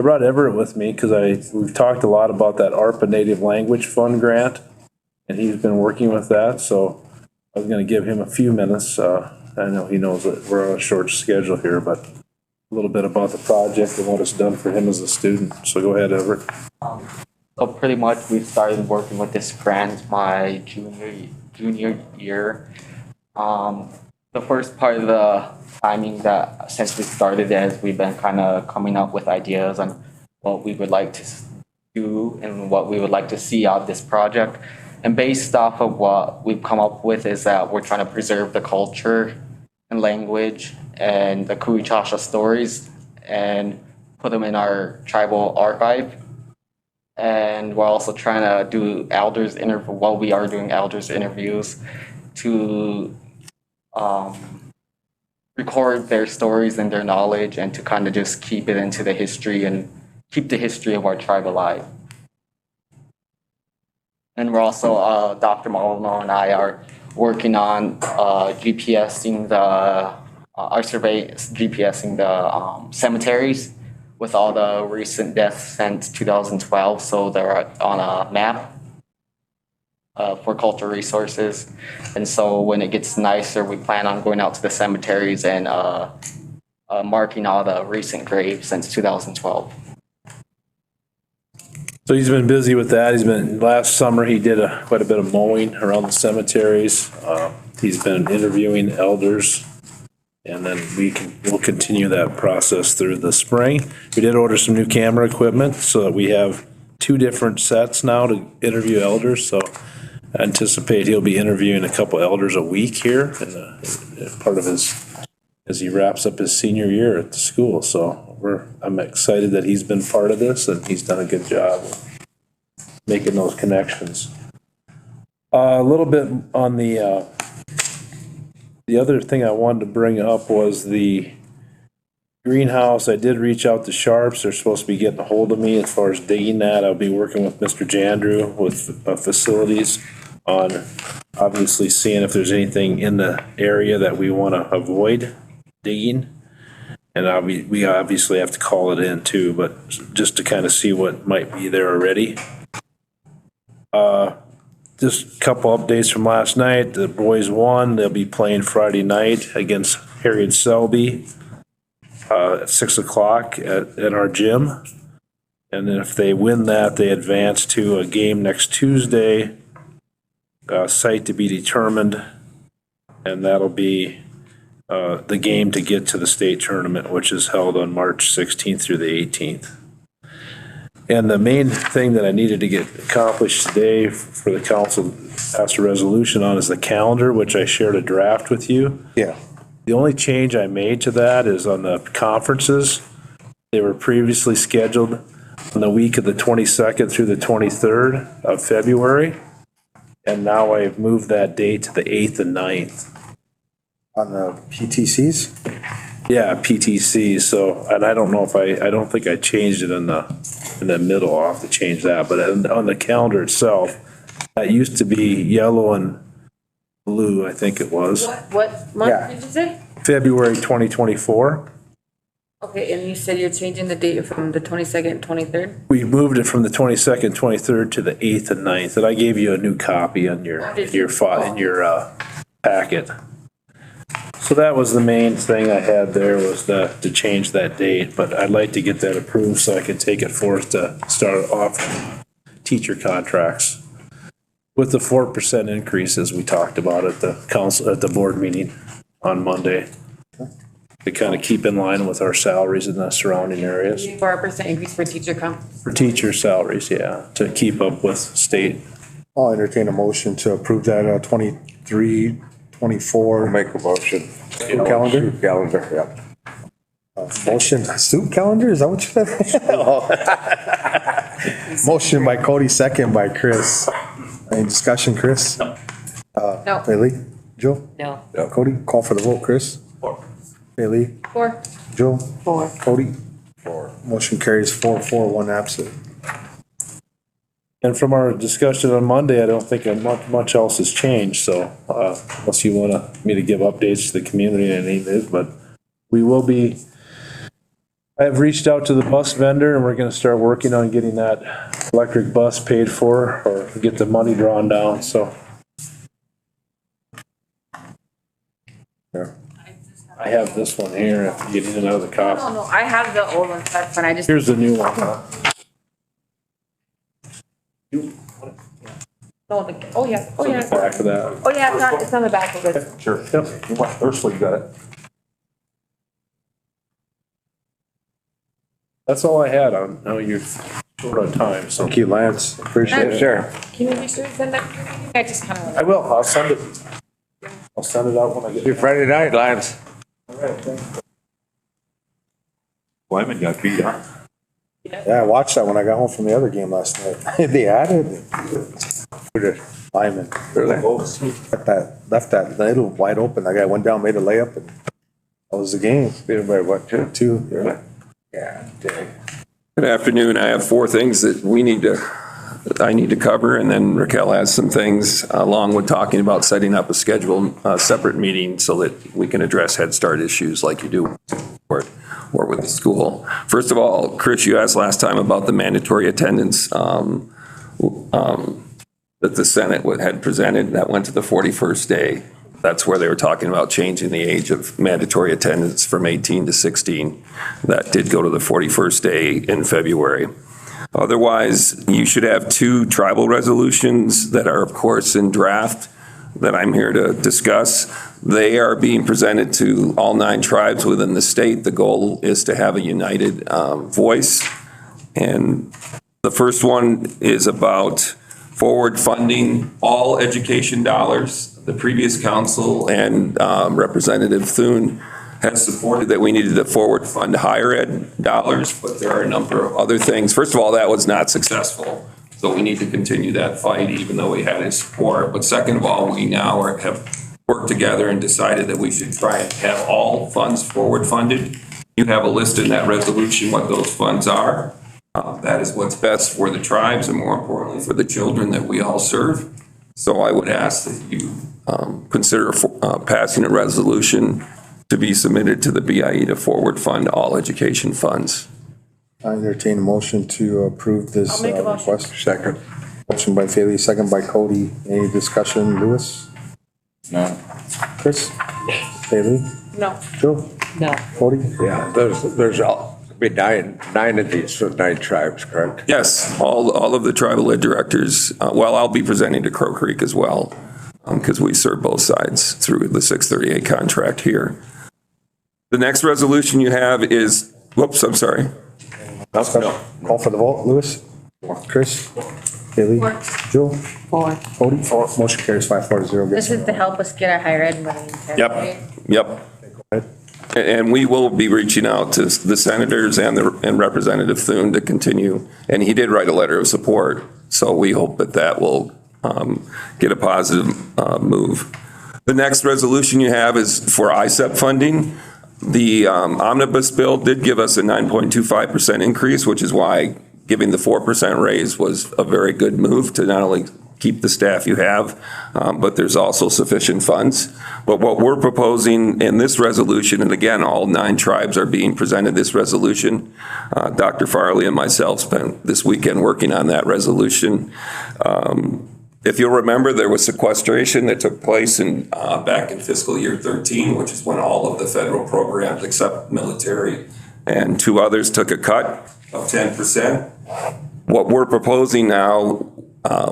brought Everett with me because we've talked a lot about that ARPA Native Language Fund grant, and he's been working with that, so I was gonna give him a few minutes. I know he knows that we're on a short schedule here, but a little bit about the project and what it's done for him as a student. So go ahead, Everett. So pretty much we started working with this grant my junior year. The first part of the timing that since we started is we've been kind of coming up with ideas on what we would like to do and what we would like to see out of this project. And based off of what we've come up with is that we're trying to preserve the culture and language and the Kuichasha stories and put them in our tribal archive. And we're also trying to do we are doing elders interviews to record their stories and their knowledge and to kind of just keep it into the history and keep the history of our tribe alive. And we're also, Dr. Malone and I are working on GPSing the cemeteries with all the recent deaths since 2012, so they're on a map for cultural resources. And so when it gets nicer, we plan on going out to the cemeteries and marking all the recent graves since 2012. So he's been busy with that. Last summer, he did quite a bit of mowing around the cemeteries. He's been interviewing elders, and then we'll continue that process through the spring. We did order some new camera equipment so that we have 2 different sets now to interview elders. So I anticipate he'll be interviewing a couple elders a week here and part of as he wraps up his senior year at the school. So I'm excited that he's been part of this and he's done a good job of making those connections. A little bit on the other thing I wanted to bring up was the greenhouse. I did reach out to Sharps. They're supposed to be getting a hold of me as far as digging that. I'll be working with Mr. Jandrew with facilities on obviously seeing if there's anything in the area that we want to avoid digging. And we obviously have to call it in too, but just to kind of see what might be there already. Just a couple updates from last night. The boys won. They'll be playing Friday night against Harriet Selby at 6 o'clock at our gym. And then if they win that, they advance to a game next Tuesday, site to be determined. And that'll be the game to get to the state tournament, which is held on March 16th through the 18th. And the main thing that I needed to get accomplished today for the council to pass a resolution on is the calendar, which I shared a draft with you. Yeah. The only change I made to that is on the conferences. They were previously scheduled on the week of the 22nd through the 23rd of February. And now I've moved that date to the 8th and 9th. On the PTCs? Yeah, PTC. So, and I don't know if I don't think I changed it in the middle. I'll have to change that. But on the calendar itself, that used to be yellow and blue, I think it was. What month did you say? February 2024. Okay, and you said you're changing the date from the 22nd and 23rd? We moved it from the 22nd, 23rd to the 8th and 9th. And I gave you a new copy on your packet. So that was the main thing I had there was to change that date, but I'd like to get that approved so I can take it forth to start off teacher contracts with the 4% increase as we talked about at the council, at the board meeting on Monday. To kind of keep in line with our salaries in the surrounding areas. 4% increase for teacher comp. For teacher salaries, yeah, to keep up with state. I'll entertain a motion to approve that 23, 24. Make a motion. Calendar? Calendar, yeah. Motion, soup calendar, is that what you said? Motion by Cody, second by Chris. Any discussion, Chris? No. Bailey? Joe? No. Cody, call for the vote, Chris? 4. Bailey? 4. Joe? 4. Cody? 4. Motion carries 4-4, 1 absent. And from our discussion on Monday, I don't think much else has changed, so, unless you want me to give updates to the community and anything, but we will be, I have reached out to the bus vendor and we're gonna start working on getting that electric bus paid for or get the money drawn down, so. Yeah. I have this one here, if you need another copy. No, I have the old one, that's fine, I just. Here's the new one. No, oh, yeah, oh, yeah. Back of that. Oh, yeah, it's on the back of it. Sure. You want, Ursula, you got it? That's all I had on, now you're short on time, so. Thank you, Lance. Appreciate it. Sure. Can you be sure to send that to me? I just kind of. I will, I'll send it. I'll send it out when I get. See you Friday night, Lance. All right, thanks. Wyman got beat, huh? Yeah, I watched that when I got home from the other game last night. They had it. Lyman. Really? Left that little wide open. That guy went down, made a layup, and that was the game. Beat him by what, 2? 2. Really? Yeah, dang. Good afternoon. I have 4 things that I need to cover, and then Raquel has some things along with talking about setting up a scheduled separate meeting so that we can address Head Start issues like you do or with the school. First of all, Chris, you asked last time about the mandatory attendance that the Senate had presented. That went to the 41st day. That's where they were talking about changing the age of mandatory attendance from 18 to 16. That did go to the 41st day in February. Otherwise, you should have 2 tribal resolutions that are, of course, in draft that I'm here to discuss. They are being presented to all 9 tribes within the state. The goal is to have a united voice. And the first one is about forward funding all education dollars. The previous council and Representative Thune has supported that we needed to forward fund higher ed dollars, but there are a number of other things. First of all, that was not successful. So we need to continue that fight even though we had his support. But second of all, we now have worked together and decided that we should try and have all funds forward funded. You have a list in that resolution what those funds are. That is what's best for the tribes and more importantly for the children that we all serve. So I would ask that you consider passing a resolution to be submitted to the BIE to forward fund all education funds. I entertain a motion to approve this I'll make a motion. request. Second. Motion by Bailey, second by Cody. Any discussion, Lewis? No. Chris? Bailey? No. Joe? No. Cody? Yeah, there's be 9 of these for 9 tribes, correct? Yes, all of the tribal ed directors, I'll be presenting to Crow Creek as well, because we serve both sides through the 638 contract here. The next resolution you have is, whoops, I'm sorry. Discussion. Call for the vote, Lewis? Chris? Bailey? Joe? 4. Cody? 4. Motion carries 5-4-0. This is to help us get our higher ed money. Yep. And we will be reaching out to the senators and Representative Thune to continue. And he did write a letter of support. So we hope that will get a positive move. The next resolution you have is for ISEP funding. The omnibus bill did give us a 9.25% increase, which is why giving the 4% raise was a very good move to not only keep the staff you have, but there's also sufficient funds. But what we're proposing in this resolution, and again, all 9 tribes are being presented this resolution. Dr. Farley and myself spent this weekend working on that resolution. if you'll remember, there was sequestration that took place back in fiscal year 13, which is when all of the federal programs except military and 2 others took a cut of 10%. What we're proposing now,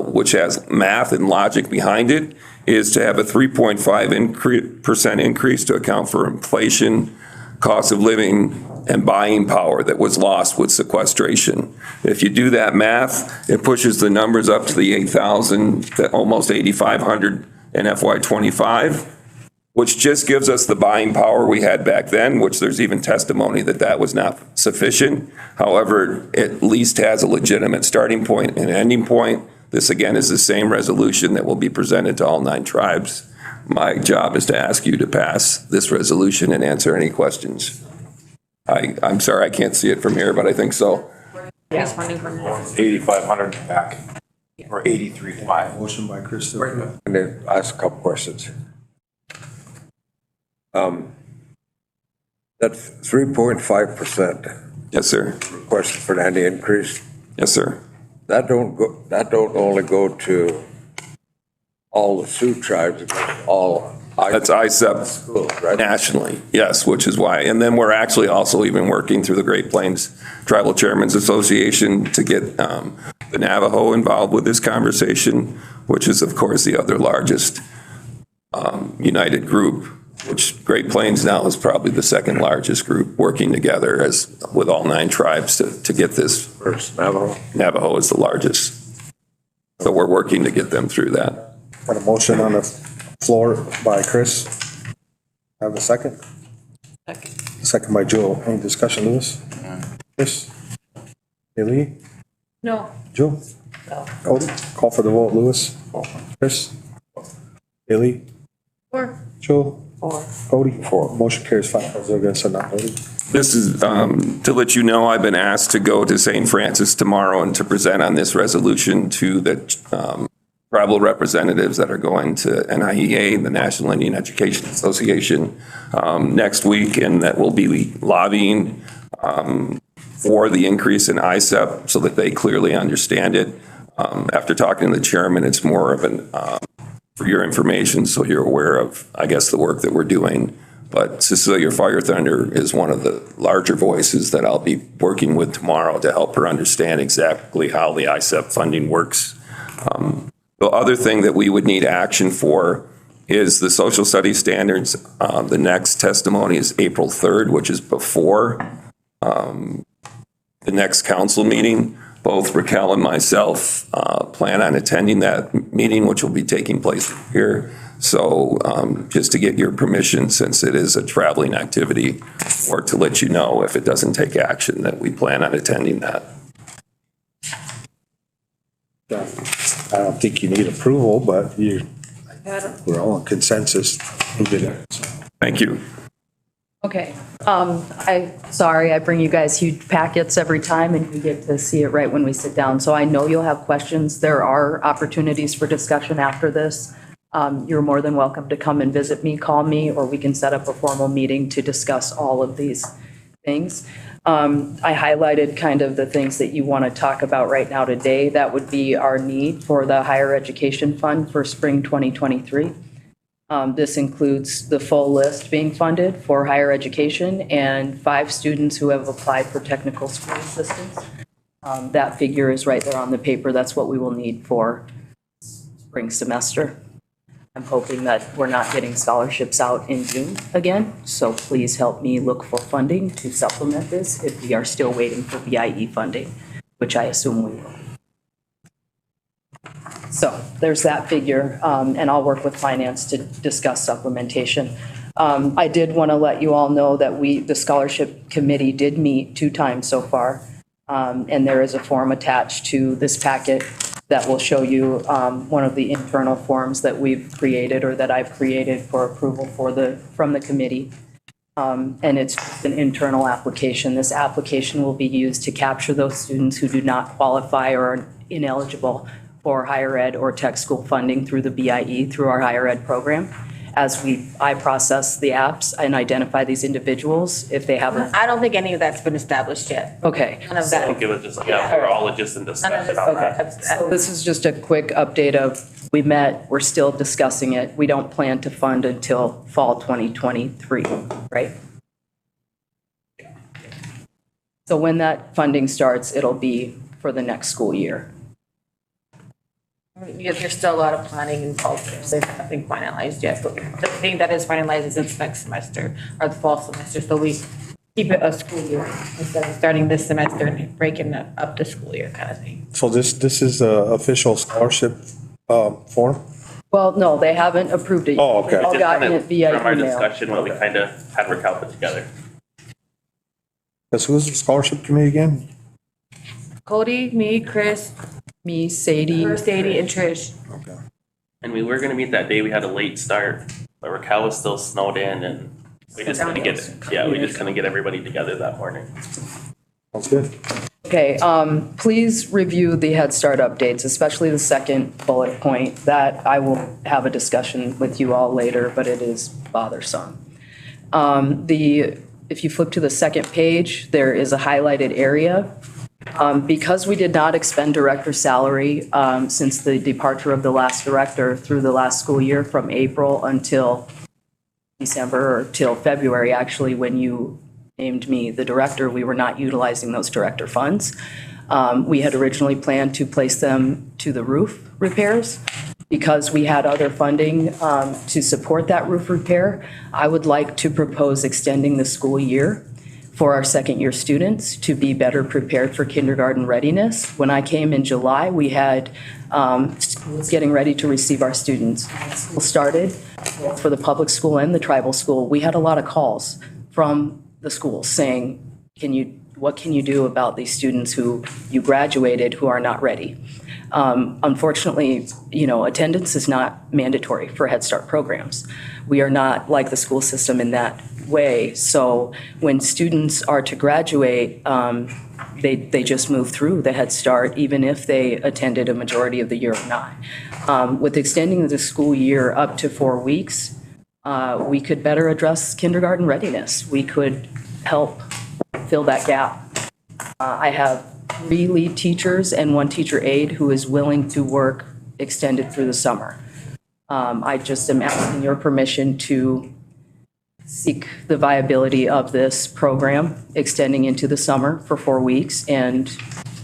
which has math and logic behind it, is to have a 3.5% increase to account for inflation, cost of living, and buying power that was lost with sequestration. If you do that math, it pushes the numbers up to the 8,000, almost 8,500 in FY25, which just gives us the buying power we had back then, which there's even testimony that that was not sufficient. However, it at least has a legitimate starting point and ending point. This, again, is the same resolution that will be presented to all 9 tribes. My job is to ask you to pass this resolution and answer any questions. I'm sorry, I can't see it from here, but I think so. Yes, funding from. 8,500 back, or 83.5. Motion by Chris. And then ask a couple questions. That's 3.5%. Yes, sir. Request for any increase. Yes, sir. That don't only go to all the Sioux tribes, it goes to all. That's ISEP schools, right? Nationally, yes, which is why. And then we're actually also even working through the Great Plains Tribal Chairmen's Association to get the Navajo involved with this conversation, which is, of course, the other largest united group, which Great Plains now is probably the 2nd largest group working together as with all 9 tribes to get this. First, Navajo. Navajo is the largest. So we're working to get them through that. Got a motion on the floor by Chris. Have a second? Second by Joe. Any discussion, Lewis? Chris? Haley? No. Joe? No. Cody? Call for the vote, Lewis? Chris? Haley? 4. Joe? 4. Cody? 4. Motion carries 5-0 against a not voting. This is to let you know, I've been asked to go to St. Francis tomorrow and to present on this resolution to the tribal representatives that are going to NIEA, the National Indian Education Association, next week, and that will be lobbying for the increase in ISEP so that they clearly understand it. After talking to the chairman, it's more of an, for your information, so you're aware of, I guess, the work that we're doing. But Cecilia Fire Thunder is one of the larger voices that I'll be working with tomorrow to help her understand exactly how the ISEP funding works. The other thing that we would need action for is the social studies standards. The next testimony is April 3rd, which is before the next council meeting. Both Raquel and myself plan on attending that meeting, which will be taking place here. So just to get your permission, since it is a traveling activity, or to let you know if it doesn't take action, that we plan on attending that. I don't think you need approval, but we're all in consensus. Thank you. Okay, sorry, I bring you guys huge packets every time and you get to see it right when we sit down. So I know you'll have questions. There are opportunities for discussion after this. You're more than welcome to come and visit me, call me, or we can set up a formal meeting to discuss all of these things. I highlighted kind of the things that you want to talk about right now today. That would be our need for the higher education fund for spring 2023. This includes the full list being funded for higher education and 5 students who have applied for technical school assistance. That figure is right there on the paper. That's what we will need for spring semester. I'm hoping that we're not getting scholarships out in June again, so please help me look for funding to supplement this if we are still waiting for BIE funding, which I assume we will. So there's that figure, and I'll work with finance to discuss supplementation. I did want to let you all know that the scholarship committee did meet 2 times so far, and there is a form attached to this packet that will show you one of the internal forms that we've created or that I've created for approval from the committee. And it's an internal application. This application will be used to capture those students who do not qualify or are ineligible for higher ed or tech school funding through the BIE, through our higher ed program. As I process the apps and identify these individuals, if they haven't. I don't think any of that's been established yet. Okay. None of that. We'll give it just, we're all just in discussion on that. So this is just a quick update of We met, we're still discussing it. We don't plan to fund until fall 2023, right? So when that funding starts, it'll be for the next school year. Yeah, there's still a lot of planning involved. There's nothing finalized yet, but the thing that is finalized is it's next semester or the fall semester. So we keep it a school year instead of starting this semester and breaking up the school year kind of thing. So this is a official scholarship form? Well, no, they haven't approved it yet. Oh, okay. They've all Just gotten kind it of via from our email. discussion, what we kind of had Raquel put together. Because who's the scholarship committee again? Cody, me, Chris, Me, Sadie. her, Sadie, and Trish. Okay. And we were gonna meet that day, we had a late start, but Raquel was still snowed in and we just couldn't get, we just couldn't get everybody together that morning. Sounds good. Okay, please review the Head Start updates, especially the second bullet point. That I will have a discussion with you all later, but it is bothersome. If you flip to the second page, there is a highlighted area. Because we did not expend director salary since the departure of the last director through the last school year from April until December or till February, actually, when you named me the director, we were not utilizing those director funds. We had originally planned to place them to the roof repairs. Because we had other funding to support that roof repair, I would like to propose extending the school year for our second-year students to be better prepared for kindergarten readiness. When I came in July, we had schools getting ready to receive our students. School started for the public school and the tribal school. We had a lot of calls from the schools saying, what can you do about these students who you graduated who are not ready? Unfortunately, attendance is not mandatory for Head Start programs. We are not like the school system in that way. So when students are to graduate, they just move through the Head Start, even if they attended a majority of the year or not. With extending the school year up to 4 weeks, we could better address kindergarten readiness. We could help fill that gap. I have 3 lead teachers and 1 teacher aide who is willing to work extended through the summer. I just am asking your permission to seek the viability of this program extending into the summer for 4 weeks. And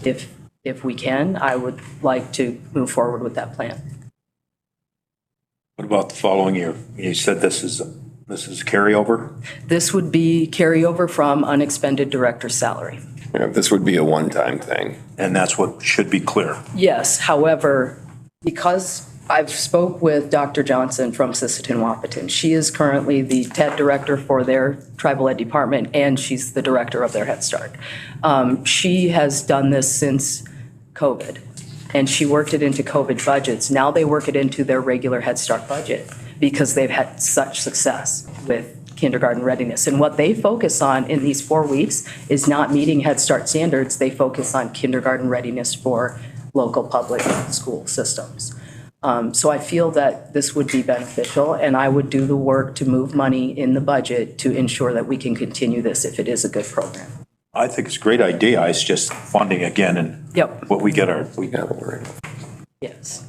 if we can, I would like to move forward with that plan. What about the following year? You said this is carryover? This would be carryover from unexpended director's salary. Yeah, this would be a one-time thing. And that's what should be clear. Yes, however, because I've spoke with Dr. Johnson from Sisseton-Wapaton. She is currently the TED director for their tribal ed department, and she's the director of their Head Start. She has done this since COVID, and she worked it into COVID budgets. Now they work it into their regular Head Start budget because they've had such success with kindergarten readiness. And what they focus on in these 4 weeks is not meeting Head Start standards. They focus on kindergarten readiness for local public school systems. So I feel that this would be beneficial, and I would do the work to move money in the budget to ensure that we can continue this if it is a good program. I think it's a great idea. It's just funding again and Yep. what we got to worry. Yes.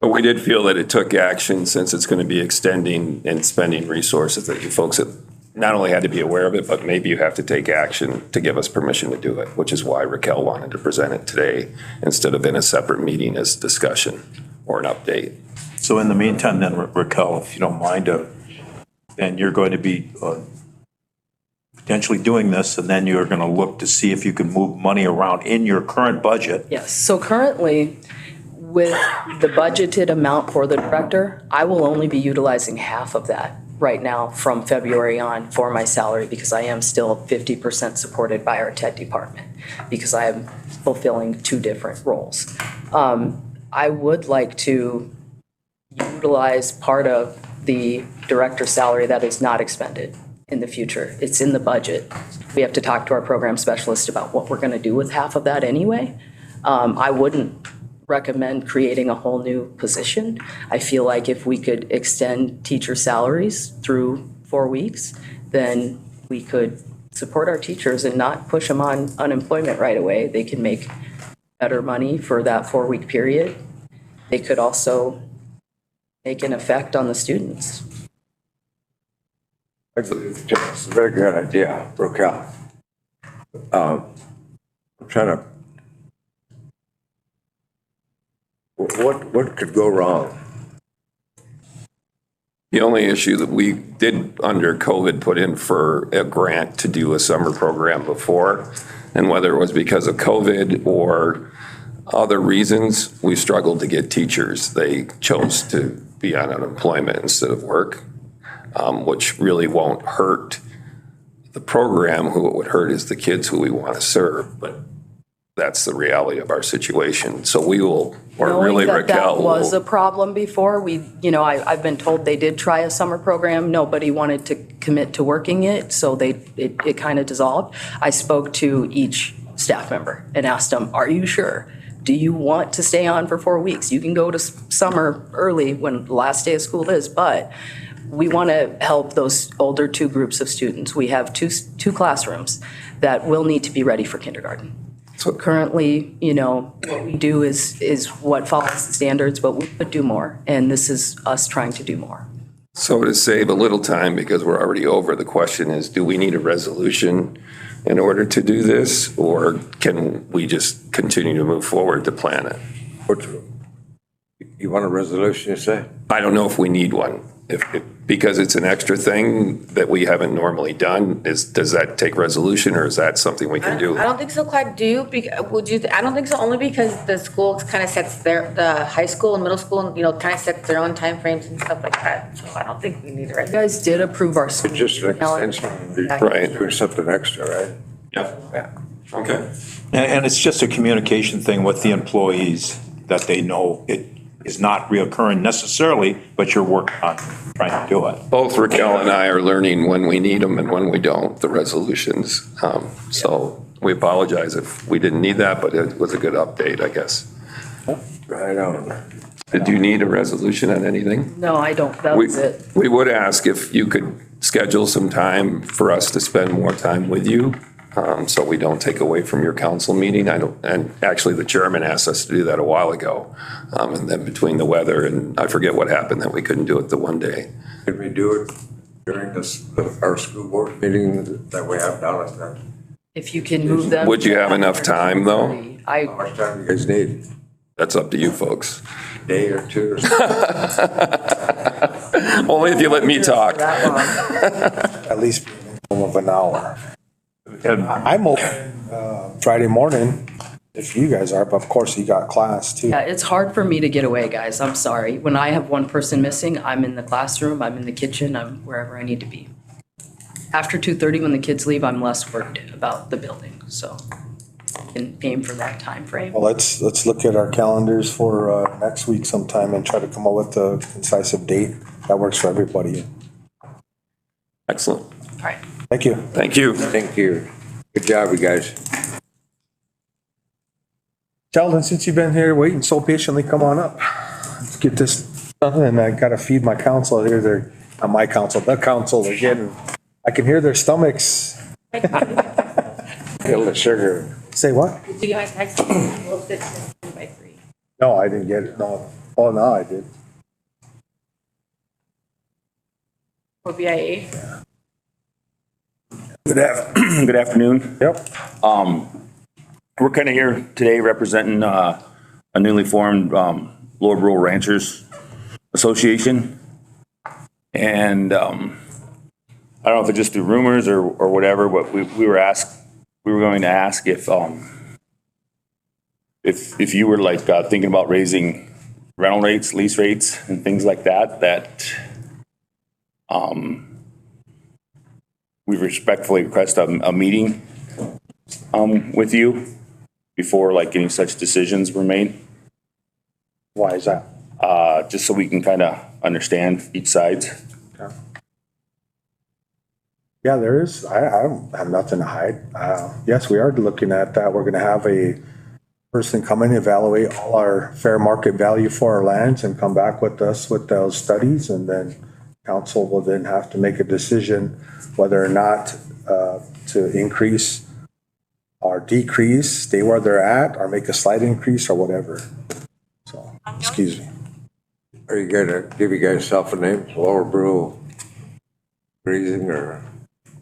But we did feel that it took action since it's going to be extending and spending resources that you folks have not only had to be aware of it, but maybe you have to take action to give us permission to do it, which is why Raquel wanted to present it today instead of in a separate meeting as discussion or an update. So in the meantime, then, Raquel, if you don't mind, then you're going to be potentially doing this, and then you're going to look to see if you can move money around in your current budget. Yes. So currently, with the budgeted amount for the director, I will only be utilizing half of that right now from February on for my salary because I am still 50% supported by our TED department because I am fulfilling 2 different roles. I would like to utilize part of the director's salary that is not expended in the future. It's in the budget. We have to talk to our program specialist about what we're going to do with half of that anyway. I wouldn't recommend creating a whole new position. I feel like if we could extend teacher salaries through 4 weeks, then we could support our teachers and not push them on unemployment right away. They can make better money for that 4-week period they could also make an effect on the students. It's a very good idea, Raquel. I'm trying to, what could go wrong? The only issue that we did under COVID put in for a grant to do a summer program before, and whether it was because of COVID or other reasons, we struggled to get teachers. They chose to be on unemployment instead of work, which really won't hurt the program. Who it would hurt is the kids who we want to serve, but that's the reality of our situation. So we will, or really Knowing that Raquel that was a will. problem before, I've been told they did try a summer program. Nobody wanted to commit to working it, so it kind of dissolved. I spoke to each staff member and asked them, are you sure? Do you want to stay on for 4 weeks? You can go to summer early when the last day of school is, but we want to help those older two groups of students. We have two classrooms that will need to be ready for kindergarten. So currently, what we do is what follows the standards, but we could do more. And this is us trying to do more. So to save a little time, because we're already over, the question is, do we need a resolution in order to do this? Or can we just continue to move forward to plan it? You want a resolution, you say? I don't know if we need one. Because it's an extra thing that we haven't normally done, does that take resolution, or is that something we can do? I don't think so, Clyde. Do you? I don't think so, only because the school kind of sets the high school and middle school, kind of sets their own timeframes and stuff like that. So I don't think we need it. You guys did approve our school. It's just an extension, Right. doing something extra, right? Yeah. Okay. And it's just a communication thing with the employees, that they know it is not reoccurring necessarily, but you're working on trying to do it. Both Raquel and I are learning when we need them and when we don't, the resolutions. So we apologize if we didn't need that, but it was a good update, I guess. Right on. Did you need a resolution on anything? No, I don't. That was it. We would ask if you could schedule some time for us to spend more time with you, so we don't take away from your council meeting. And actually the chairman asked us to do that a while ago. And then between the weather and I forget what happened, that we couldn't do it the one day. Could we do it during our school board meeting that we have down at that? If you can move them. Would you have enough time though? How much time do you guys need? That's up to you folks. Day or two or something? Only if you let me talk. At least of an hour. I'm open Friday morning if you guys are, but of course you got class too. Yeah, it's hard for me to get away, guys. I'm sorry. When I have one person missing, I'm in the classroom, I'm in the kitchen, I'm wherever I need to be. After 2:30, when the kids leave, I'm less worried about the building, so I can aim for that time frame. Well, let's look at our calendars for next week sometime and try to come up with a concisive date that works for everybody. Excellent. All right. Thank you. Thank you. Thank you. Good job, you guys. Sheldon, since you've been here waiting so patiently, come on up. Let's get this done, and I gotta feed my council here. They're, not my council, the council, they're getting, I can hear their stomachs. Feel the sugar. Say what? Did you guys text me? We'll sit by 3. No, I didn't get it, no. Oh, no, I did. For BIA? Good afternoon. Yep. We're kind of here today representing a newly formed Lower Rural Ranchers Association. And I don't know if it's just through rumors or whatever, but we were going to ask if you were like thinking about raising rental rates, lease rates, and things like that, we respectfully request a meeting with you before like any such decisions were made. Why is that? Just so we can kind of understand each side's. Okay. Yeah, there is. I have nothing to hide. Yes, we are looking at that. We're gonna have a person come in, evaluate all our fair market value for our lands and come back with us with those studies, and then council will then have to make a decision whether or not to increase or decrease, stay where they're at, or make a slight increase or whatever. So, excuse me. Are you gonna give you guys self a name, Lower Brew Grazing or?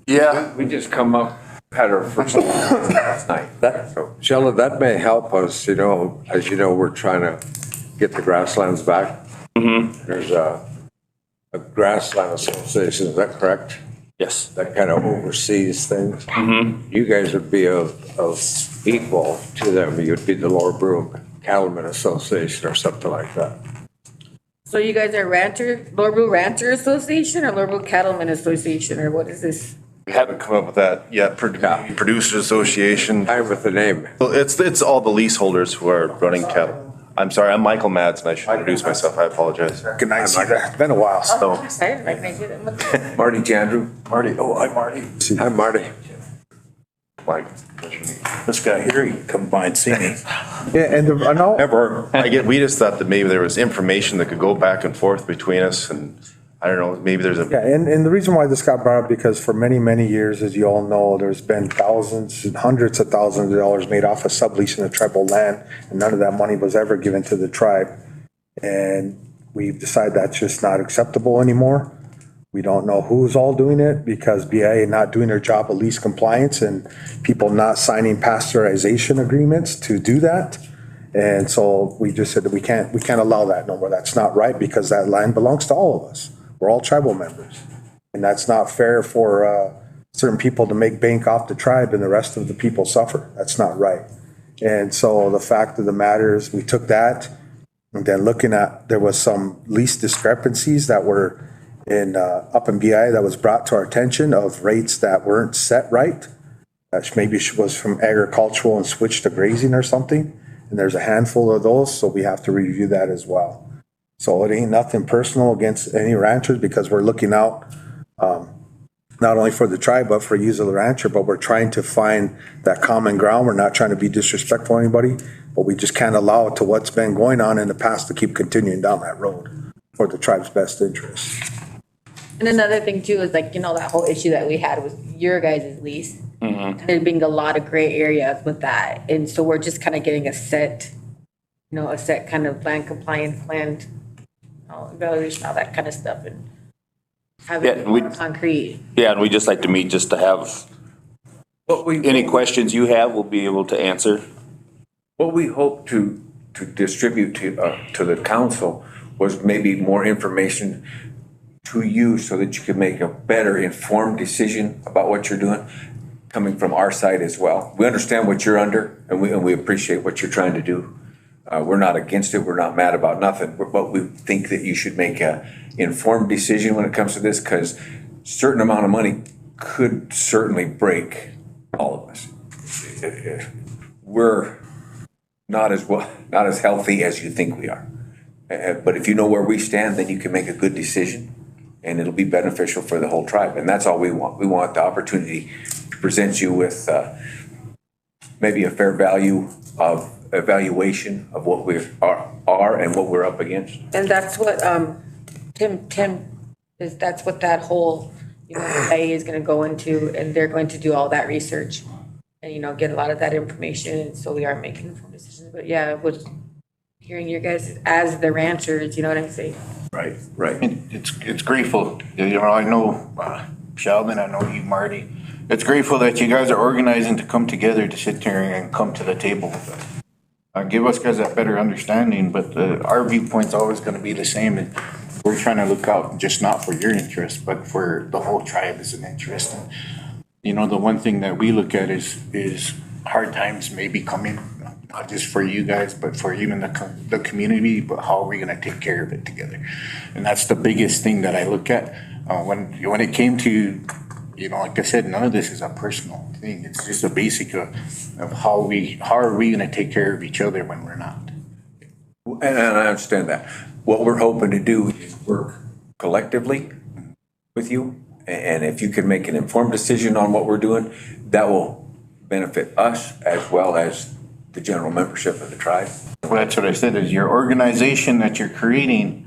Yeah, we just come up, had our first last night. So, Sheldon, that may help us, as you know, we're trying to get the grasslands back. There's a grassland association, is that correct? Yes. That kind of oversees things. You guys would be of equal to them. You'd be the Lower Brook Cattlemen Association or something like that. So you guys are Lower Blue Rancher Association or Lower Blue Cattlemen Association, or what is this? We haven't come up with that yet. Producers Association. I'm with the name. Well, it's all the leaseholders who are running cattle. I'm sorry, I'm Michael Madsen. I should introduce myself. I apologize. Good night, it's been a while. So, Excited, like, I did it. Marty Jandrew. Marty, hi Marty. Hi, Marty. Mike. This guy here, he come by and see me. Yeah, and I know, Ever, we just thought that maybe there was information that could go back and forth between us, and I don't know, maybe there's a. yeah, and the reason why this got brought up, because for many, many years, as you all know, there's been thousands and hundreds of thousands of dollars made off of subleasing of tribal land, and none of that money was ever given to the tribe. And we've decided that's just not acceptable anymore. We don't know who's all doing it because BIA not doing their job of lease compliance and people not signing pasteurization agreements to do that. And so we just said that we can't allow that no more. That's not right because that land belongs to all of us. We're all tribal members. And that's not fair for certain people to make bank off the tribe and the rest of the people suffer. That's not right. And so the fact of the matter is we took that and then looking at, there was some lease discrepancies that were up in BI that was brought to our attention of rates that weren't set right. That maybe was from agricultural and switched to grazing or something. And there's a handful of those, so we have to review that as well. So it ain't nothing personal against any ranchers because we're looking out not only for the tribe, but for you as a rancher, but we're trying to find that common ground. We're not trying to be disrespectful to anybody, but we just can't allow it to what's been going on in the past to keep continuing down that road for the tribe's best interest. And another thing too is like, that whole issue that we had with your guys' lease. There's being a lot of gray areas with that. And so we're just kind of getting a set kind of land compliance, land evaluation, all that kind of stuff and having it more concrete. Yeah, and we just like to meet just to have any questions you have, we'll be able to answer. What we hope to distribute to the council was maybe more information to you so that you can make a better informed decision about what you're doing, coming from our side as well. We understand what you're under and we appreciate what you're trying to do. We're not against it. We're not mad about nothing, but we think that you should make a informed decision when it comes to this because certain amount of money could certainly break all of us. We're not as healthy as you think we are. But if you know where we stand, then you can make a good decision and it'll be beneficial for the whole tribe. And that's all we want. We want the opportunity to present you with maybe a fair value of evaluation of what we are and what we're up against. And that's what that's what that whole A is going to go into, and they're going to do all that research and get a lot of that information. And so we are making informed decisions. But yeah, with hearing your guys as the ranchers, you know what I'm saying? Right. It's grateful, I know Sheldon, I know you, Marty. It's grateful that you guys are organizing to come together to sit here and come to the table with us. Give us guys that better understanding, but our viewpoint's always gonna be the same. And we're trying to look out just not for your interest, but for the whole tribe as an interest. And, the one thing that we look at is hard times may be coming, not just for you guys, but for even the community, but how are we gonna take care of it together? And that's the biggest thing that I look at. When it came to, like I said, none of this is a personal thing. It's just a basic of how are we gonna take care of each other when we're not? And I understand that. What we're hoping to do is work collectively with you. And if you can make an informed decision on what we're doing, that will benefit us as well as the general membership of the tribe. Well, that's what I said, is your organization that you're creating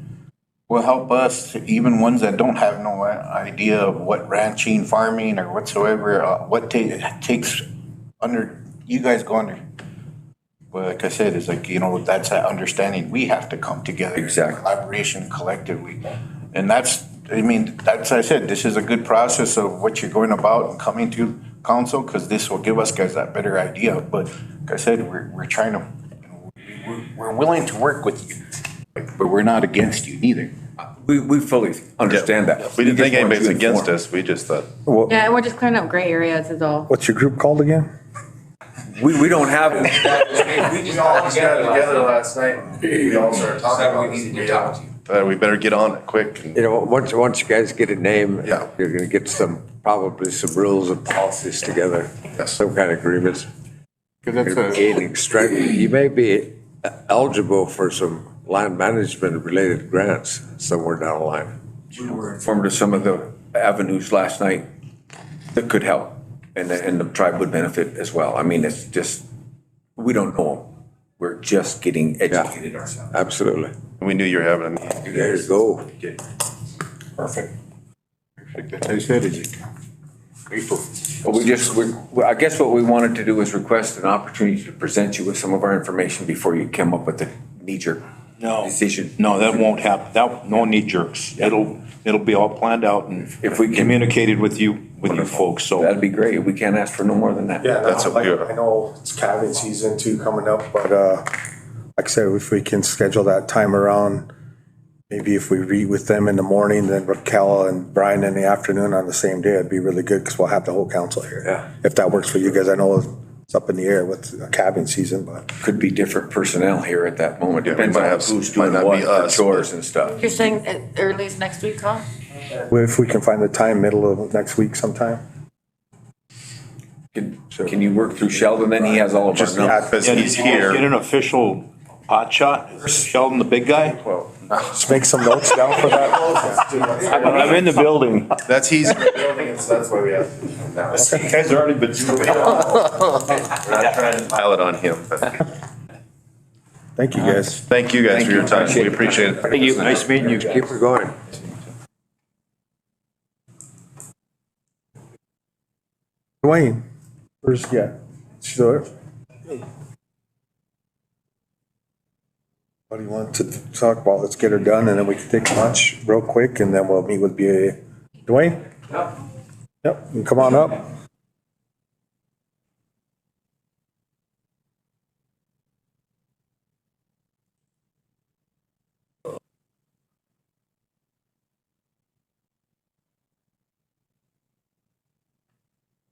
will help us, even ones that don't have no idea of what ranching, farming, or whatsoever, what takes under, you guys go under. But like I said, it's like, that's that understanding. We have to come together. Exactly. Collaboration collectively. And that's I said, this is a good process of what you're going about and coming to council, because this will give us guys that better idea. But like I said, we're trying to, we're willing to work with you, but we're not against you either. We fully understand that. We didn't think anybody's against us, we just thought. Yeah, and we're just clearing up gray areas is all. What's your group called again? We don't have. We all got together last night, and we all started talking about this. We needed to talk to you. We better get on it quick. Once you guys get a name, you're gonna get probably some rules and policies together, some kind of agreements. Gaining strength. You may be eligible for some land management related grants somewhere down the line. We were informed of some of the avenues last night that could help, and the tribe would benefit as well. I mean, it's just, we don't know them. We're just getting educated ourselves. Absolutely. We knew you were having a meeting. There you go. Perfect. That's how you said it. Grateful. Well, I guess what we wanted to do was request an opportunity to present you with some of our information before you come up with the knee-jerk decision. No, that won't happen. No knee jerks. It'll be all planned out, and if we communicated with you folks, so. That'd be great. We can't ask for no more than that. Yeah, That's I know it's calving season too coming up, but like I said, if we can schedule that time around, maybe if we meet with them in the morning, then Raquel and Brian in the afternoon on the same day, it'd be really good because we'll have the whole council here. Yeah. If that works for you guys, I know it's up in the air with calving season, but. Could be different personnel here at that moment. Yeah, we Depends might on have- who's might doing not what be for us, chores and stuff. You're saying at earliest next week, huh? If we can find the time, middle of next week sometime. Can you work through Sheldon? Then he has all of our numbers. Because he's here. Get an official pot shot, Sheldon, the big guy. Just make some notes down for that. I'm in the building. He's in the building, so that's why we have to come down. You guys already been. We're not trying to pile it on him, but. Thank you, guys. Thank you guys for your time. We appreciate it. Thank you. Nice meeting you. Keep it going. Dwayne, where's, sure. What do you want to talk about? Let's get her done and then we can take lunch real quick and then we'll meet with BAA. Dwayne? Yep. Yep, you can come on up.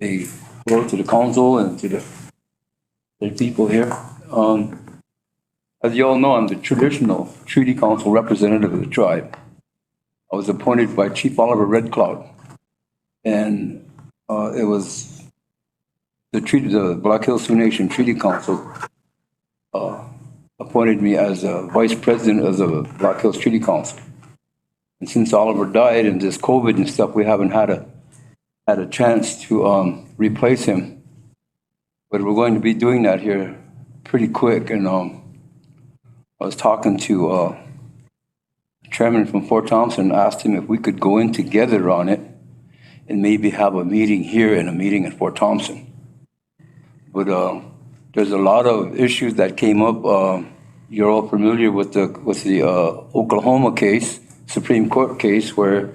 Hello to the council and to the people here. As you all know, I'm the traditional treaty council representative of the tribe. I was appointed by Chief Oliver Red Cloud. And it was the Black Hills Sioux Nation Treaty Council appointed me as a vice president of the Black Hills Treaty Council. And since Oliver died and this COVID and stuff, we haven't had a chance to replace him. But we're going to be doing that here pretty quick. And I was talking to the chairman from Fort Thompson, asked him if we could go in together on it and maybe have a meeting here and a meeting at Fort Thompson. But there's a lot of issues that came up. You're all familiar with the Oklahoma case, Supreme Court case, where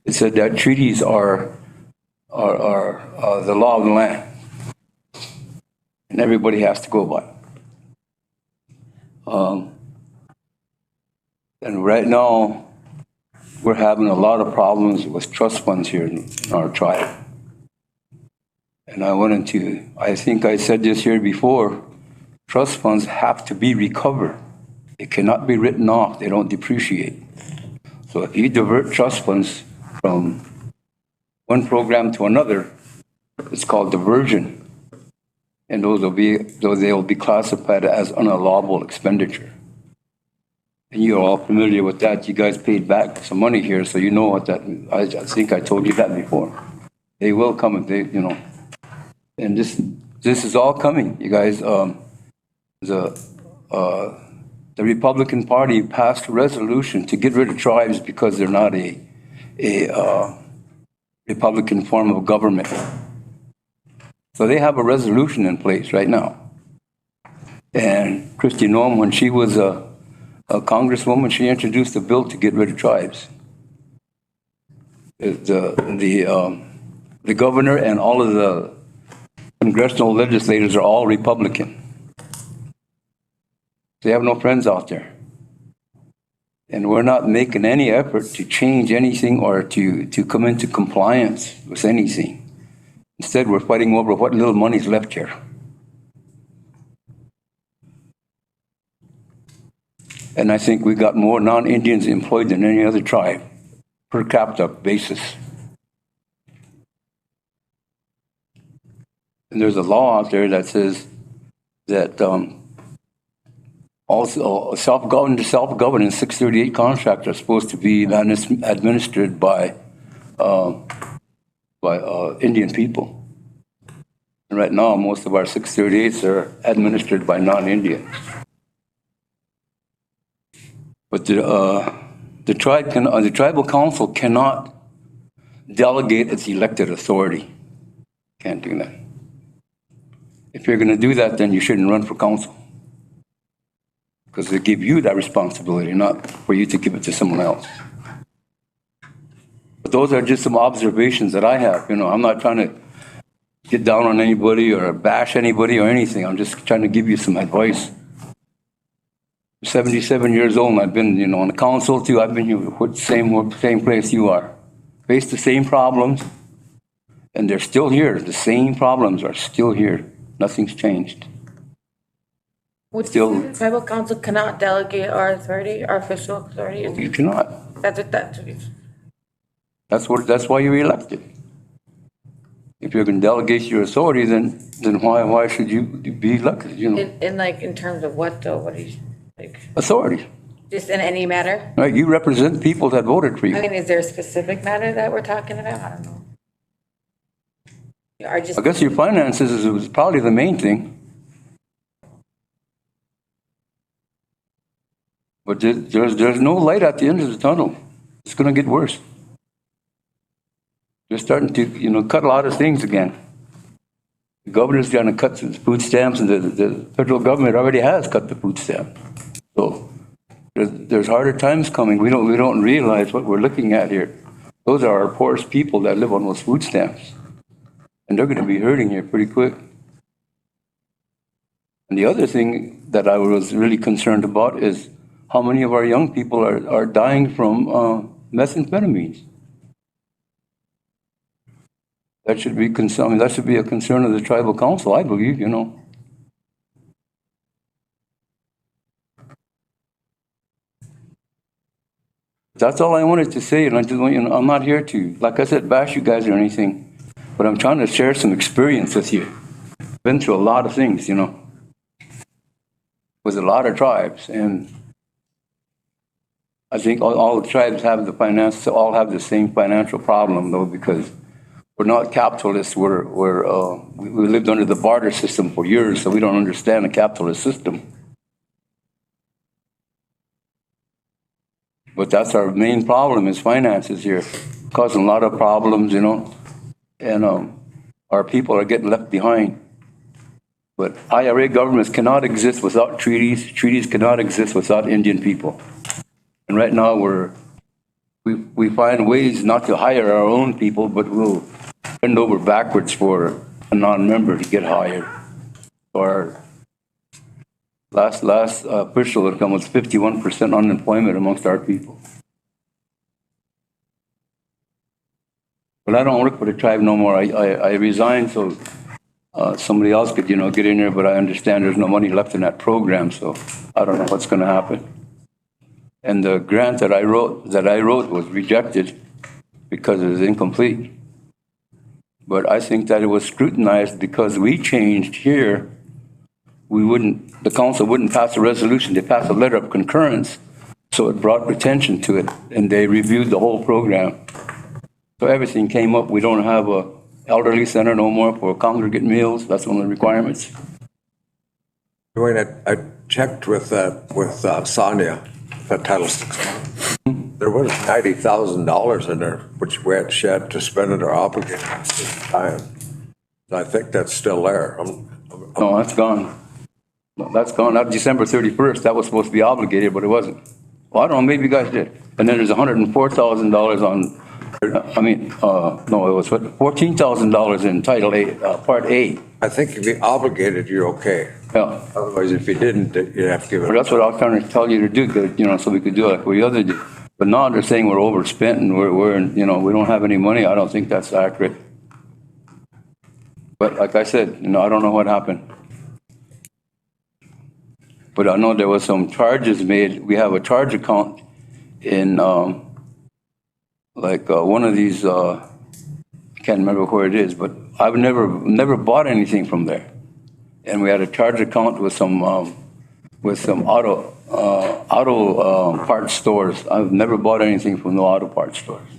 it said that treaties are the law of the land, and everybody has to go by it. And right now, we're having a lot of problems with trust funds here in our tribe. And I think I said this here before, trust funds have to be recovered. It cannot be written off, they don't depreciate. So if you divert trust funds from one program to another, it's called diversion. And they'll be classified as unallowable expenditure. And you're all familiar with that. You guys paid back some money here, so you know what that, I think I told you that before. They will come and and this is all coming, you guys. The Republican Party passed a resolution to get rid of tribes because they're not a Republican form of government. So they have a resolution in place right now. And Christy Noem, when she was a congresswoman, she introduced a bill to get rid of tribes. The governor and all of the congressional legislators are all Republican. They have no friends out there. And we're not making any effort to change anything or to come into compliance with anything. Instead, we're fighting over what little money's left here. And I think we got more non-Indians employed than any other tribe per capita basis. And there's a law out there that says that also self-governance 638 contracts are supposed to be administered by Indian people. And right now, most of our 638s are administered by non-Indians. But the tribal council cannot delegate its elected authority. Can't do that. If you're going to do that, then you shouldn't run for council. Because they give you that responsibility, not for you to give it to someone else. But those are just some observations that I have. I'm not trying to get down on anybody or bash anybody or anything. I'm just trying to give you some advice. I'm 77 years old and I've been, on the council too. I've been here with the same place you are. Faced the same problems and they're still here. The same problems are still here. Nothing's changed. Would you say the tribal council cannot delegate our authority, our official authority? You cannot. That's why you're elected. If you're going to delegate your authority, then why should you be elected? In terms of what though? What do you like? Authority. Just in any matter? Right. You represent people that voted for you. I mean, is there a specific matter that we're talking about? I don't know. I guess your finances is probably the main thing. But there's no light at the end of the tunnel. It's going to get worse. They're starting to, cut a lot of things again. The governor's going to cut the food stamps, and the federal government already has cut the food stamp. So there's harder times coming. We don't realize what we're looking at here. Those are our poorest people that live on those food stamps. And they're going to be hurting here pretty quick. And the other thing that I was really concerned about is how many of our young people are dying from methamphetamines. That should be that should be a concern of the tribal council, I believe, That's all I wanted to say, and I just I'm not here to, like I said, bash you guys or anything, but I'm trying to share some experience with you. Been through a lot of things, with a lot of tribes, and I think all the tribes have all have the same financial problem, though, because we're not capitalists. We lived under the barter system for years, so we don't understand the capitalist system. But that's our main problem is finances here, causing a lot of problems, and our people are getting left behind. But IRA governments cannot exist without treaties. Treaties cannot exist without Indian people. And right now we find ways not to hire our own people, but we'll bend over backwards for a non-member to get hired. Our last official income was 51% unemployment amongst our people. But I don't work for the tribe no more. I resigned so somebody else could, get in there, but I understand there's no money left in that program, so I don't know what's going to happen. And the grant that I wrote was rejected because it was incomplete. But I think that it was scrutinized because we changed here. The council wouldn't pass a resolution. They passed a letter of concurrence, so it brought attention to it, and they reviewed the whole program. So everything came up. We don't have a elderly center no more for congregate meals. That's one of the requirements. Dwayne, I checked with Sonia at Title VI. There was $90,000 in there, which we had to spend at our obligation at the time. I think that's still there. No, that's gone. That's gone, that December 31st, that was supposed to be obligated, but it wasn't. Well, I don't know, maybe you guys did. And then there's $104,000 on, no, it was $14,000 in Title A, Part A. I think if you're obligated, you're okay. Yeah. Otherwise, if you didn't, you'd have to give it. But that's what I was trying to tell you to do, 'cause, so we could do it like we other did. But now they're saying we're overspent and we don't have any money. I don't think that's accurate. But like I said, I don't know what happened. But I know there was some charges made. We have a charge account in, one of these, I can't remember where it is, but I've never bought anything from there. And we had a charge account with some auto parts stores. I've never bought anything from the auto parts stores.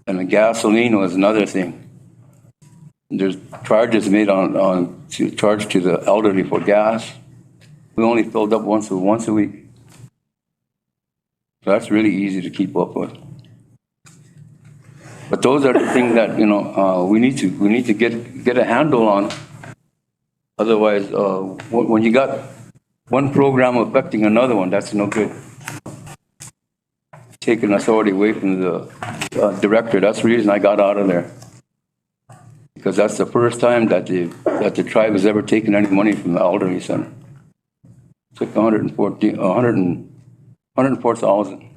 And the gasoline was another thing. There's charges made charge to the elderly for gas. We only filled up once a week. So that's really easy to keep up with. But those are the things that, we need to get a handle on. Otherwise, when you got one program affecting another one, that's no good. Taking authority away from the director, that's the reason I got out of there. Because that's the first time that the tribe has ever taken any money from the elderly center. Took 104,000.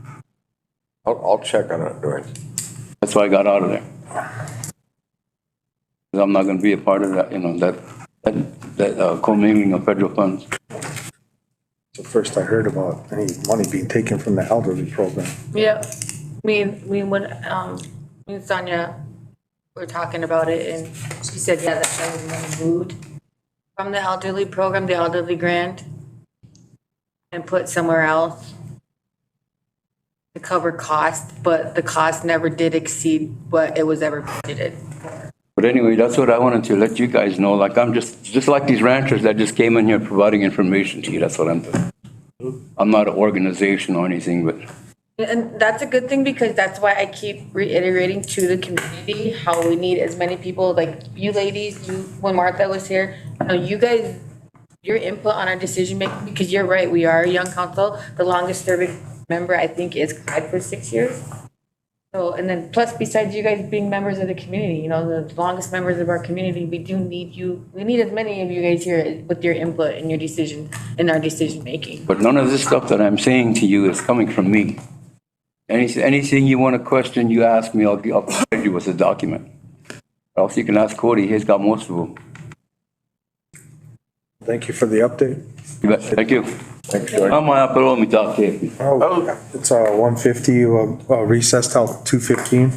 I'll check on it, Dwayne. That's why I got out of there. 'Cause I'm not going to be a part of that, that commingling of federal funds. The first I heard about any money being taken from the elderly program. Yeah, when me and Sonia were talking about it, and she said, yeah, that was money moved from the elderly program, the elderly grant, and put somewhere else to cover costs, but the cost never did exceed what it was ever budgeted. But anyway, that's what I wanted to let you guys know. Like, I'm just like these ranchers that just came in here providing information to you. That's what I'm doing. I'm not an organization or anything, but. And that's a good thing, because that's why I keep reiterating to the community how we need as many people, like you ladies, when Martha was here, you guys, your input on our decision making, because you're right, we are a young council. The longest serving member, I think, is Clyde for 6 years. So, and then plus, besides you guys being members of the community, the longest members of our community, we do need you. We need as many of you guys here with your input and your decision in our decision making. But none of this stuff that I'm saying to you is coming from me. Anything you want to question, you ask me, I'll provide you with a document. Or else you can ask Cody, he's got most of them. Thank you for the update. You bet. Thank you. Thanks, George. I'm going to It's 1:50, recess till 2:15.